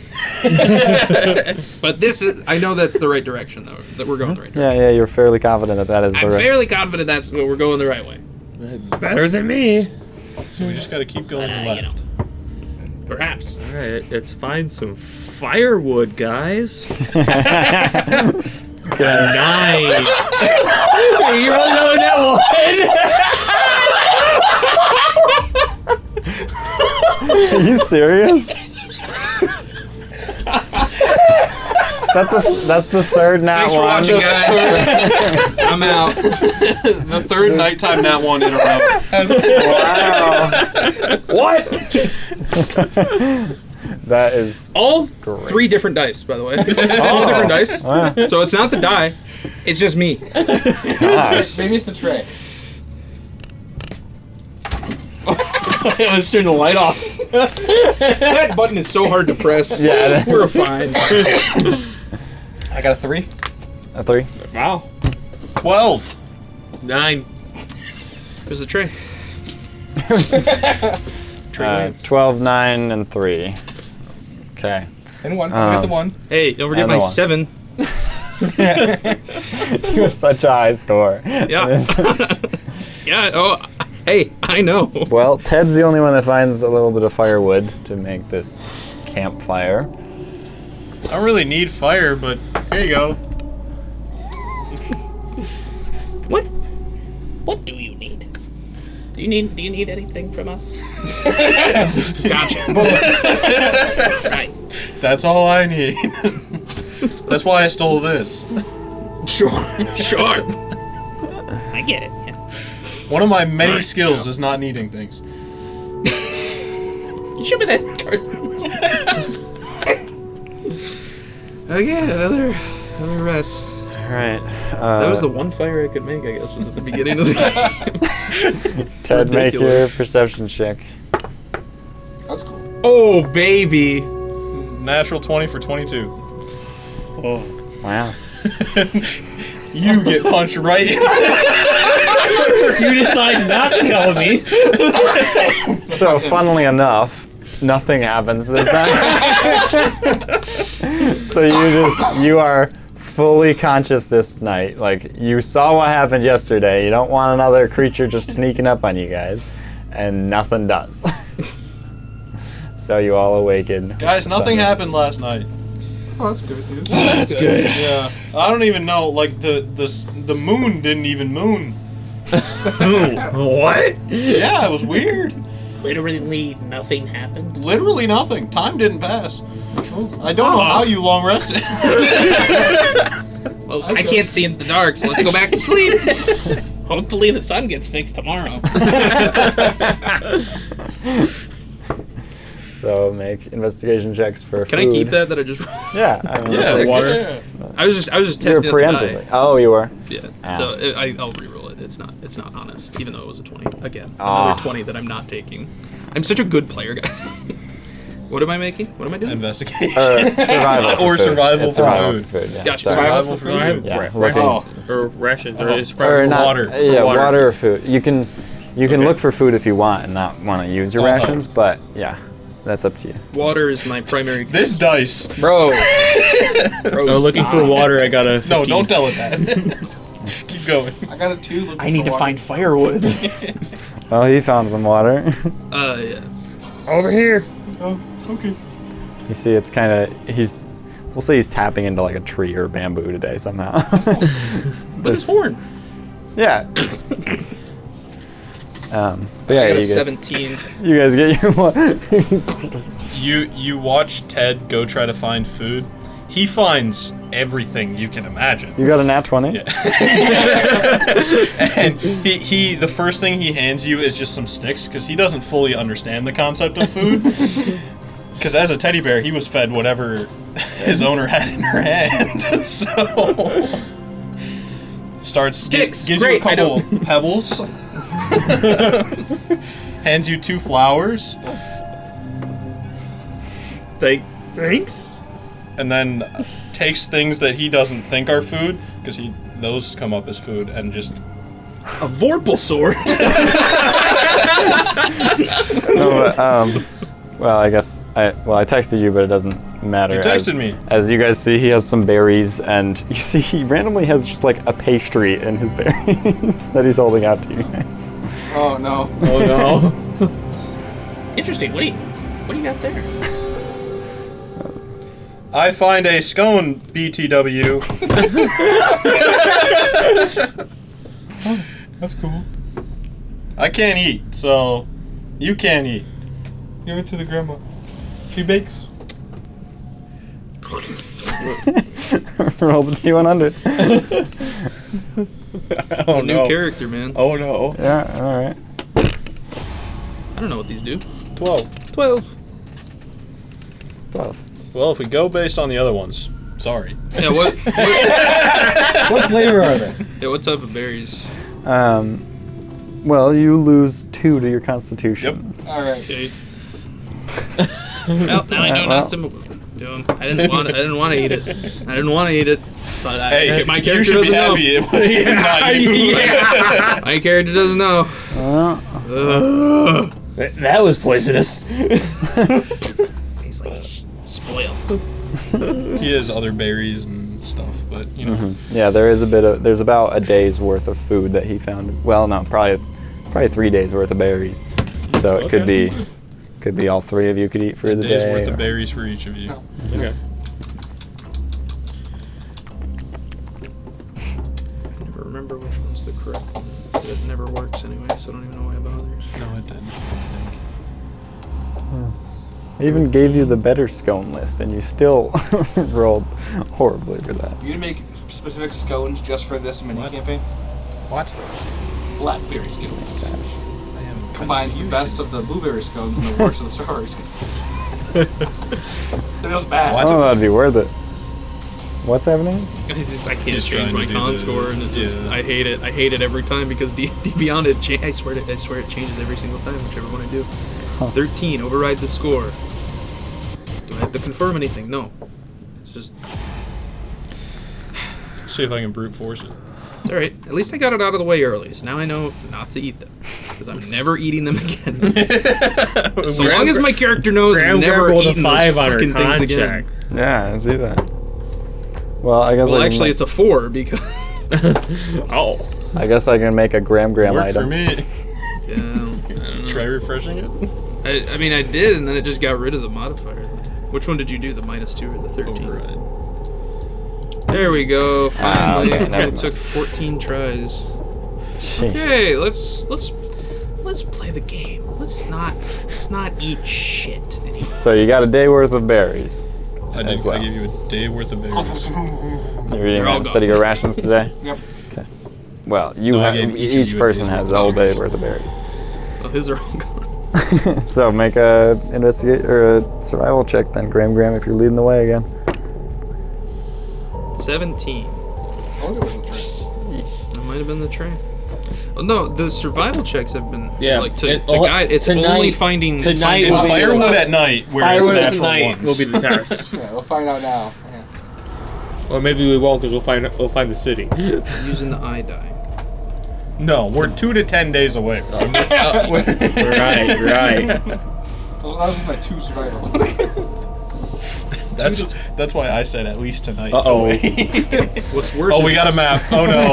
But this is, I know that's the right direction, though. That we're going the right direction. yeah, you're fairly confident that that is the I'm right. fairly confident that's we're going the right way. Better than me. So we just got to keep going You left. Perhaps. All right, let's find some firewood, guys. Nice. You rolled another net one. Are you serious? That's the third nat Thanks for one. watching, guys. I'm out. The third nighttime nat one in a row. Wow. What? That is All great. 3 different dice, by the way. Oh. All different dice. Wow. So it's not the die. It's just me. Gosh. Maybe it's the tray. Let's turn the light off. That button is so hard to press. Yeah. We're fine. I got a 3. A 3. Wow. 12. 9. There's the tray. 12, 9, and 3. Okay. And 1. I got the 1. Hey, don't forget And my the one. 7. You have such a high score. Yeah. Yeah. Oh, hey, I know. Well, Ted's the only one that finds a little bit of firewood to make this campfire. I don't really need fire, but here you go. What do you need? Do you need anything from us? Gotcha. Right. That's all I need. That's why I stole this. Sure. I get it. Yeah. One of my many Right, skills yeah. is not needing things. You show me that card. Okay, another rest. Alright. That was the one fire I could make, I guess, was at the beginning of the game. Ted, make your ridiculous. perception check. That's cool. Oh, baby. Natural 20 for 22. Oh. Wow. You get punched right in. You decide not to tell me. So, funnily enough, nothing happens this time. So you are fully conscious this night. Like, you saw what happened yesterday. You don't want another creature just sneaking up on you guys, and nothing does. So you all awaken. Guys, nothing Sunrise. happened last night. Oh, that's good news. That's good. Yeah. I don't even know, like, the moon didn't even moon. What? Yeah, it was weird. Literally nothing happened. Literally nothing. Time didn't pass. I don't know how you long rested. Well, I can't see in the dark, so let's go back to sleep. Hopefully the sun gets fixed tomorrow. So make investigation checks for Can food. I keep that I just? Yeah. I mean, Yeah, like, water. yeah. I was just you were testing the preemptively. die. Oh, you were. Yeah. Ah. So I'll reroll it. It's not honest, even though it was a 20. Again, Ah. another 20 that I'm not taking. I'm such a good player, guys. What am I making? What am I doing? Investigation. Survival for Or food. survival It's for survival food. for food. Yeah. Gotcha. Sorry. Survival for No, I have food. Yeah, ra- looking- rations. Or rations. Or it's Or probably not, water. Yeah, Water. water or food. You can Okay. look for food if you want and not want to use your Uh-huh. rations, but yeah, that's up to you. Water is my primary. This dice. Bro. Oh, looking for water, I got a 15. No, don't tell it that. Keep going. I got a 2. looking I need for to water. find firewood. Well, he found some water. Yeah. Over here. Oh, okay. You see, it's kind of we'll say he's tapping into like a tree or bamboo today somehow. With his horn. Yeah. But yeah, I got a you guys, 17. you guys get your water. You watch Ted go try to find food. He finds everything you can imagine. You got a nat 20? Yeah. And he the first thing he hands you is just some sticks because he doesn't fully understand the concept of food. Because as a teddy bear, he was fed whatever his owner had in her hand. So starts Sticks. gives Great, you I a couple pebbles. Hands you 2 flowers, Thanks. and then takes things that he doesn't think are food because those come up as food and just A Vorpal sword. No, but, well, I guess I texted you, but it doesn't matter. You texted me. As you guys see, he has some berries, and you see he randomly has just like a pastry in his berries that he's holding out to you guys. Oh, no. Oh no. Interesting. What do you got there? I find a scone BTW. That's cool. I can't eat, so you can't eat. Give it to the grandma. She bakes. Roll the D100. Oh New no. character, man. Oh no. Yeah, all right. I don't know what these do. 12. 12. 12. Well, if we go based on the other ones, sorry. Yeah, what What flavor are they? yeah, what type of berries? Well, you lose 2 to your constitution. Yep. Alright. Okay. Well, now I know not to do them. I didn't want to eat it. I didn't want to eat it. But Hey, my you character should be doesn't know. happy it was not you. My character doesn't know. Ugh. That was poisonous. He's like spoiled. He has other berries and stuff, but you know. Yeah, there's about a day's worth of food that he found. Well, no, probably 3 days worth of berries. So it could be all 3 of you could eat for the Days day. worth or- of berries for each of you. Okay. I never remember which one's the correct one. It never works anyway, so I don't even know why it bothers. No, it didn't. I even gave you the better scone list, and you still rolled horribly for that. You make specific scones just for this mini campaign? What? Blackberry scones. I am Combines the best of the blueberry scones and the worst of the strawberry scones. They're just bad. I don't know if that'd be worth it. What's happening? I can't He's change trying my to do con the- score, and it just, yeah. I hate it. I hate it every time because D&D Beyond it. I swear it changes every single time, whichever one I do. 13, override the score. Do I have to confirm anything. No. It's just... See if I can brute force it. It's alright. At least I got it out of the way early, so now I know not to eat them. Because I'm never eating them again. So long as my character knows I'm never rolled a eating 5 those on her fucking con things check. again. Yeah, I see that. Well, I guess Well, I can actually, it's a 4 because... Oh. I guess I can make a Graham Worked item. for me. Yeah, I don't know. Try refreshing it. I mean, I did, and then it just got rid of the modifier. Which one did you do? The -2 or the 13? Override. There we go. Finally, okay, never it took 14 tries. Jeez. Okay, let's play the game. Let's not eat shit anymore. So you got a day worth of berries. I as did. well. I gave you a day worth of berries. You're eating They're all that instead of your rations today? Yep. Okay. Well, you No, I have gave each of each you a person day's has worth a whole of day's berries. worth of berries. Well, his are all gone. So make a investigate or a survival check then, Graham, if you're leading the way again. 17. Oh, it was a trick. That might have been the train. Oh, no, the survival checks have been Yeah, like to it- guide. It's tonight- only finding tonight It's will be- firewood at night where Firewood it's natural tonight ones. will be the test. Yeah, we'll find out now. Yeah. Or maybe we won't because we'll find the city. using the eye die. No, we're 2 to 10 days away. Right. That was my 2 survival. That's why I said at least tonight. Uh-oh. What's worse? Oh, is we got a map. Oh no.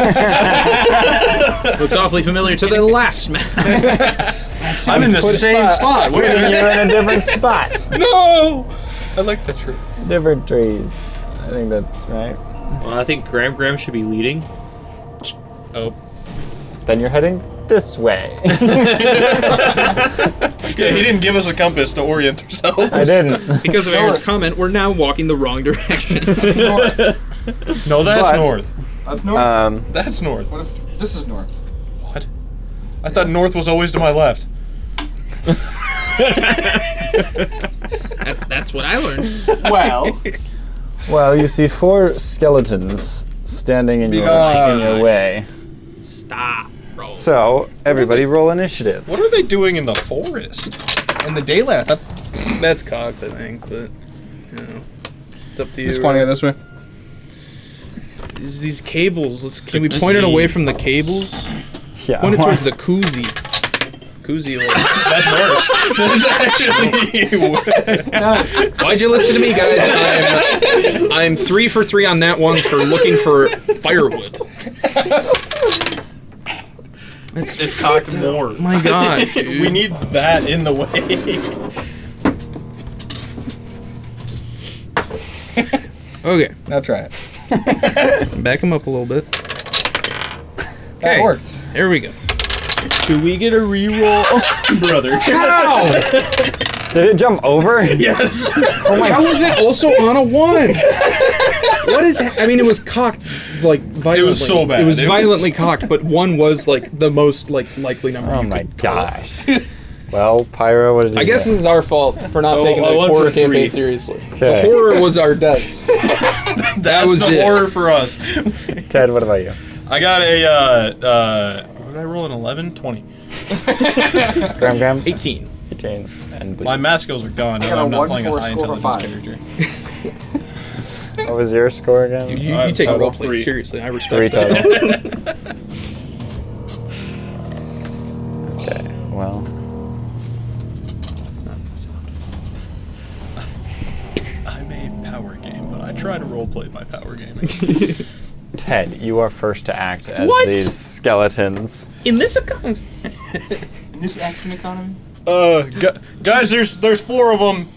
Looks awfully familiar to the last map. I'm in the same spot. Wait a minute. You're in a different spot. No! I like that tree. Different trees. I think that's right. Well, I think Graham should be leading. Oh. Then you're heading this way. Yeah, he didn't give us a compass to orient ourselves. I didn't. Because of Aaron's comment, we're now walking the wrong direction. North. No, that's But- north. That's north. That's north. What if this is north? What? I thought north was always to my left. That's what I learned. Well, Well, you see 4 skeletons standing in your Gosh. way. Stop, bro. So everybody roll initiative. What are they doing in the forest? in the daylight, That's cocked, I think, but you know, it's up to you. it's funnier this way. These cables. Can we point it away from the cables? Yeah. Point it towards the koozie. Koozie. That's worse. That's actually. Why'd you listen to me, guys? I'm 3 for 3 on that one for looking for firewood. It's cocked more. My God, dude. We need that in the way. Okay, Now try it. back him up a little bit. That worked. Here we go. Do we get a reroll? Brother. How? Did it jump over? Yes. How was it also on a 1? What is? I mean, it was cocked like violently. It was so bad. It was It violently cocked, but 1 was like the most like likely number. Oh you my could pull. gosh. Well, Pyro, what did you I guess get? this is our fault for not taking the I went horror for 3. campaign seriously. Okay. The horror was our dice. That was the it. horror for us. Ted, what about you? I got a, what did I roll, an 11? 20. Graham? 18. 18. And please. My math skills are gone. I Now got a I'm not playing a 1-4 high score for intelligence character. What was your score again? You take total roleplay 3. seriously. I 3 respect that. total. Okay, well. I'm a power game, but I try to roleplay my power gaming. Ted, you are first to act as What? these skeletons. In this account, In this action economy? Guys, there's 4 of them.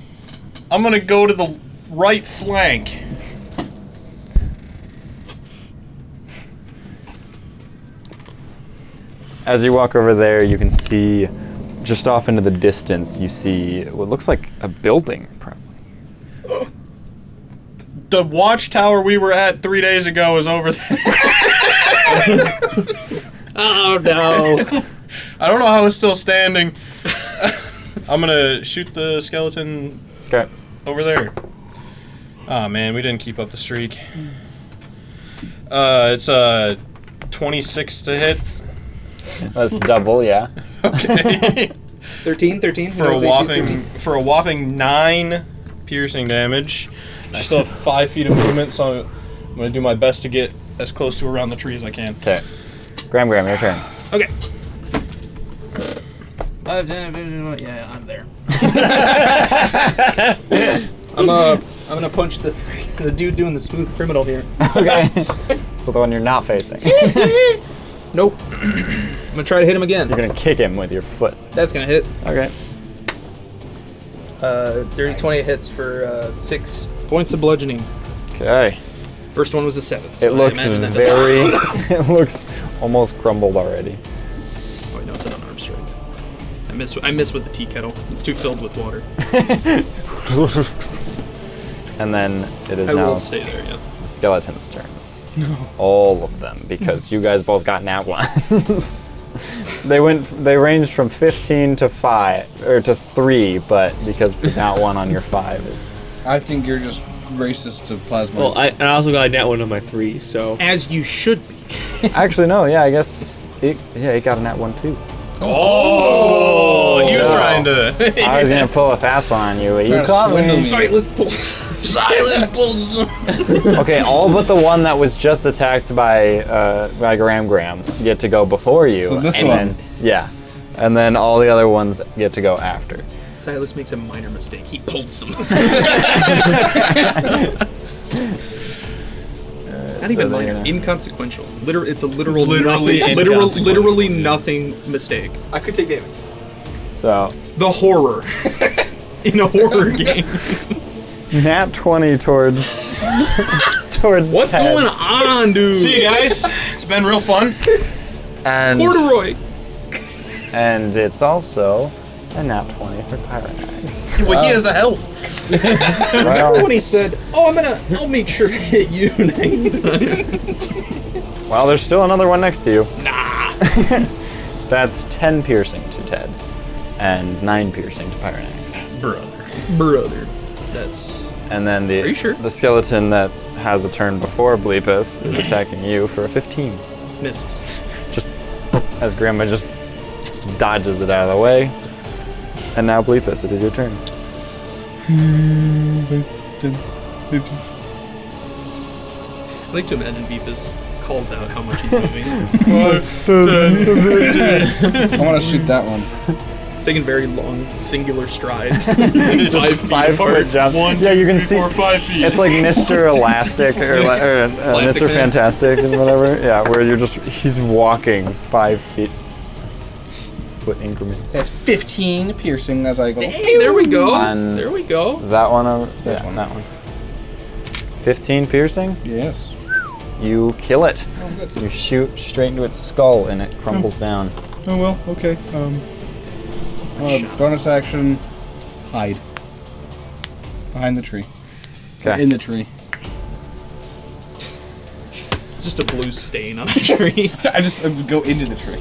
I'm gonna go to the right flank. As you walk over there, you can see just off into the distance, you see what looks like a building, probably. The watchtower we were at 3 days ago is over there. oh no! I don't know how it's still standing. I'm gonna shoot the skeleton Okay. over there. Oh man, we didn't keep up the streak. It's 26 to hit. That's double, yeah. Okay. 13. for a whopping 9 piercing damage. I still have 5 feet of movement, so I'm going to do my best to get as close to around the tree as I can. Okay. Graham, your turn. Okay. 5, 10, yeah, I'm there. I'm gonna punch the dude doing the smooth criminal here. Okay. So the one you're not facing. Nope. I'm gonna try to hit him again. You're gonna kick him with your foot. That's gonna hit. Okay. Dirty 20 hits for 6 points of bludgeoning. Okay. First one was a 7. So It looks I imagine that very. It looks almost crumbled already. Oh, wait, no, it's an unarmed strike. I miss with the tea kettle. It's too filled with water. And then it is I now will stay there, yeah. the skeleton's turns. No. All of them, because you guys both got nat ones. They ranged from 15 to 5 or to 3, but because the nat 1 on your 5. I think you're just racist to plasma. Well, I also got a nat 1 on my 3, so. As you should be. Actually, no. Yeah, I guess. It got a nat 1 too. Oh, he was trying to. I was gonna pull a fast one on you, but you Trying to caught swindle me. me. Sightless pull. Silence pulls. Okay, all but the one that was just attacked by Graham get to go before you. So this and one. Then, yeah. And then all the other ones get to go after. Silas makes a minor mistake. He pulls some. Not even so minor. then- Inconsequential. It's a literal Literally nothing, inconsequential. literally nothing mistake. I could take damage. So, The horror in a horror game. nat 20 towards What's Ted. going on, dude? See you guys. It's been real fun. And, Corduroy. and it's also a nat 20 for Pyronax. Well, he has the health. Remember when he said, "Oh, I'll make sure to hit you next time." Well, there's still another one next to you. Nah. That's 10 piercing to Ted, and 9 piercing to Pyronax. Brother. That's. And then Are you sure? the skeleton that has a turn before Bleepus is attacking you for a 15. Misses. Just as Grandma just dodges it out of the way. And now Bleepus, it is your turn. I like to imagine Beepus calls out how much he's moving. I want to shoot that one. Taking very long, singular strides. 5 5 foot jump. Yeah, you can see. 4, 5 feet. It's like Mr. Elastic or Plastic Mr. Man. Fantastic and whatever. Yeah, where he's walking 5 foot increments. That's 15 piercing as I go. Hey, there we go. On- There we go. That one over. That Yeah, one. that one. 15 piercing. Yes. You kill it. Oh, good. You shoot straight into its skull and it crumbles down. Oh well. Okay. Bonus action. Hide. Behind the tree. Okay. In the tree. It's just a blue stain on a tree. I just go into the tree.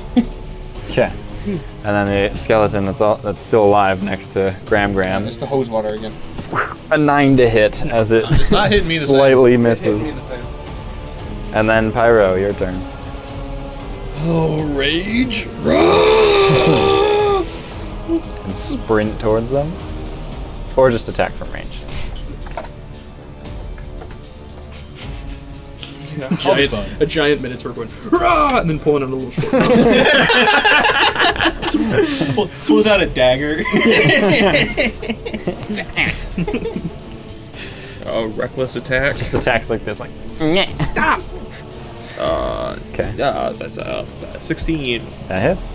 Okay. And then the skeleton that's still alive next to Graham. It's the hose water again. A 9 to hit as it It's not hitting me the same. slightly Hit me misses. the same. And then Pyro, your turn. Oh, rage. And sprint towards them. Or just attack from range. A giant minotaur going, "Rah!" and then pulling out a little short. Pulls out a dagger. Oh, reckless attack. Just attacks like this, like. Stop! Okay. That's 16. That hits.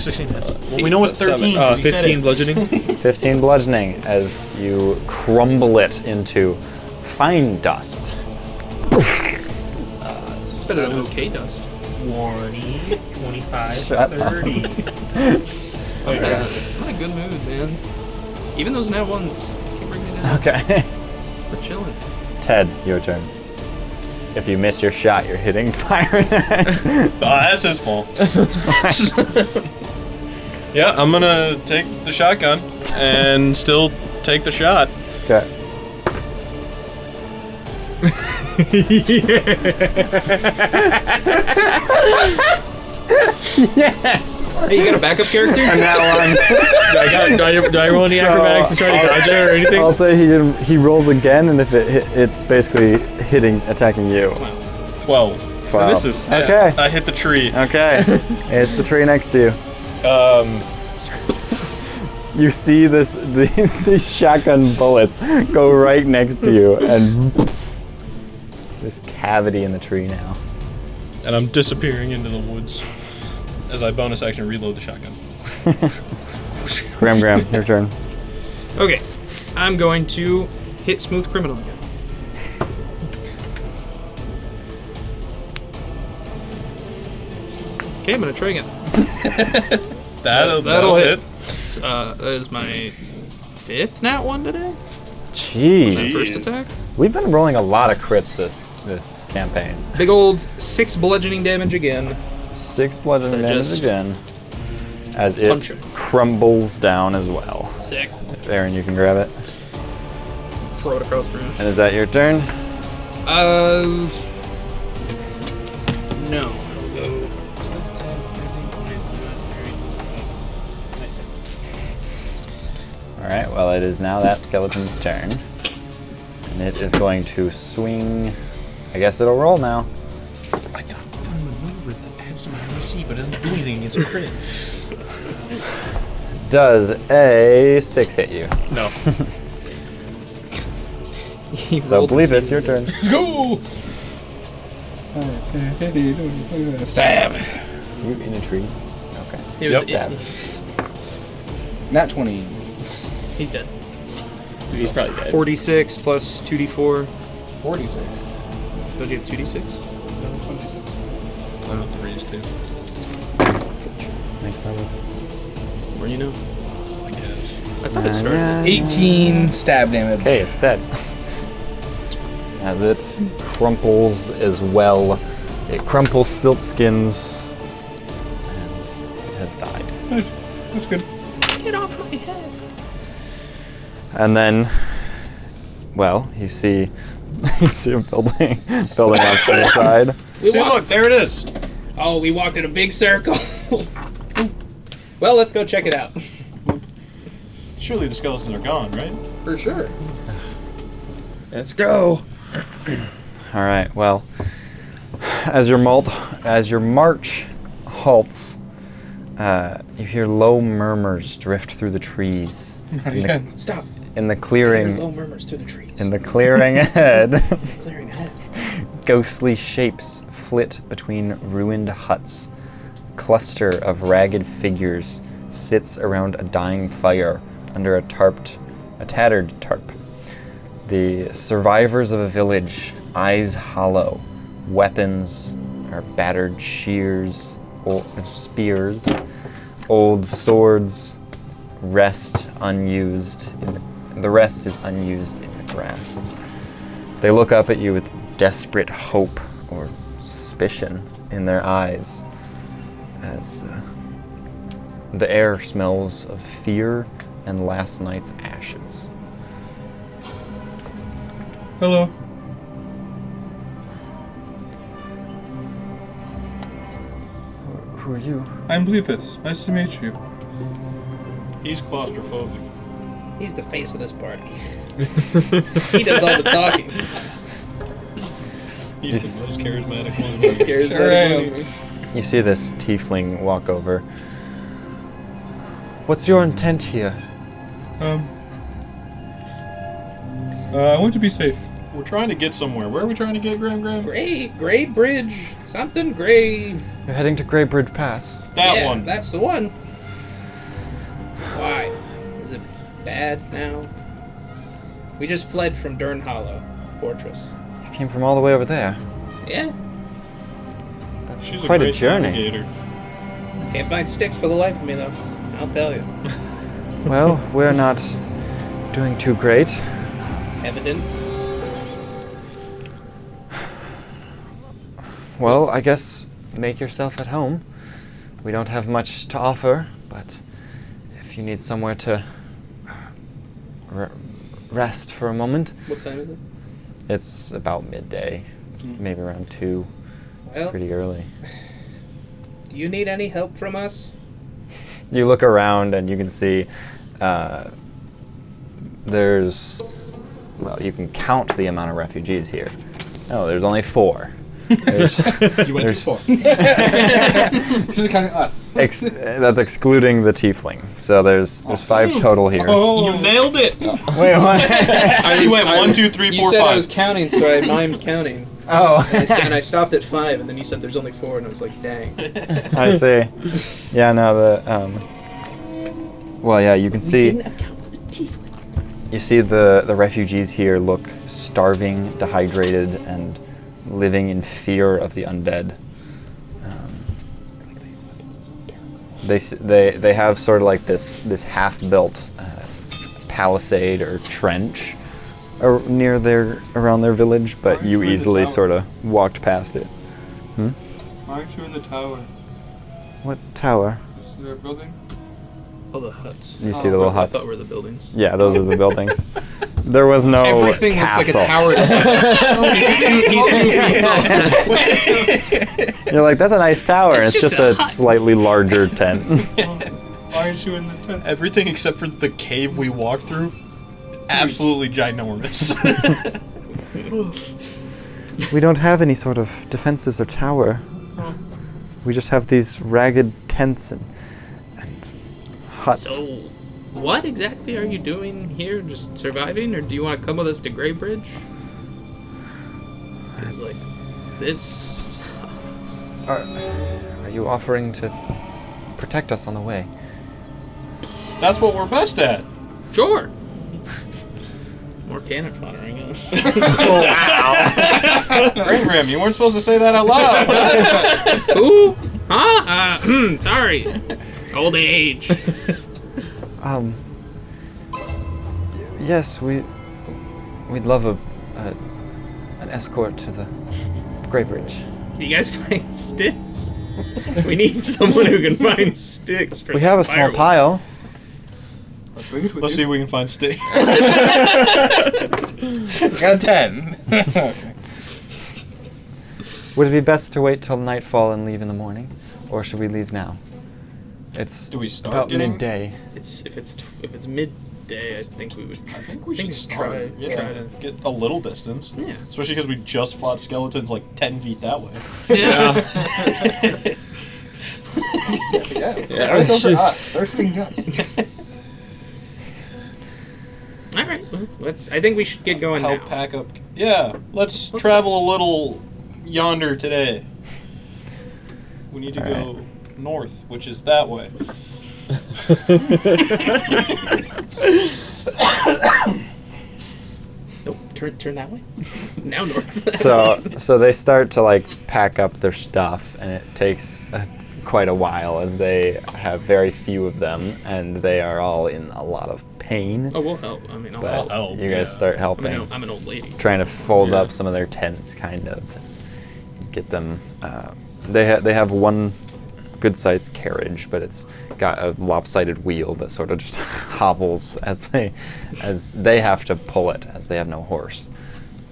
16 hits. Well, we know it's 13. 'cause he said 15 it. bludgeoning. 15 bludgeoning as you crumble it into fine dust. It's better than okay dust. 20, 25, Shut up. 30. Oh, yeah. Not a good mood, man. Even those nat ones keep bringing it down. Okay. We're chilling. Ted, your turn. If you miss your shot, you're hitting fire. That's his fault. Yeah, I'm gonna take the shotgun and still take the shot. Okay. Yes. Hey, you got a backup character? And that one. Do I roll any acrobatics to try to dodge it or anything? I'll say he rolls again, and if it's basically attacking you. 12. 12. Misses. Okay. I hit the tree. Okay. It's the tree next to you. Um, You see these shotgun bullets go right next to you, and this cavity in the tree now. and I'm disappearing into the woods as I bonus action reload the shotgun. Graham, your turn. Okay, I'm going to hit Smooth Criminal again. Okay, I'm gonna try again. That'll hit. That is my 5th nat 1 today. Jeez. My first attack. We've been rolling a lot of crits this campaign. Big old 6 bludgeoning damage again. 6 bludgeoning So damage just again. As punch it him. crumbles down as well. Sick. Aaron, you can grab it. Throw it across the room. And is that your turn? No. I'll go. Alright, well it is now that skeleton's turn. And it is going to swing. I guess it'll roll now. I got one maneuver that had some DC, but it doesn't do anything against a crit. Does a 6 hit you? No. So Bleepus, your turn. Let's go! Stab. You in a tree? Okay. He was Stab. Nat 20. He's dead. He's probably dead. 46 plus 2d4. 46. Does he have 2d6? I know 3 is 2. Next level. Where do you know? I guess. I thought it started at 18 stab damage. Okay, it's dead. As it crumples as well. It crumples stilt skins. And it has died. Nice. That's good. Get off my head. And then, well, you see a building off to the side. See, look, there it is. Oh, we walked in a big circle. Well, let's go check it out. Surely the skeletons are gone, right? For sure. Let's go. All right. Well, as your march halts, you hear low murmurs drift through the trees. Again. Stop. In the Low clearing, murmurs through the trees. in the clearing ahead, Clearing ahead. ghostly shapes flit between ruined huts. A cluster of ragged figures sits around a dying fire under a tattered tarp. The survivors of a village, eyes hollow, weapons are battered spears, old swords, rest unused. The rest is unused in the grass. They look up at you with desperate hope or suspicion in their eyes as the air smells of fear and last night's ashes. Hello. Who are you? I'm Bleepus. Nice to meet you. He's claustrophobic. He's the face of this party. He does all the talking. He's the most charismatic one. Sure am. You see this tiefling walk over. What's your intent here? I want to be safe. We're trying to get somewhere. Where are we trying to get, Graham? Gray Bridge. Something gray. You're heading to Greybridge Pass. That Yeah, one. That's the one. Why? Is it bad now? We just fled from Durnhollow Fortress. You came from all the way over there. Yeah. That's She's quite a a great journey. navigator. Can't find sticks for the life of me, though. I'll tell you. Well, we're not doing too great. Evident. Well, I guess make yourself at home. We don't have much to offer, but if you need somewhere to rest for a moment, What time is it? it's about midday. It's maybe around 2. It's Well, pretty early. do you need any help from us? You look around and you can see there's, well, you can count the amount of refugees here. Oh, there's only 4. You went too far. Should have counted us. That's excluding the tiefling. So there's 5 total here. You nailed it. Wait, what? You went 1, 2, 3, 4, 5. You said I was counting, so I mimed counting. Oh. And I stopped at 5, and then you said there's only 4, and I was like, dang. I see. Yeah, no, well, yeah, you can see. You see the refugees here look starving, dehydrated, and living in fear of the undead. They have sort of like this half-built palisade or trench around their village, but you easily sort of walked past it. Why aren't you in the tower? What tower? Is there a building? Oh, the huts. You see the little I huts? thought were the buildings. Yeah, those are the buildings. There was no Everything castle. looks like a tower. He's 2 feet tall. You're like, that's a nice tower. It's It's just just a a slightly larger tent. Why aren't you in the tent? Everything except for the cave we walked through, absolutely ginormous. We don't have any sort of defenses or tower. We just have these ragged tents and huts. So, what exactly are you doing here? Just surviving, or do you want to come with us to Greybridge? Because, like, this... Are you offering to protect us on the way? That's what we're best at. Sure. More cannon fodder, I guess. Graham, you weren't supposed to say that out loud. Who? Huh? Sorry. Old age. Yes, we'd love an escort to the Greybridge. You guys find sticks? We need someone who can find sticks. For We have a small firewood. pile. Let's see if we can find steak. Got a 10. Would it be best to wait till nightfall and leave in the morning, or should we leave now? It's Do we start about getting- midday. If it's midday, I think we would. I think we Think should we start. try- Yeah, try to- get a little distance. Yeah. Especially because we just fought skeletons like 10 feet that way. Yeah. Yeah. Right, those are us. They're sitting ducks. All right. Well, I think we should get going Help now. pack up. Yeah, let's travel a little yonder today. We need to go north, which is that way. Nope. Turn that way. Now north. So they start to like pack up their stuff, and it takes quite a while as they have very few of them, and they are all in a lot of pain. Oh, we'll help. I mean, I'll But help. you guys start helping, I'm an old lady. trying to fold up some of their tents, kind of, get them. They have one good-sized carriage, but it's got a lopsided wheel that sort of just hobbles as they have to pull it, as they have no horse.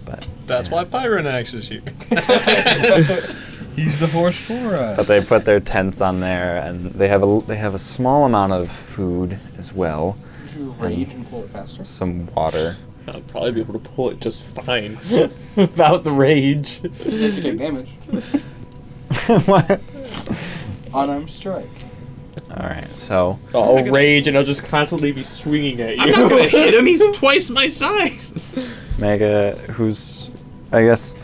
But That's why Pyronax is here. He's the horse for us. But they put their tents on there, and they have a small amount of food as well, Would you rage and pull it faster? some water. I'll probably be able to pull it just fine without the rage. You take damage. What? Unarmed strike. All right, so I'll rage and I'll just constantly be swinging at you. I'm not gonna hit him. He's twice my size. I guess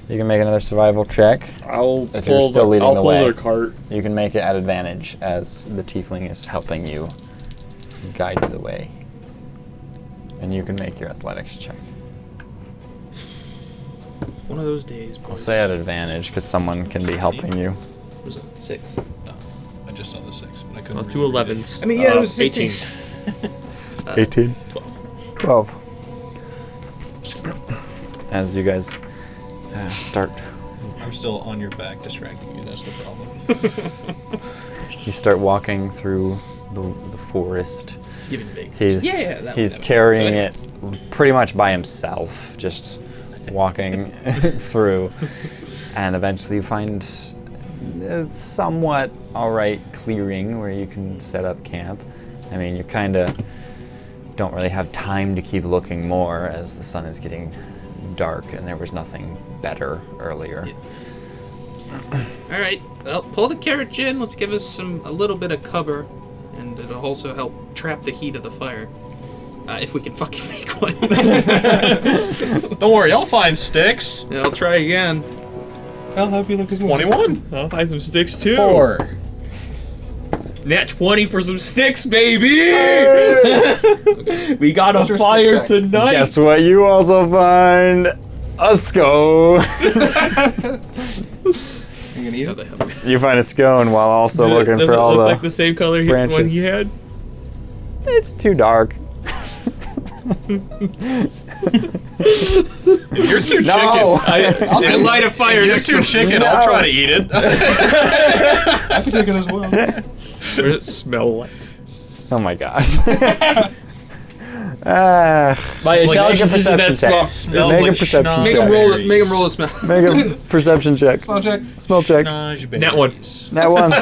you can make another survival check. I'll If you're pull still leading I'll the pull way. their cart. You can make it at advantage as the tiefling is helping you guide you the way. And you can make your athletics check. One of those days. I'll say at advantage because someone can be helping you. Was it 6? I just saw the 6, but I couldn't I'll read do it. 11s. I mean, yeah, it was 18. 18. 12. 12. As you guys start, I'm still on your back distracting you, that's the problem. you start walking through the forest. He's giving big. He's that carrying it pretty much by himself, just walking through, and eventually you find a somewhat alright clearing where you can set up camp. I mean, you kind of don't really have time to keep looking more as the sun is getting dark and there was nothing better earlier. All right. Well, pull the carriage in. Let's give us a little bit of cover, and it'll also help trap the heat of the fire. If we can fucking make one. Don't worry, I'll find sticks. Yeah, I'll try again. I'll help you look as well. 21. I'll find some sticks too. 4. Nat 20 for some sticks, baby! We got What's a your fire stick check? tonight! Guess what? You also find a scone. You gonna eat Yeah, it? they have. You find a scone while also looking Does for it all look the. like the same color one branches. he had? It's too dark. If you're too No. chicken, I light a fire if you're next too to chicken, No. I'll try to eat it. I can take it as well. What does it smell like? Oh my gosh. Ah. My intelligence make a is in that perception check. Smells Make a like perception schnoz. Make check. him roll it. Berries. Make him roll a smell. Make a perception check. Smell check. Smell check. Nat 1. That one.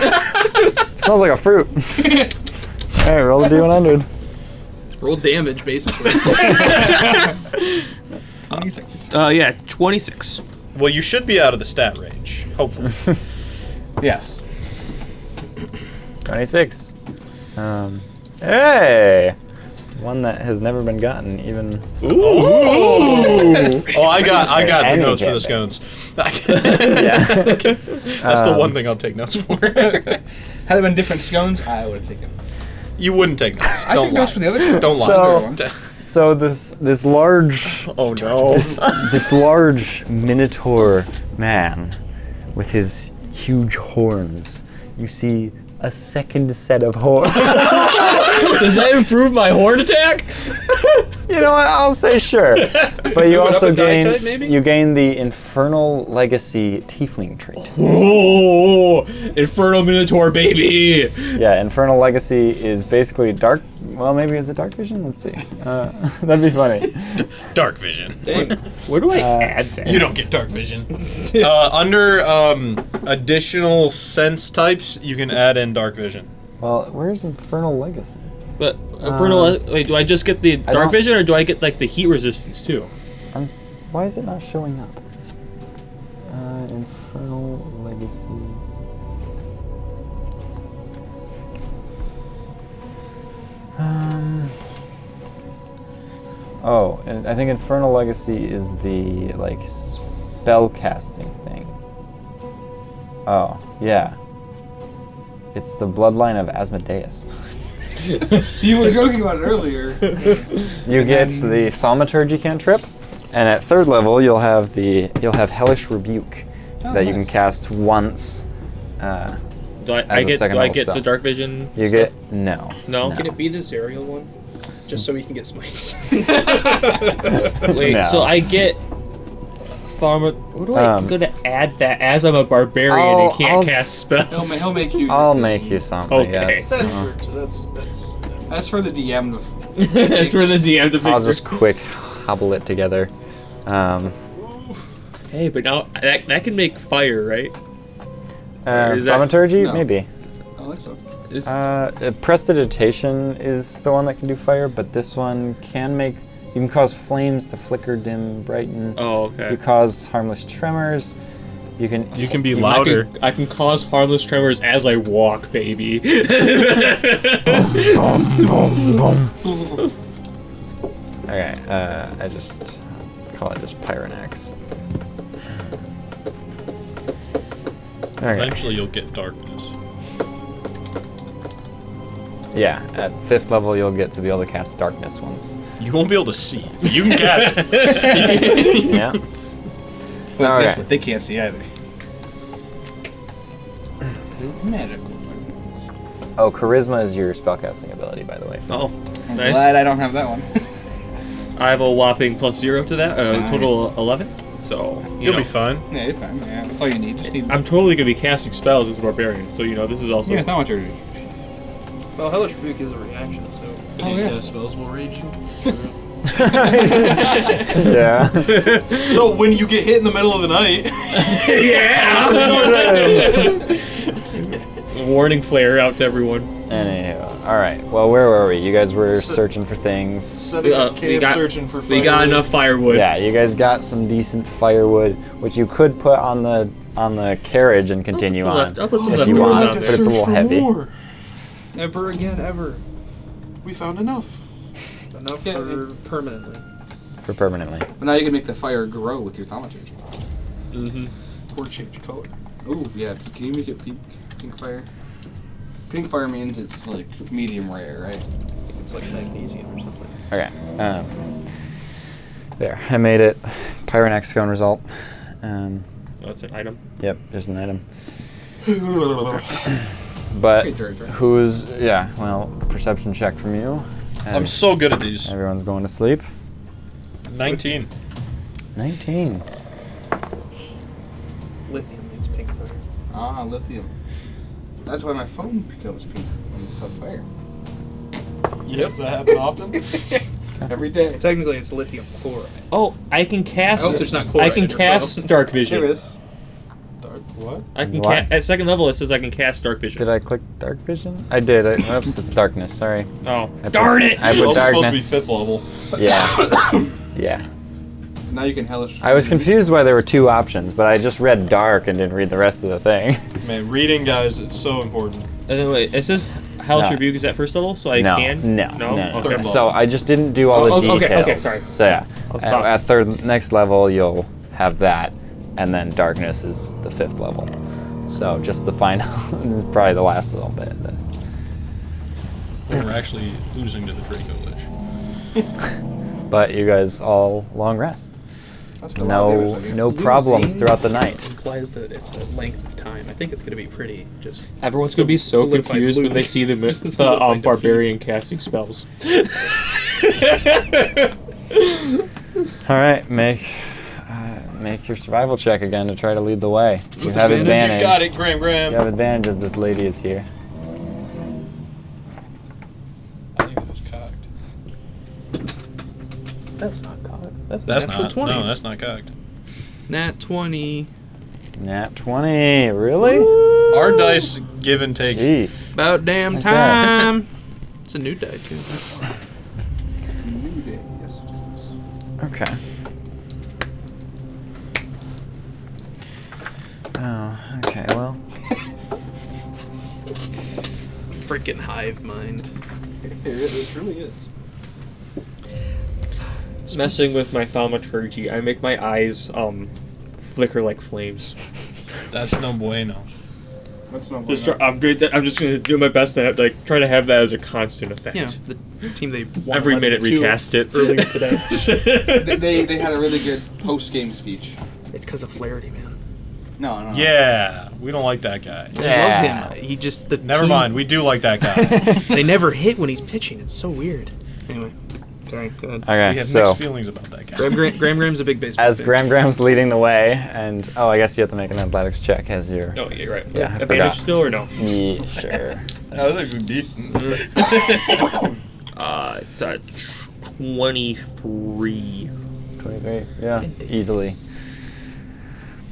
Smells like a fruit. Hey, roll a d100. Roll damage, basically. 26. Yeah, 26. Well, you should be out of the stat range, hopefully. Yes. 26. Hey! One that has never been gotten, even. Ooh! Oh, I got the Any notes for the campaign. scones. Yeah. That's the one thing I'll take notes for. Had it been different scones, I would have taken. You wouldn't take notes. I Don't took lie. notes for the other scones. Don't lie. So- So this large Oh no. this large minotaur man with his huge horns. You see a second set of horns. Does that improve my horn attack? You know what? I'll say sure. But you Move it up also a die gain type, maybe? you gain the Infernal Legacy Tiefling trait. Oh, Infernal Minotaur, baby! Yeah, Infernal Legacy is basically dark. Well, maybe it's a dark vision. Let's see. That'd be funny. Dark vision. Where do I add that? You don't get dark vision. Under additional sense types, you can add in dark vision. Well, where's Infernal Legacy? But Infernal, wait, do I just get the dark don't- vision, or do I get like the heat resistance too? Why is it not showing up? Infernal Legacy. Oh, and I think Infernal Legacy is the like spell casting thing. Oh, yeah. It's the bloodline of Asmodeus. You were joking about it earlier. You get the Thaumaturgy cantrip, and at 3rd level you'll have Hellish Rebuke that you can cast once. Do As I a get second do I level get spell. the dark vision? You stuff? get no. No? Can it be the Zerial one? Just so we can get smites. Wait, No. so I get Farmer. Where do I go to add that as I'm a barbarian and can't I'll- cast spells? He'll make you. I'll make you something. Okay. Yes. That's for the DM to. That's for the DM to I'll figure. just quick hobble it together. Hey, but now that can make fire, right? is that- Thaumaturgy, No. maybe. I don't think so. Prestidigitation is the one that can do fire, but this one can make. You can cause flames to flicker, dim, brighten. Oh, okay. You cause harmless tremors. You can. You can be louder. I can cause harmless tremors as I walk, baby. Okay, I just call it just Pyronax. Okay. Eventually, you'll get darkness. Yeah, at 5th level you'll get to be able to cast darkness once. You won't be able to see. You can cast it. Yeah. But guess Okay. what? They can't see either. It's magical. Oh, Charisma is your spellcasting ability, by the way. Oh, I'm nice. glad I don't have that one. I have a whopping +0 to that, Nice. total 11. So you You'll know, be fine. Yeah, you're fine. Yeah, that's all you need. Just need. I'm totally gonna be casting spells as a barbarian. So you know this is also. Yeah, Thaumaturgy. Well, Hellish Rebuke is a reaction, so Oh, yeah. spells while raging. Yeah. So when you get hit in the middle of the night, Warning flare out to everyone. Anywho, all right. Well, where were we? You guys were searching for things. setting up camp, searching for We got enough firewood. Yeah, you guys got some decent firewood, which you could put on the carriage and continue on I'll put some if you leftovers want, on but there. it's a little heavy. More. Ever again, ever. We found enough. Enough for permanently. For permanently. But now you can make the fire grow with your thaumaturgy. Mm-hmm. Or change color. Ooh, yeah. Can you make it pink? Pink fire? Pink fire means it's like medium rare, right? It's like magnesium or something. Okay. There, I made it. Pyronex Scone result. That's an item. Yep, just an item. But well, perception check from you. I'm so good at these. Everyone's going to sleep. 19. 19. Lithium needs pink fire. Ah, lithium. That's why my phone becomes pink when it's on fire. Yes, that happens often. Every day. Technically, it's lithium chloride. Oh, I can cast. I hope there's not I chloride can in your cast phone. dark vision. There is. Dark what? I can What? at second level. It says I can cast dark vision. Did I click dark vision? I did. Oops, it's darkness. Sorry. Oh, I put- darn it! I It's put also supposed to be darkness. 5th level. Yeah. Yeah. Now you can hellish. I was confused why there were two options, but I just read dark and didn't read the rest of the thing. Man, reading, guys, it's so important. Wait, it says Hellish No. Rebuke is at first level, so I no, can. no, No. no, Okay. So I just didn't do all the Oh, details. okay, sorry. So yeah, I'll stop. at next level you'll have that, and then darkness is the 5th level. So just the final, probably the last little bit of this. We're actually losing to the Dracolich. But you guys all long rest. That's a lot of damage, I mean. No problems throughout the night. Implies that it's a length of time. I think it's going to be pretty just. Everyone's gonna be so solidified confused when loot. they see the Solidified barbarian casting spells. All right, make your survival check again to try to lead the way. You have advantage. You got it, Graham. You have advantage as this lady is here. I think it was cocked. That's not cocked. That's That's natural not. 20. No, that's not cocked. Nat 20. Nat 20, really? Our dice give and take. Jeez. About damn Okay. time. It's a new die, too. New day. Yes, it is. Okay. Oh, okay, well. Freaking hive mind. It really is. Messing with my thaumaturgy, I make my eyes flicker like flames. That's no bueno. That's not I'm just gonna do my best to try to have that as a constant effect. Yeah, the team they won Every minute 11-2 recast it. earlier today. they had a really good post-game speech. It's because of Flaherty, man. No. Yeah, we don't like that guy. I love him. He just Never team- mind, we do like that guy. They never hit when he's pitching. It's so weird. Anyway, sorry. Go ahead. We Okay, have so mixed feelings about that guy. Graham's a big baseball as fan. Graham's leading the way, and I guess you have to make an athletics check as you're. Oh, yeah, right. Yeah, I Advantage forgot. still or no? Yeah, sure. That was actually decent. It's a 23. 23, yeah, easily.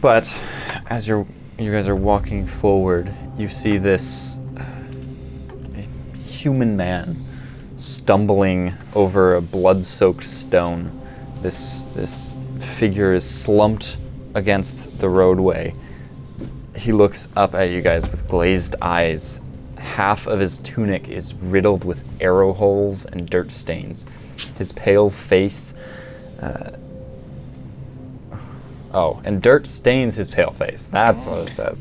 But as you guys are walking forward, you see this human man stumbling over a blood-soaked stone. This figure is slumped against the roadway. He looks up at you guys with glazed eyes. Half of his tunic is riddled with arrow holes and dirt stains. His pale face and dirt stains his pale face. That's what it says.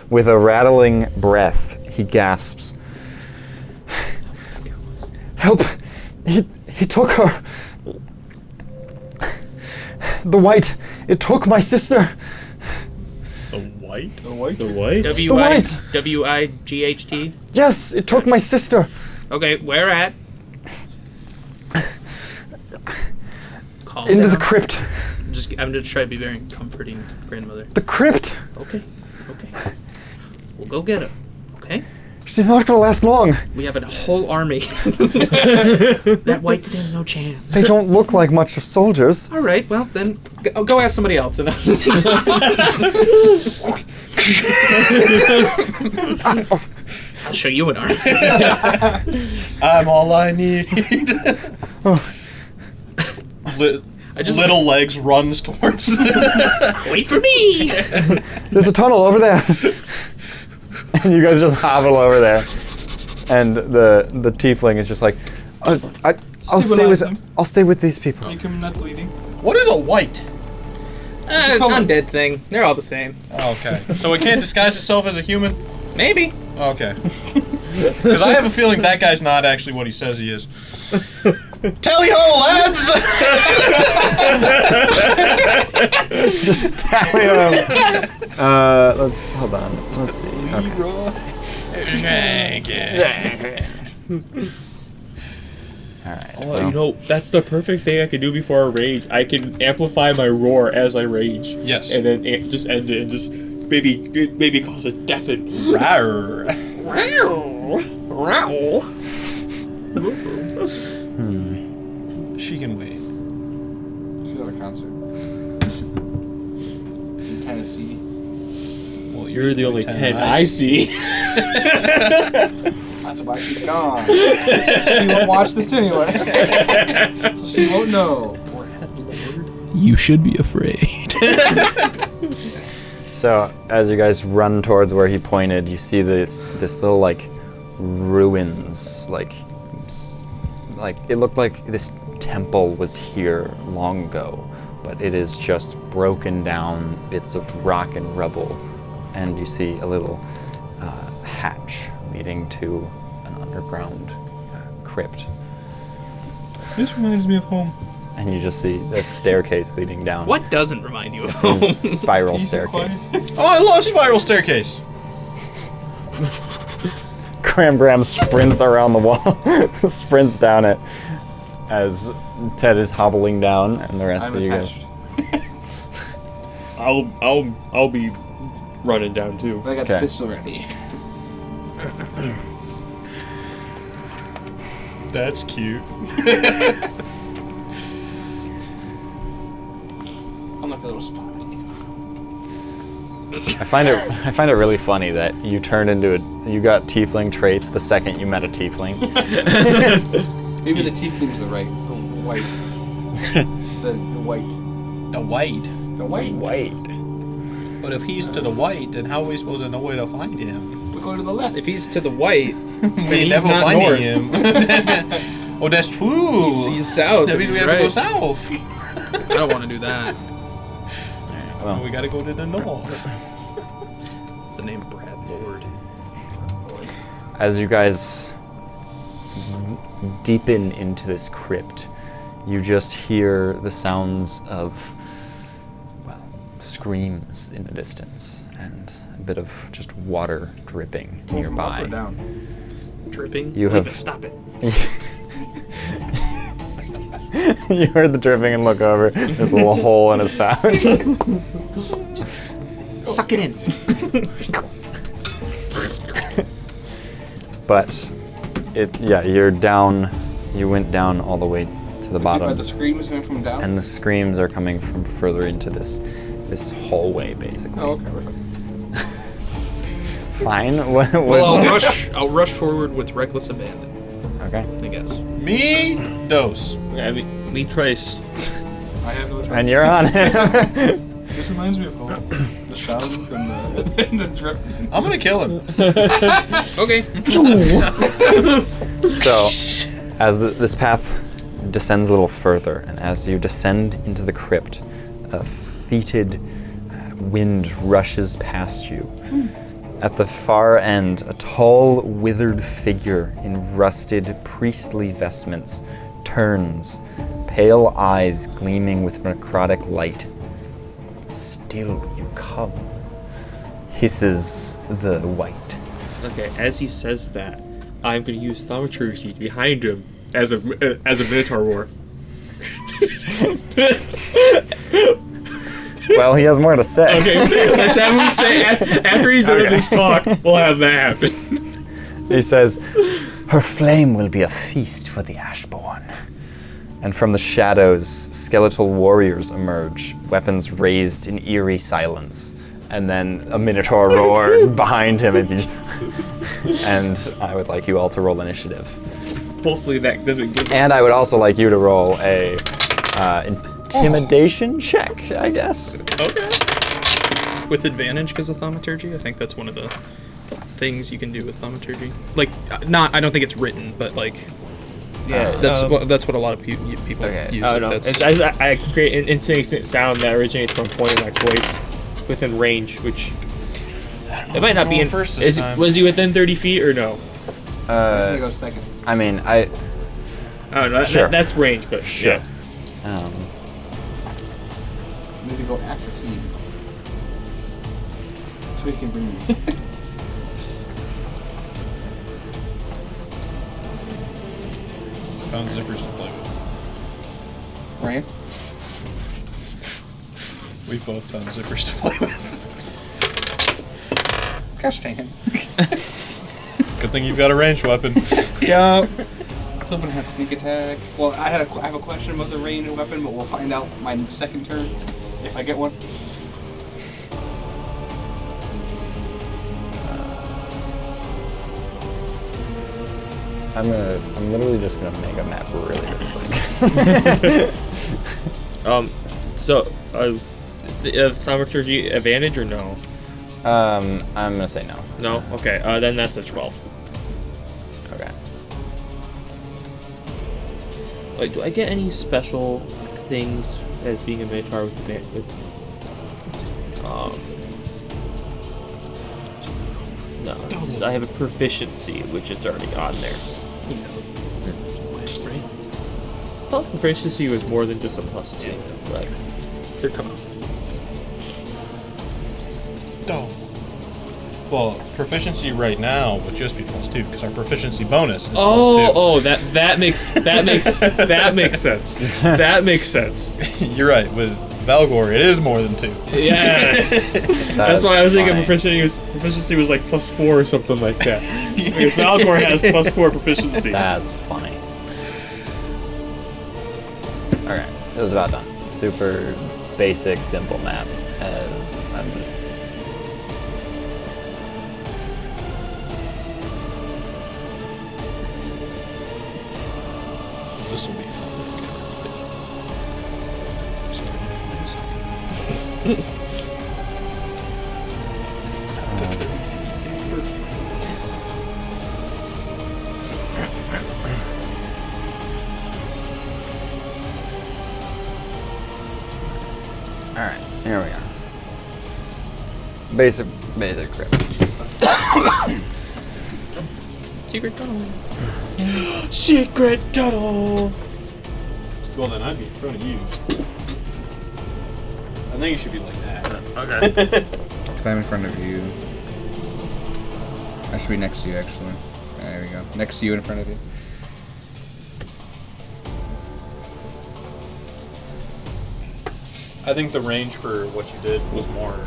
With a rattling breath, he gasps, "Help! He took her! The white! It took my sister! The white? The what? WIGHT. Yes, it took my sister! Okay, where at? Calm Into down. the crypt! I'm gonna try to be very comforting to grandmother. The crypt! Okay. We'll go get her. Okay. She's not gonna last long. We have a whole army. That white stands no chance. They don't look like much of soldiers. All right, well then, go ask somebody else. And I'll show you an army. I'm all I need. Little legs runs towards them. Wait for me. There's a tunnel over there. And you guys just hobble over there. And the tiefling is just like, I'll stay with these people. Make him not bleeding. What is a white? Undead thing. They're all the same. Okay. So it can't disguise itself as a human? Maybe. Okay. Because I have a feeling that guy's not actually what he says he is. Tally ho, lads! Just tally them. Let's hold on. Let's see. Okay. All right. Oh, you know, that's the perfect thing I can do before a rage. I can amplify my roar as I rage. Yes. And then just end it and just maybe cause a deafened Rawr. She can wait. She's at a concert. In Tennessee. Well, You're the only 10 I see. That's why she's gone. She won't watch this anyway. So she won't know. You should be afraid. So as you guys run towards where he pointed, you see this little like ruins, like it looked like this temple was here long ago, but it is just broken down bits of rock and rubble, and you see a little hatch leading to an underground crypt. This reminds me of home. And you just see a staircase leading down. What doesn't remind you of home? Spiral staircase. Oh, I love spiral staircase. Cram sprints around the wall, sprints down it as Ted is hobbling down, and the rest I'm of you guys. attached. I'll be running down too. I got Okay. the pistol ready. That's cute. I'm like a little spy. I find it really funny that you turned into you got tiefling traits the second you met a tiefling. Maybe the tiefling's the white. The white. The white. The white. White. But if he's to the white, then how are we supposed to know where to find him? We go to the left. If he's to the white, We he's never not find north. him. Oh, that's true. he's south. That means we have to go south. I don't want to do that. Well, We gotta go to the north. The name Brad Lord. as you guys deepen into this crypt, you just hear the sounds of, well, screams in the distance and a bit of just water dripping Pull from up nearby. or down. Dripping. You Leave have- it, stop it. You heard the dripping and look over. There's a little hole in his pouch. Suck it in. But you're down. You went down all the way to the Are bottom, the screams coming from down? and the screams are coming from further into this hallway, basically. Oh, okay. We're fine. Fine. What? Well, I'll rush forward with reckless abandon, Okay. I guess. Me dose. I mean, me trace. I have no choice. And you're on him. This reminds me of home. The shouts and the drip. I'm gonna kill him. Okay. So, as this path descends a little further, and as you descend into the crypt, a fetid wind rushes past you. At the far end, a tall, withered figure in rusted, priestly vestments turns, pale eyes gleaming with necrotic light. "Still you come," hisses the white. Okay, as he says that, I'm going to use thaumaturgy behind him as a minotaur roar. Well, he has more to say. Okay, let's have him say after he's done this talk. We'll have that happen. He says, "Her flame will be a feast for the Ashborn." And from the shadows, skeletal warriors emerge, weapons raised in eerie silence. And then a minotaur roared behind him as he... And I would like you all to roll initiative. Hopefully that doesn't give. And I would also like you to roll a intimidation check, I guess. Okay. With advantage because of thaumaturgy, I think that's one of the things you can do with thaumaturgy. Like, not, I don't think it's written, but like, yeah, that's what a lot of people use. Oh no! I create an instant sound that originates from a point in my voice within range, which it might not be in first this time. Was he within 30 feet or no? I'm gonna go second. I mean, I don't know. Sure. That's range, but Sure. Yeah. Need to go active speed. So he can bring me. Found zippers to play with. Rain? We both found zippers to play with. Gosh dang it. Good thing you've got a ranged weapon. Yup. Somebody has sneak attack. Well, I have a question about the ranged weapon, but we'll find out my second turn if I get one. I'm literally just gonna make a map really quick. So, the thaumaturgy advantage or no? I'm gonna say no. No. Okay. Then that's a 12. Okay. Like, do I get any special things as being a minotaur with no, it's just, I have a proficiency, which it's already on there. I thought proficiency was more than just a +2. Like, they're coming. Oh. Well, proficiency right now would just be +2 because our proficiency bonus is +2. Oh, that makes sense. That makes sense. You're right. With Valgor, it is more than 2. Yes. That's why I was thinking proficiency was like +4 or something like that. Because Valgor has +4 proficiency. That's funny. Okay, it was about done. Super basic, simple map. As I'm. This will be fun. Alright, here we are. Basic grip. Secret tunnel. Secret tunnel. Well, then I'd be in front of you. I think you should be like that. Okay. Because I'm in front of you. I should be next to you, actually. There we go. Next to you, in front of you. I think the range for what you did was more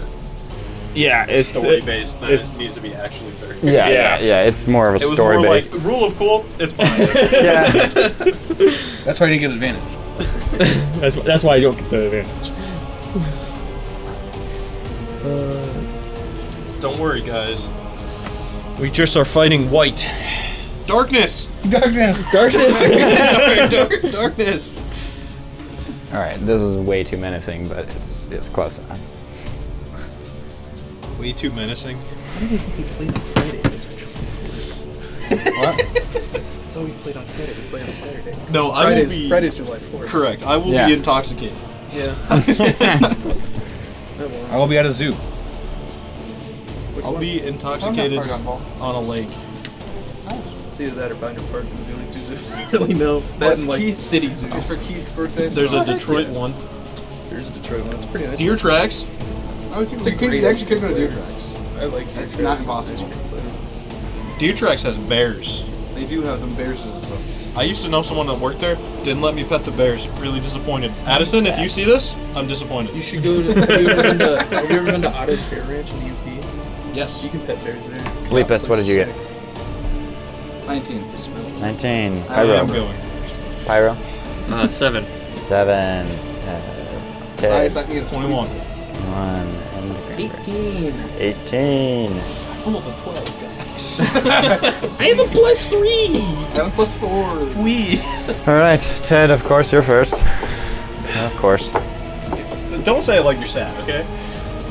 Yeah, it's story-based than it's- it needs to be actually very. Yeah, it's more of a It was story more based. like, rule of cool, it's fine. Yeah. That's why you didn't get advantage. that's why I don't get the advantage. Don't worry, guys. We just are fighting white. Darkness! Darkness! Darkness. Darkness! Alright, this is way too menacing, but it's close enough. Way too menacing. We played on Friday. What? Oh, we played on Friday. We played on Saturday. No, I will be. Friday's July 4th. Correct. I will Yeah. be intoxicated. Yeah. I will be at a zoo. I'll be intoxicated I'm not far on a lake. It's either that or Binder Park. Are the only two zoos I really know. That and like city zoos. It's for Keith's birthday. There's so a Detroit one. There's a Detroit one. It's pretty nice. Deer tracks. Oh, you actually could go to Deer Tracks. I like. It's not impossible. Deer tracks has bears. They do have them bears as well. I used to know someone that worked there. Didn't let me pet the bears. Really disappointed. Addison, if you see this, I'm disappointed. You should go to. Have you ever been to Otto's Bear Ranch in the UP? Yes. You can pet bears there. Lepus, what did you get? 19. 19. I am Pyro. going. Pyro. 7. 7. Highest I can get is 21. 1. And 18. 18. I'm up to 12, guys. I have a +3. I have a +4. Wee. Alright, Ted, of course, you're first. Of course. Don't say it like you're sad, okay?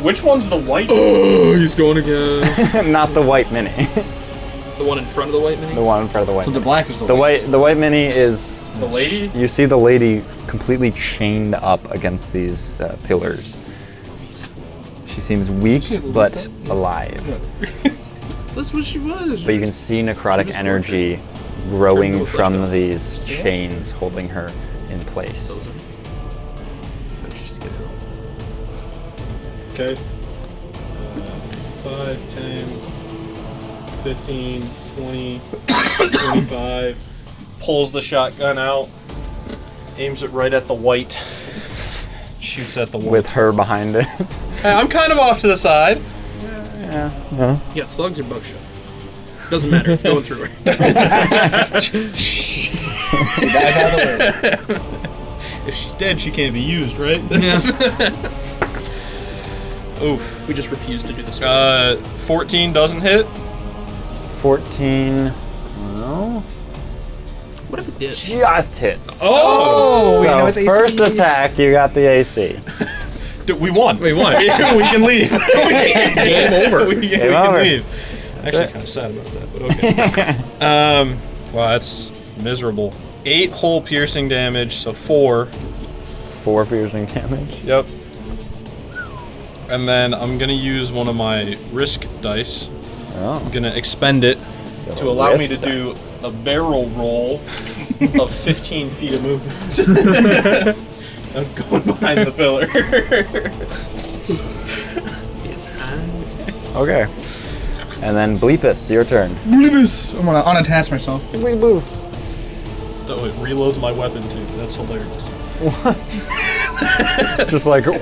Which one's the white? Oh, he's going again. Not the white mini. The one in front of the white mini? The one in front of the white So the mini. black is The white mini is... The lady? You see the lady completely chained up against these pillars. She seems weak, but alive. That's what she was. But you can see necrotic energy growing from these chains holding her in place. Okay. 5, 10, 15, 20, 25. Pulls the shotgun out. Aims it right at the white. Shoots at the white. With her behind it. Hey, I'm kind of off to the side. Yeah. Yeah, slugs or buckshot. Doesn't matter. It's going through her. If she's dead, she can't be used, right? Yeah. Oof. We just refuse to do this. 14 doesn't hit. 14. No. What if it did? Just hits. Oh! you know So it's AC. first attack, you got the AC. We won. We won. we can leave. Game over. we Game can over. leave. Actually, kind of sad about that, but okay. Wow, that's miserable. 8 hole piercing damage, so 4. 4 piercing damage. Yep. And then I'm gonna use one of my risk dice. Oh. I'm gonna expend it to allow me to Risk do a barrel roll of 15 feet of movement. I'm going behind the pillar. Okay. And then Bleepus, your turn. I'm gonna unattach myself. Bleepus. Oh, it reloads my weapon too. That's hilarious. Just like. And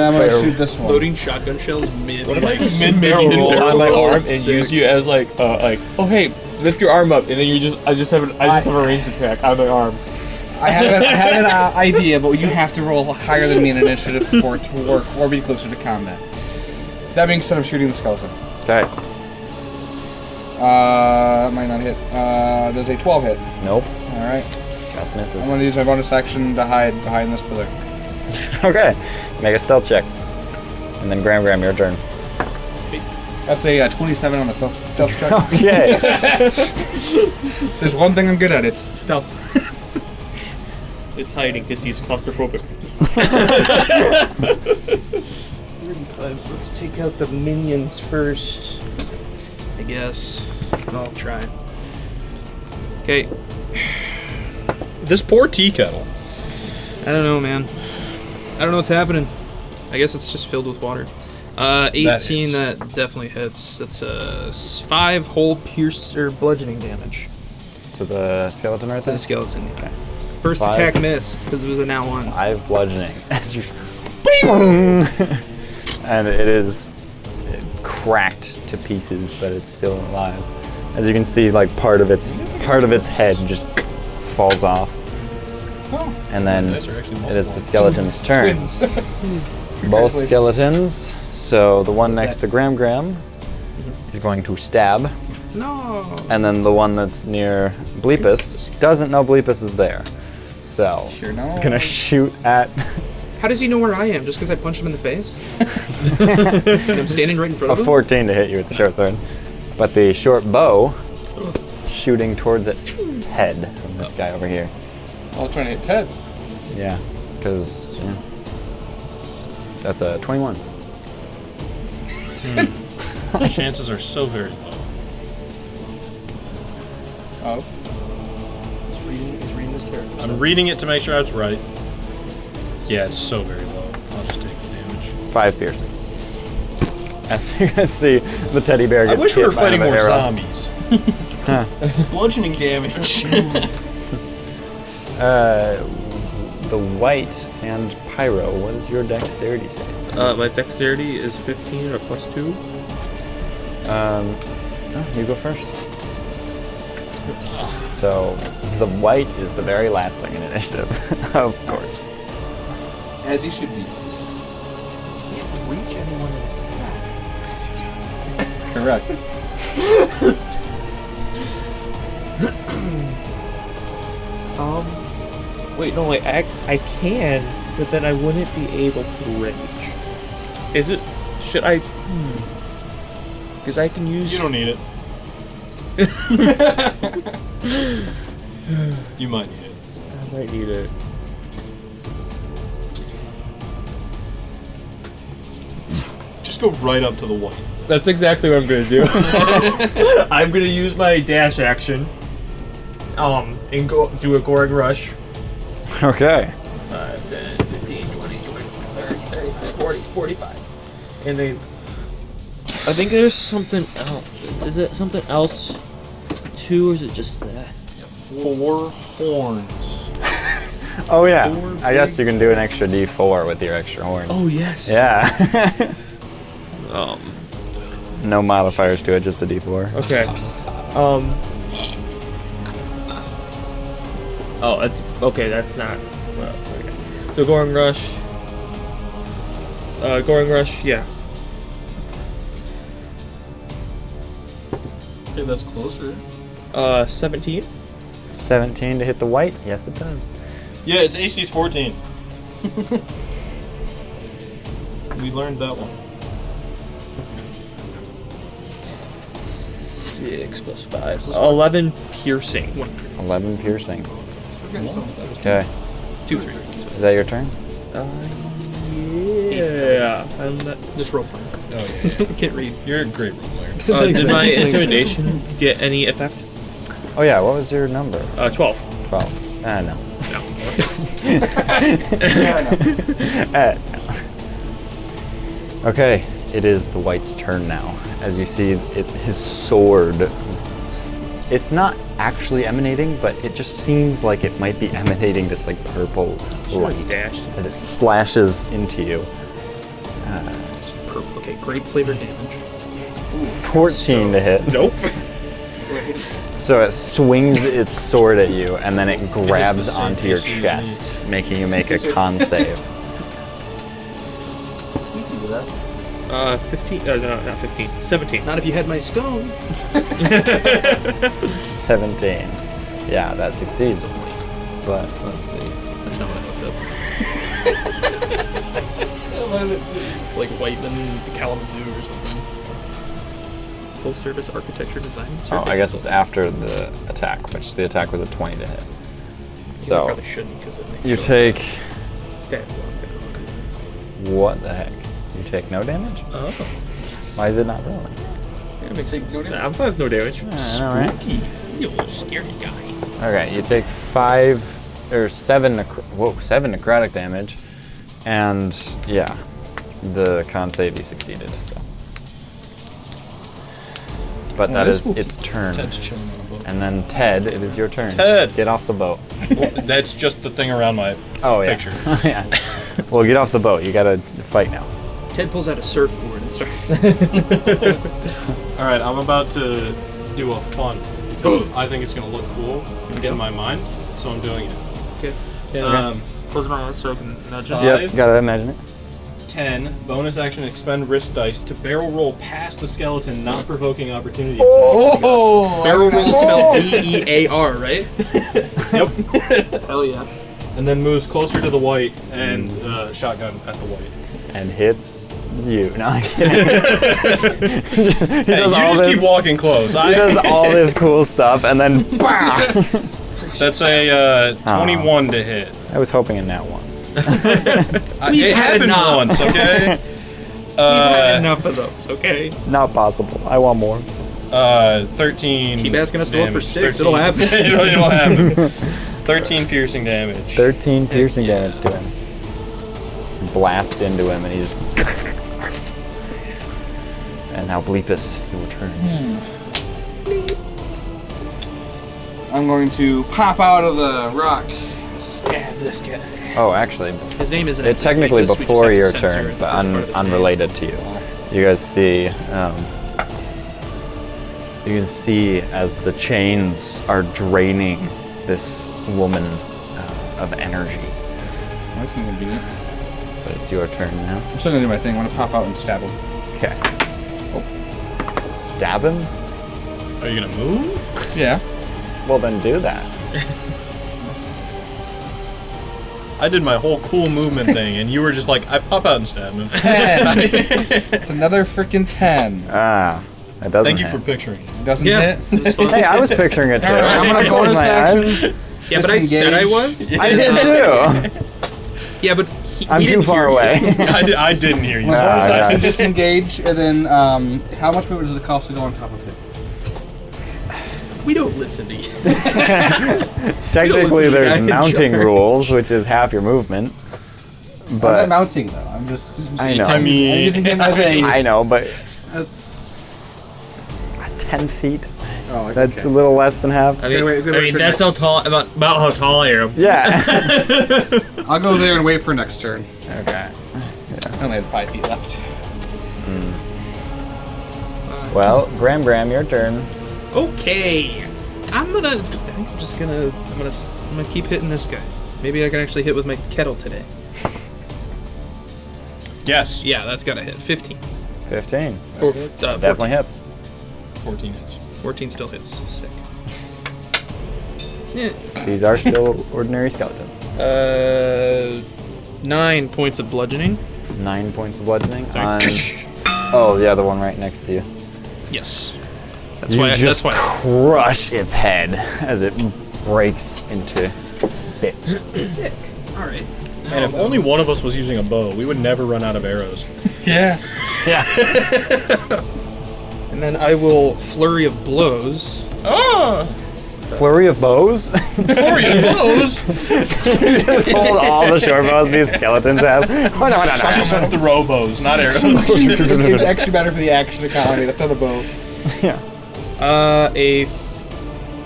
I'm gonna shoot this one. Loading shotgun shells mid. What if I just Mid-barrel roll roll. on my arm and Sick. use you as like, oh hey, lift your arm up, and then I just have a range attack out of my arm. I have an idea, but you have to roll higher than me in initiative for it to work or be closer to combat. That being said, I'm shooting the skeleton. Okay. That might not hit. Does a 12 hit? Nope. All right. Just misses. I'm gonna use my bonus action to hide behind this pillar. Okay. Make a stealth check. And then Graham, your turn. That's a 27 on the stealth check. Okay. There's one thing I'm good at. It's stealth. It's hiding because he's claustrophobic. Let's take out the minions first. I guess. I'll try. Okay. This poor tea kettle. I don't know, man. I don't know what's happening. I guess it's just filled with water. 18, that definitely hits. That's a 5 hole piercer bludgeoning damage To the skeleton right to there? the skeleton. Yeah. Okay. First 5. attack missed because it was a nat 1. 5 bludgeoning. As you and it is cracked to pieces, but it's still alive. As you can see, like part of its head just falls off. And then Those are actually it is the skeleton's turn. Both skeletons. So the one next to Graham is going to stab. No. And then the one that's near Bleepus doesn't know Bleepus is there. So, Sure no. gonna shoot at. How does he know where I am? Just because I punched him in the face? And I'm standing right in front A of him? 14 to hit you with the short sword. But the short bow shooting towards its head from this guy over here. I was trying to hit Ted. Yeah, because that's a 21. The chances are so very low. Oh. He's reading this character. I'm reading it to make sure I was right. Yeah, it's so very low. I'll just take the damage. 5 piercing. As you can see, the teddy bear I gets wish we hit were by fighting another more arrow. zombies. Bludgeoning damage. The white and pyro, what is your dexterity save? My dexterity is 15 or +2. You go first. So the white is the very last thing in initiative, of course. As he should be. Can't reach anyone in the Correct. Wait, no, wait, I can, but then I wouldn't be able to rage. Is it, should I, because I can use... You don't need it. You might need it. I might need it. Just go right up to the white. That's exactly what I'm gonna do. I'm gonna use my dash action, and go do a Goring Rush. Okay. 5, 10, 15, 20, 25, 30, 35, 40, 45. And then I think there's something else. Is it something else too, or is it just that? 4 horns. Oh yeah. I guess you can do an extra D4 with your extra horns. Oh yes. Yeah. No modifiers to it, just a D4. Okay. Oh, that's okay. That's not. Well, okay. So Goring Rush. Goring Rush. Yeah. Okay, that's closer. 17. 17 to hit the white? Yes, it does. Yeah, it's AC's 14. We learned that one. 6 plus 5. 11 piercing. 11 piercing. Okay. 2, 3. Is that your turn? Yeah. Just roll fire. Oh yeah. Can't read. You're a great role player. Did my intimidation get any effect? Oh yeah, what was your number? 12. 12. No. No. No. Okay, it is the white's turn now. As you see, his sword, it's not actually emanating, but it just seems like it might be emanating this like purple light Dash. as it slashes into you. Okay, grape flavored damage. 14 to hit. Nope. So it swings its sword at you, and then it grabs the same onto your AC as chest, making you make a con save. You can do that. 15. No, not 15. 17. Not if you had my scone. 17. Yeah, that succeeds. But Let's see. That's not what I looked up. Like Whiteman, Kalamazoo or something. Full service architecture design. oh, I guess it's after the attack, which the attack was a 20 to hit. You So probably shouldn't because it makes you take That what the heck? You take no damage? Oh. Why is it not rolling? Yeah, it makes sense. I'm fine with no damage. Alright. You little scary guy. Okay, you take 7 necrotic damage, and yeah, the con save you succeeded. So, but that is its turn. Ted's chilling on a boat. And then Ted, it is your turn. Ted! Get off the boat. Well, that's just the thing around my picture. yeah. Well, get off the boat. You gotta fight now. Ted pulls out a surfboard and starts. All right, I'm about to do a fun. Because I think it's gonna look cool in my mind, so I'm doing it. Okay. Close my eyes so I can nudge him. Yep, gotta imagine it. 10, bonus action, expend wrist dice to barrel roll past the skeleton, not provoking opportunity. Oh! Barrel roll spell DEAR, right? Yep. Hell yeah. And then moves closer to the white and shotgun at the white. And hits you. No, I'm kidding. he Hey, you just keep walking close. He does all this cool stuff, and then That's a 21 to hit. I was hoping in that one. It happened enough. once, okay? We've had enough of those, okay? Not possible. I want more. 13. Keep asking us to look for damage. sticks, 13. it'll happen. It'll happen. 13 piercing damage. 13 piercing damage to him. Blast into him, and he's. And now Bleepus, your turn. I'm going to pop out of the rock, stab this guy. Oh, actually, His name isn't. it technically we just before have to your censor turn, it but as part of the game. unrelated to you. You guys see You can see as the chains are draining this woman of energy. That's not gonna be it. But it's your turn now. I'm still gonna do my thing. I'm gonna pop out and stab him. Okay. Stab him? Are you gonna move? Yeah. Well, then do that. I did my whole cool movement thing, and you were just like, I pop out and stab him. 10. It's another freaking 10. Ah, that doesn't Thank you hit. for picturing. Doesn't Yeah. hit. Hey, I was picturing it too. Alright, I'm gonna Close bonus my eyes. action. Yeah, but I said I was. I did too. Yeah, but I'm too far away. I didn't hear you. My bonus Ah, action, gosh. disengage, and then how much movement does it cost to go on top of it? We don't listen to you. Technically, listen to the guy there's in mounting charge. rules, which is half your movement. I'm But not mounting though. I'm just. I know. I mean, I'm using him as a. I know, but 10 feet. Oh, okay. That's a little less than half. I mean, wait for that's how next. tall about how tall I am. Yeah. I'll go there and wait for next turn. Okay. I only had 5 feet left. Well, Graham, your turn. Okay. I think I'm gonna keep hitting this guy. Maybe I can actually hit with my kettle today. yes. Yeah, that's gotta hit. 15. 15. 14. Definitely hits. 14 hits. 14 still hits. Sick. These are still ordinary skeletons. 9 points of bludgeoning. 9 points of bludgeoning on. Oh, yeah, the one right next to you. Yes. That's You why. just That's why. crush its head as it breaks into bits. Sick. All right. And if only one of us was using a bow, we would never run out of arrows. Yeah. Yeah. And then I will flurry of blows. Oh! Flurry of bows? Flurry of blows? Just hold all the short bows these skeletons have. Just throw bows, not arrows. It's actually better for the action economy. That's on the bow.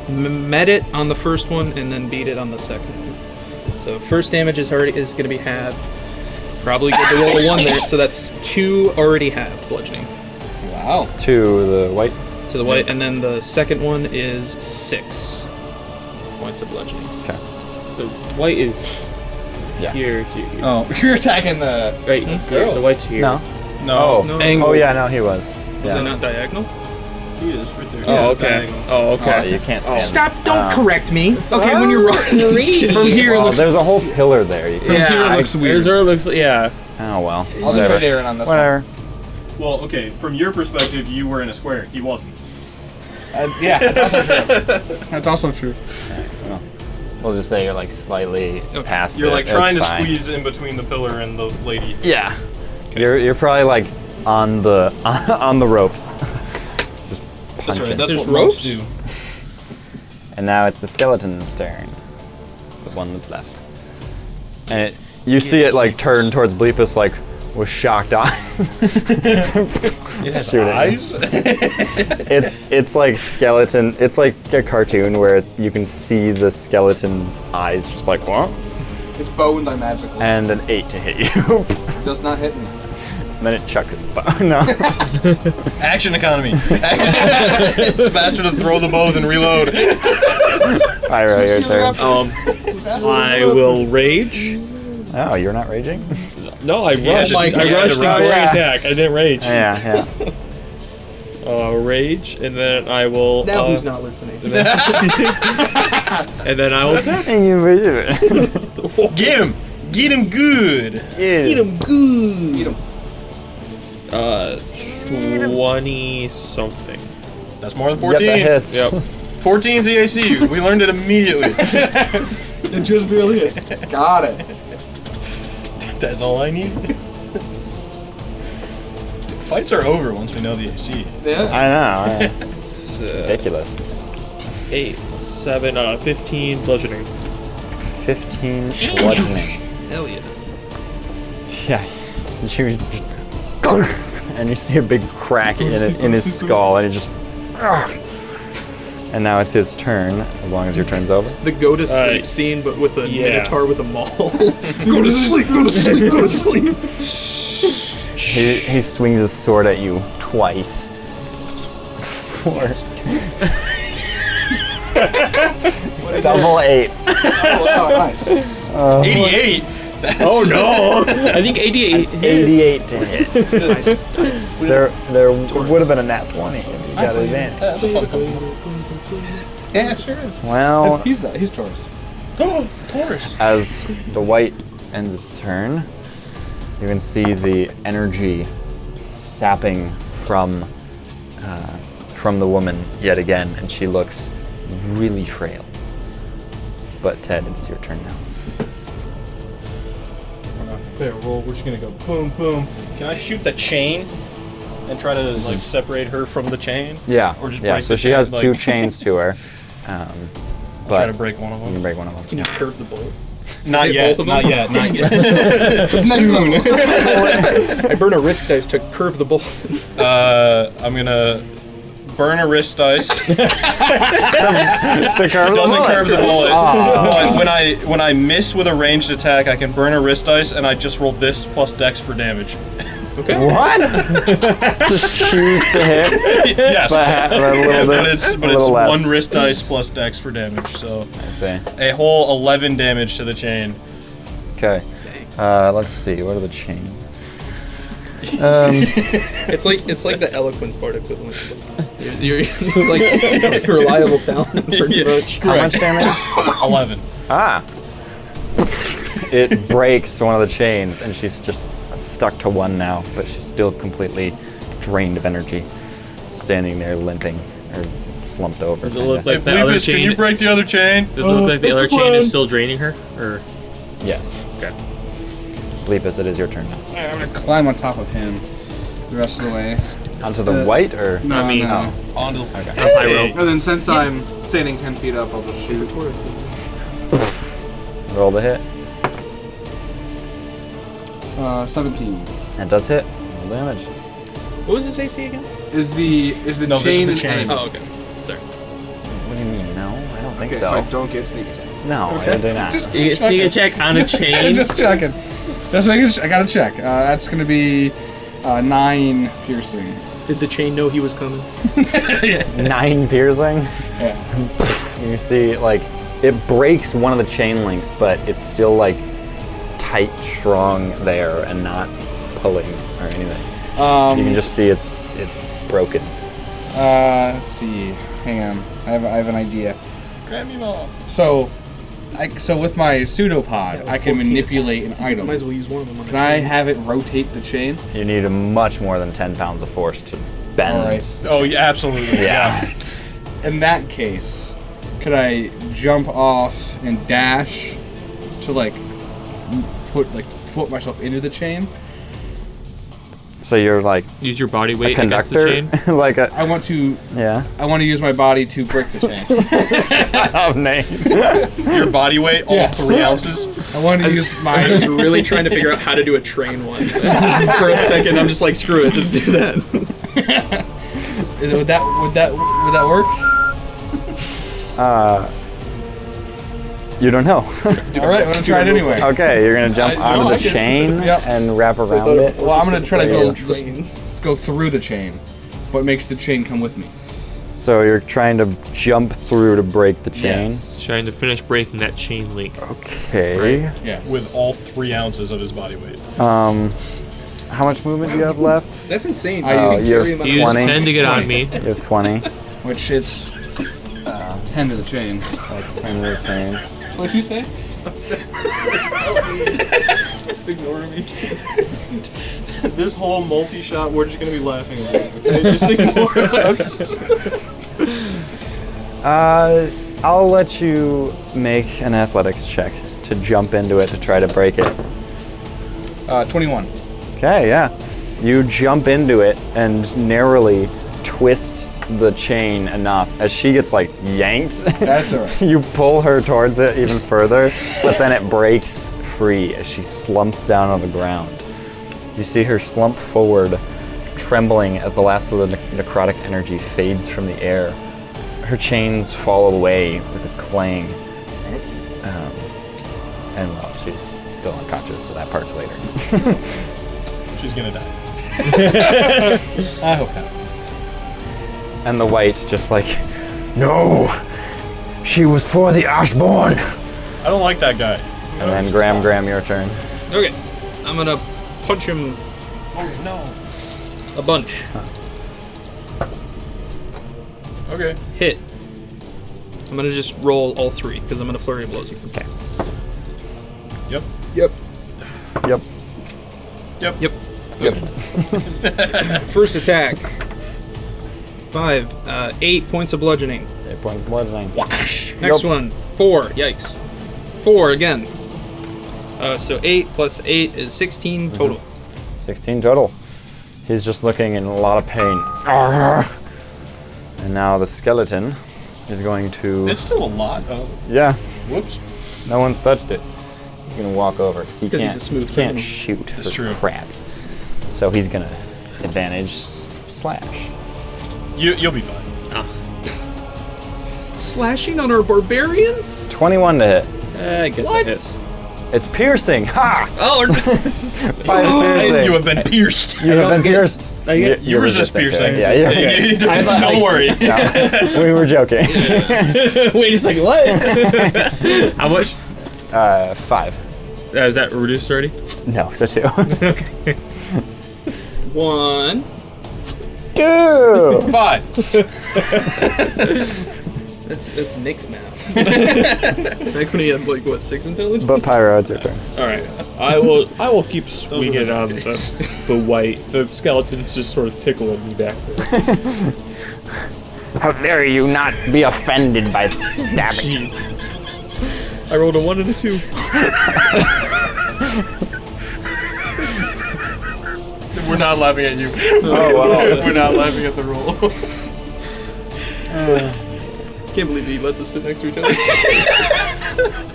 Met it on the first one and then beat it on the second. So first damage is going to be halved. Probably good to roll a 1 there. So that's 2 already halved bludgeoning Wow. To the white. to the white, and then the second one is 6 points of bludgeoning. The white is Yeah. here. Oh, you're attacking the. Right here. The white's here. No. No. No. Oh, yeah, no, he was. Was Yeah. that not diagonal? He is right there. Oh, okay. Oh, Oh, okay. you can't stand Stop! Don't Oh. correct me. Okay, when you're rolling from here, it Well, looks there's a whole pillar there. You From can, here it looks weird. Azure looks. Yeah. oh, well. I'll Whatever. defend Aaron on this Whatever. Well, okay, from your perspective, you were in a square. He wasn't. one. Yeah, that's also true. That's also true. Well, we'll just say you're like slightly past You're it. like trying to It's fine. squeeze in between the pillar and the lady. Yeah. You're probably like on the on the ropes. Just That's punching. right. That's There's what ropes ropes? do. And now it's the skeleton's turn. The one that's left. And you see it like turn towards Bleepus like with shocked eyes. It has Shoot it. eyes. It's like skeleton. It's like a cartoon where you can see the skeleton's eyes just like what? Its bones are magical. And an 8 to hit you. Does not hit me. And then it chucks its bow. No. Action economy. It's faster to throw the bow than reload. Pyro, your turn. I will rage. Oh, you're not raging? No, I rushed. my I God, rushed right. before I Yeah. attack. I didn't rage. Yeah. Rage, and then I will. now who's not listening? And then I will attack. And you rage it. Get him. Get him good. Eat him. good. Eat 'em. 20 something. That's more than Yep, 14. that hits. Yep. 14 is the AC. We learned it immediately. It just really is. Got it. That's all I need. Fights are over once we know the AC. Yeah. I know. It's, Ridiculous. 8, 7, 15 bludgeoning. 15 bludgeoning. Hell yeah. Yeah. You just, and you see a big crack in his skull, and he just. And now it's his turn, as long as your turn's over. The go to sleep Alright. scene, but with a Yeah. minotaur with a maul. Go to sleep. Go to sleep. Go to sleep. He swings his sword at you twice. 4. Double 8s. Oh, nice. 88. Oh no! I think 88. 88 to hit. There would have been a nat 20 if you got advantage. Yeah, it sure is. Well, He's Taurus. Taurus. as the white ends its turn, you can see the energy sapping from the woman yet again, and she looks really frail. But Ted, it's your turn now. There, roll. We're just gonna go boom, boom. Can I shoot the chain and try to like separate her from the chain? Yeah, Or just yeah. break So the she has chain, 2 like- chains to her, Try but to break one of you them. can break one of Can them. you curve the bolt? Not Hit yet. both of Not them? yet. Not yet. I burn a risk dice to curve the bolt. I'm gonna burn a wrist dice. To curve Doesn't curve the bullet. But when I miss with a ranged attack, I can burn a wrist dice, and I just roll this plus dex for damage. Okay. What? Just choose to hit, Yes. but a little bit, But it's a little less. one wrist dice plus dex for damage, so I see. a whole 11 damage to the chain. Okay. Let's see. What are the chains? It's like the eloquence part equivalent. You're like reliable talent, pretty much. How much damage? 11. Ah. It breaks one of the chains, and she's just stuck to one now, but she's still completely drained of energy, standing there limping or slumped over. Does it look kinda. like the other Bleepus, can you chain? break the other chain? Does it look like the other chain is still draining her? Or Yes. okay. Bleepus, it is your turn now. Alright, I'm gonna climb on top of him the rest of the way. Onto the white, or? No, I mean, no. Onto Okay. Pyro. And then since I'm standing 10 feet up, I'll just shoot. Roll the hit. 17. That does hit. Roll damage. What was his AC again? Is the No, this is chain the an chain. enemy? Oh, okay. Sorry. What do you mean? No, I don't think Okay, so. so I don't get sneak attack. No, I do not. Just You get sneak a check on a chain. just checking. Just making sure. I gotta check. That's gonna be 9 piercing. Did the chain know he was coming? 9 piercing. Yeah. You see, like, it breaks one of the chain links, but it's still like tight, strong there, and not pulling or anything. You can just see it's broken. Let's see. Hang on. I have an idea. Grab me all. So with my pseudopod, I can manipulate an item. Might as well use one of them. On Can I have it rotate the chain? You need a much more than 10 pounds of force to bend. All right. Oh, yeah, absolutely. Yeah. In that case, could I jump off and dash to put myself into the chain? So you're like Use your body a weight against the conductor, chain. like a I want to yeah. use my body to break the chain. Oh, name. Your body weight, all Yeah. 3 ounces. I want to use I was my. really trying to figure out how to do a train one. For a second, I'm just like, screw it, just do that. Would that work? You don't know. All right, I'm gonna try it anyway. Okay, you're gonna jump I onto the can- chain Yep. and wrap around it. Well, I'm gonna try to Yeah. go through the chain. What makes the chain come with me? So you're trying to jump through to break the chain. Trying to finish breaking that chain link. Okay. Yeah. With all 3 ounces of his body weight. How much movement do you have left? That's insane. Oh, you have You use 20. 10 to get on me. You have 20. Which it's 10 to the chain. Like 10 to the chain. What'd you say? Just ignore me. This whole multi-shot, we're just gonna be laughing at it. Okay? Just ignore us. I'll let you make an athletics check to jump into it to try to break it. 21. Okay, yeah. You jump into it and narrowly twist the chain enough as she gets like yanked. That's all right. You pull her towards it even further, but then it breaks free as she slumps down on the ground. You see her slump forward, trembling as the last of the necrotic energy fades from the air. Her chains fall away with a clang. And well, she's still unconscious, so that part's later. She's gonna die. I hope not. And the white just like, no, she was for the Ashborn. I don't like that guy. And then Graham, your turn. Okay, I'm gonna punch him. Oh no. A bunch. Okay. Hit. I'm gonna just roll all 3 because I'm gonna flurry of blows. Okay. Yep. Yep. Yep. Yep. Yep. First attack. 5. 8 points of bludgeoning. 8 points of bludgeoning. Next one. 4. Yikes. 4 again. So 8 plus 8 is 16 total. 16 total. He's just looking in a lot of pain. And now the skeleton is going to... It's still a lot. Oh, Yeah, whoops. no one's touched it. He's going to walk over because he 'cause he's can't, a smooth can't criminal. shoot That's for true. crap. So he's going to advantage slash. You'll be fine. Slashing on our barbarian? 21 to hit. I guess What? that hits. It's piercing. Ha! Oh, 5 piercing. You have been pierced. You have been pierced. get- You resist piercing. Yeah, yeah. Don't worry. No, we were joking. Wait a second, what? How much? 5. Is that reduced already? No, so 2. Okay. 1. 2. 5. That's Nick's math. Back when he had like what 6 intelligence? But Pyro, it's your turn. All right. I will keep swinging on the white. The skeleton's just sort of tickling me back there. How dare you not be offended by stabbing? Jeez. I rolled a 1 and a 2. We're not laughing at you. Oh, wow. We're not laughing at the roll. Can't believe he lets us sit next to each other.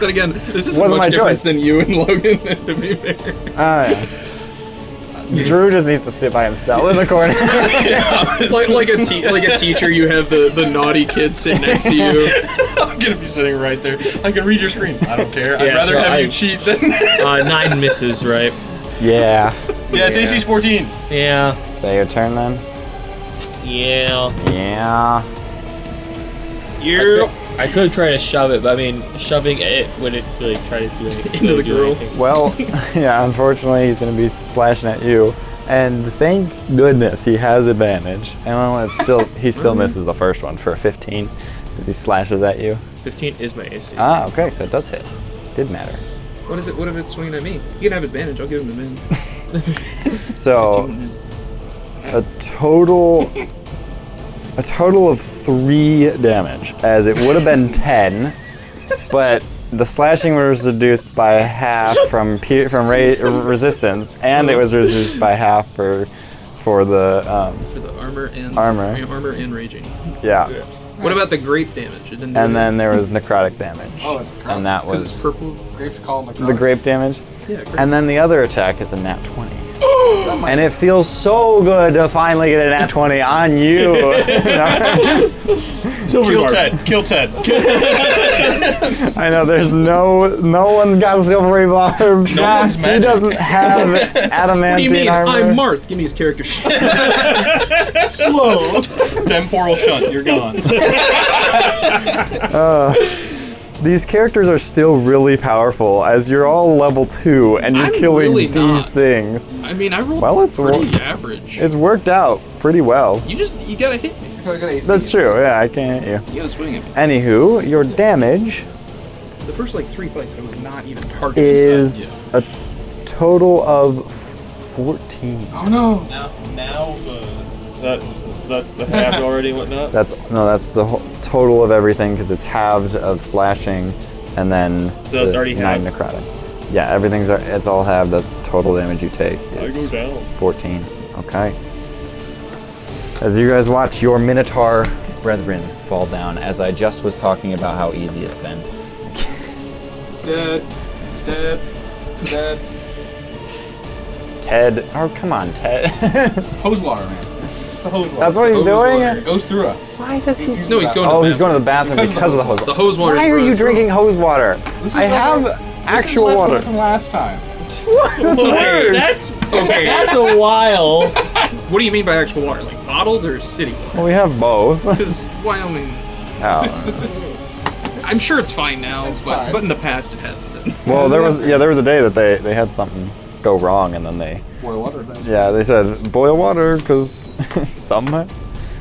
But again, this is Wasn't much my different choice. than you and Logan, to be fair. Yeah. Drew just needs to sit by himself in the corner. like a teacher, you have the naughty kid sit next to you. I'm gonna be sitting right there. I can read your screen. I don't care. I'd Yeah, rather so have I- you cheat than. 9 misses, right? Yeah. Yeah, it's AC's 14. Yeah. Is that your turn then? Yeah. Yeah. I could try to shove it, but I mean, shoving it wouldn't really try to do anything. Into the do grill. anything. Well, yeah, unfortunately he's going to be slashing at you. And thank goodness he has advantage. And well, he still misses the first one for a 15 as he slashes at you. 15 is my AC. Ah, okay, so it does hit. Did matter. What is it? What if it's swinging at me? You can have advantage. I'll give him advantage. So a total of 3 damage, as it would have been 10, but the slashing was reduced by half from resistance, and it was reduced by half for the For the armor and Armor. raging. yeah. What about the grape damage? It didn't do And that. then there was necrotic damage, Oh, it's necrotic. and that 'Cause it's was purple. Grapes called necrotic. the grape damage. Yeah, grape. And then the other attack is a nat 20. And it feels so good to finally get a nat 20 on you. Kill Ted. Kill Ted. I know there's no one's got silvery barbs. No one's He magic. doesn't have What do you adamantine mean? armor. I'm Marth. Give me his character sheet. Slow. Temporal shunt. You're gone. These characters are still really powerful, as you're all level 2 and you're I'm killing really these not. things. I mean, I rolled Well, it's pretty average. It's worked out pretty well. You gotta hit me. That's true. Yeah, I can't hit you. You gotta swing at me. Anywho, your damage The first like 3 fights, I was not even targeted. is a total of 14. Oh no! Now That's the halved already and whatnot? That's the total of everything, because it's halved of slashing, and then So it's already 9 halved? necrotic. Yeah, it's all halved. That's the total damage you take. I is go down. 14. Okay. As you guys watch your Minotaur brethren fall down, as I just was talking about how easy it's been. Dead. Ted, oh come on, Ted. Hose water, man. The hose water. That's what he's Hose doing? water. It goes through us. Why does he? No, he's going. Oh, to he's going to the bathroom because of the hose The water. hose water. Why is are you running drinking hose water? This is I have left- actual this is left water. over from last time. That's worse. Okay, that's a while. through. What do you mean by actual water? Like bottled or city? Well, we have both. Because Wyoming, Oh. I'm sure it's fine now, It's but fine. but in the past it hasn't been. Well, there was a day that they had something go wrong, and then they they said boil water because something.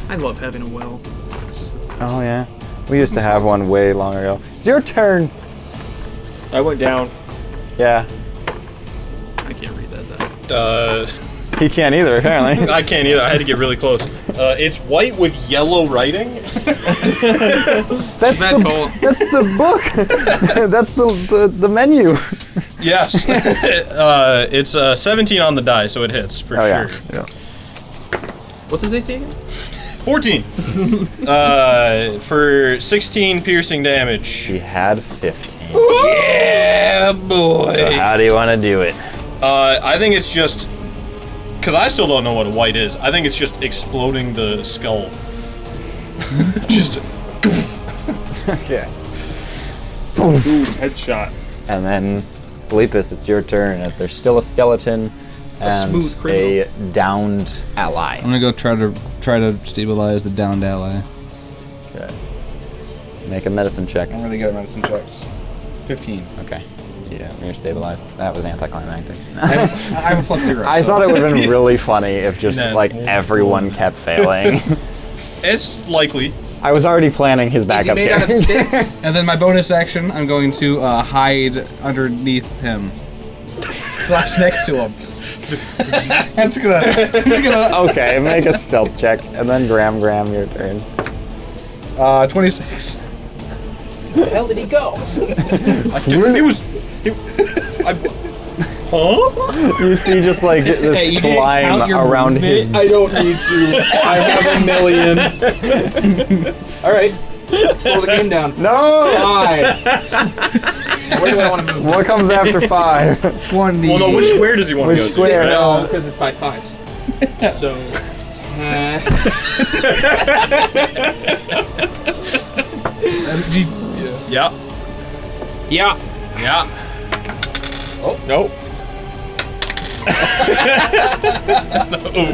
I love having a well. It's just the best. Oh yeah, we used to have one way long ago. It's your turn. I went down. Yeah, I can't read that then. he can't either apparently. I can't either. I had to get really close. It's white with yellow writing. That's Bad call. that's the book. That's the menu. Yes. It's 17 on the die, so it hits for Oh sure. yeah. What's his AC again? 14. For 16 piercing damage. He had 15. Yeah, boy. So how do you want to do it? I think it's just because I still don't know what a white is. I think it's just exploding the skull. Just. Okay. Ooh, headshot. And then, Philippus, it's your turn as there's still a skeleton and smooth a criminal. downed ally. I'm gonna go try to stabilize the downed ally. Okay. Make a medicine check. I'm really good at medicine checks. 15. Okay. Yeah, you're stabilized. That was anticlimactic. I have a plus 0. I thought it would have been really funny if just Nah. like everyone kept failing. It's likely. I was already planning his backup made out of character. sticks? And then my bonus action, I'm going to hide underneath him. Slash next to him. I'm just gonna Okay, make a stealth check, and then Graham, your turn. 26. Where the hell did he go? He was. Huh? You see just like this Hey, you didn't slime count your around his. movement? I don't need to. I have a million. Alright. Slow the game down. No! 5. Where do I want to move? What comes after 5? 20. Well, no. Which square does he want to Which go to? square? No, because it's by 5. So. Yeah. Yeah. Yeah. Oh, nope.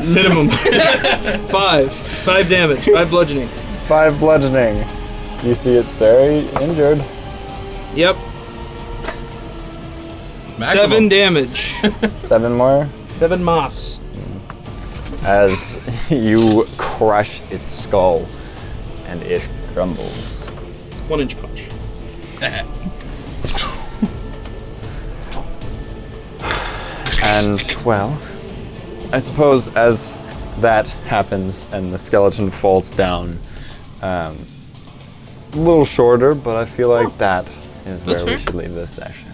Minimum. 5 damage. 5 bludgeoning. 5 bludgeoning. You see it's very injured. Yep. Maximum. 7 damage. 7 more. 7 moss. As you crush its skull and it crumbles. 1-inch punch. And, well, I suppose as that happens and the skeleton falls down, a little shorter, but I feel like that is That's where we fair. should leave this session.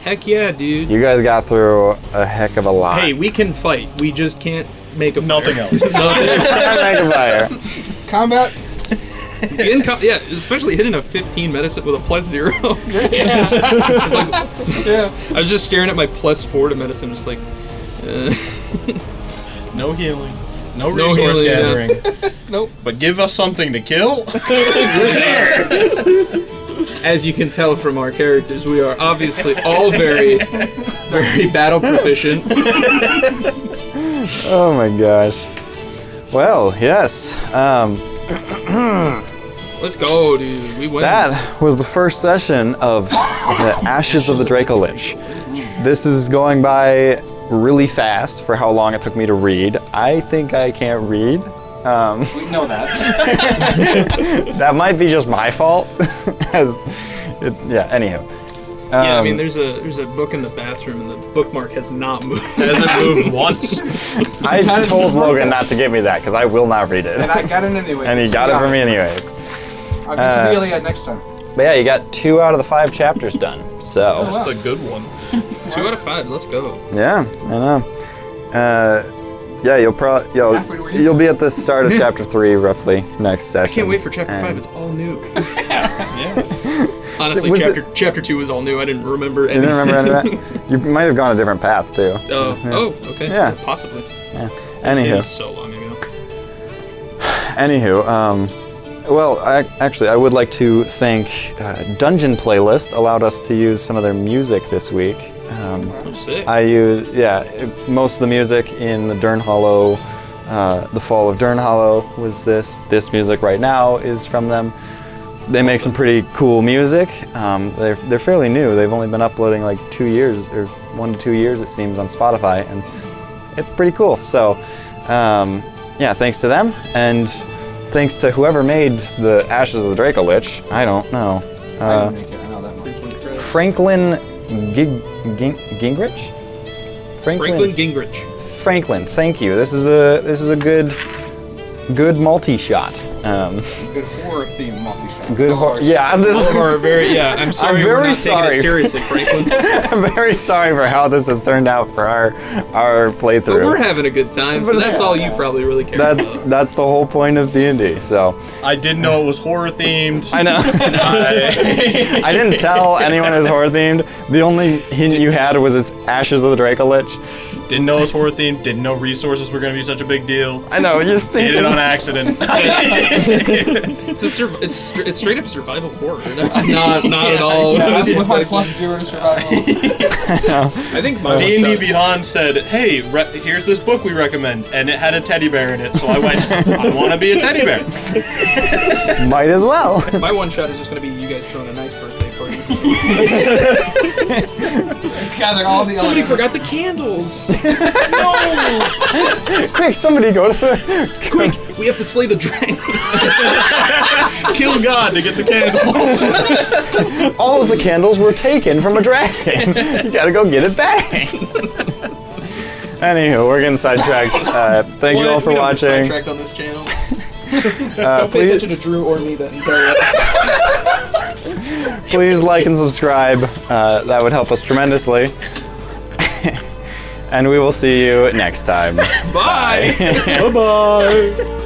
Heck yeah, dude. You guys got through a heck of a lot. Hey, we can fight. We just can't make a Nothing fire. else. Make a fire. Combat. Yeah, especially hitting a 15 medicine with a +0. I was just staring at my +4 to medicine, just like. No healing. No No resource healing, yeah. gathering. Nope. But give us something to kill. As you can tell from our characters, we are obviously all very, very battle proficient. Oh my gosh. Well, yes. Let's go, dude. We win. That was the first session of the Ashes of the Dracolich. This is going by really fast for how long it took me to read. I think I can't read. We know that. That might be just my fault. Anywho. Yeah, I mean, there's a book in the bathroom, and the bookmark has not moved. Hasn't moved once. I told Logan not to give me that because I will not read it. And I got it anyway. And he got it for me anyways. I'll get you Iliad next time. But yeah, you got 2 out of the 5 chapters done. So, That's the good one. 2 out of 5. Let's go. yeah, I know. Yeah, Halfway to where you'll be at the start of chapter 3 roughly next session. I can't wait for chapter And- 5. It's all new. Yeah. Honestly, Was chapter 2 was all new. I didn't remember You anything. didn't remember any of that? You might have gone a different path too. Oh, okay. Yeah. Possibly. Yeah. It Anywho, was so long ago. well, I would like to thank Dungeon Playlist allowed us to use some of their music this week. Oh, sick. I use most of the music in the Durnhollow The Fall of Durnhollow was this. This music right now is from them. They make some pretty cool music. They're fairly new. They've only been uploading like 2 years, or 1 to 2 years it seems, on Spotify, and it's pretty cool. So yeah, thanks to them, and thanks to whoever made the Ashes of the Dracolich. I don't know. I didn't make it. I know that much. Franklin Gingrich? Franklin Gingrich. Franklin, thank you. This is a good multi-shot. Good horror theme multi-shot. Good horror. Yeah, this I'm sorry. I'm very we're not sorry. Taking it seriously, Franklin. I'm very sorry for how this has turned out for our playthrough. But we're having a good time, so that's all you probably really care about. That's the whole point of D&D. So I didn't know it was horror themed. I know. I didn't tell anyone it was horror themed. The only hint you had was it's Ashes of the Dracolich. Didn't know it was horror themed. Didn't know resources were going to be such a big deal. I know. Just Did thinking. it on accident. It's straight up survival horror. That's not at all. With my +0 to survival. I think my D&D Beyond said, "Hey, here's this book we recommend," and it had a teddy bear in it. So I went, "I want to be a teddy bear." Might as well. My one shot is just going to be you guys throwing a nice birthday party. Gather all the Somebody elements. forgot the candles. Quick, somebody go to the. Quick, we have to slay the dragon. Kill God to get the candles. All of the candles were taken from a dragon. You gotta go get it back. Anywho, we're getting sidetracked. Thank you all for we don't get watching. sidetracked on this channel. Don't pay attention to Drew or me that entire episode. Please like and subscribe. That would help us tremendously. And we will see you next time. Bye. Bye-bye.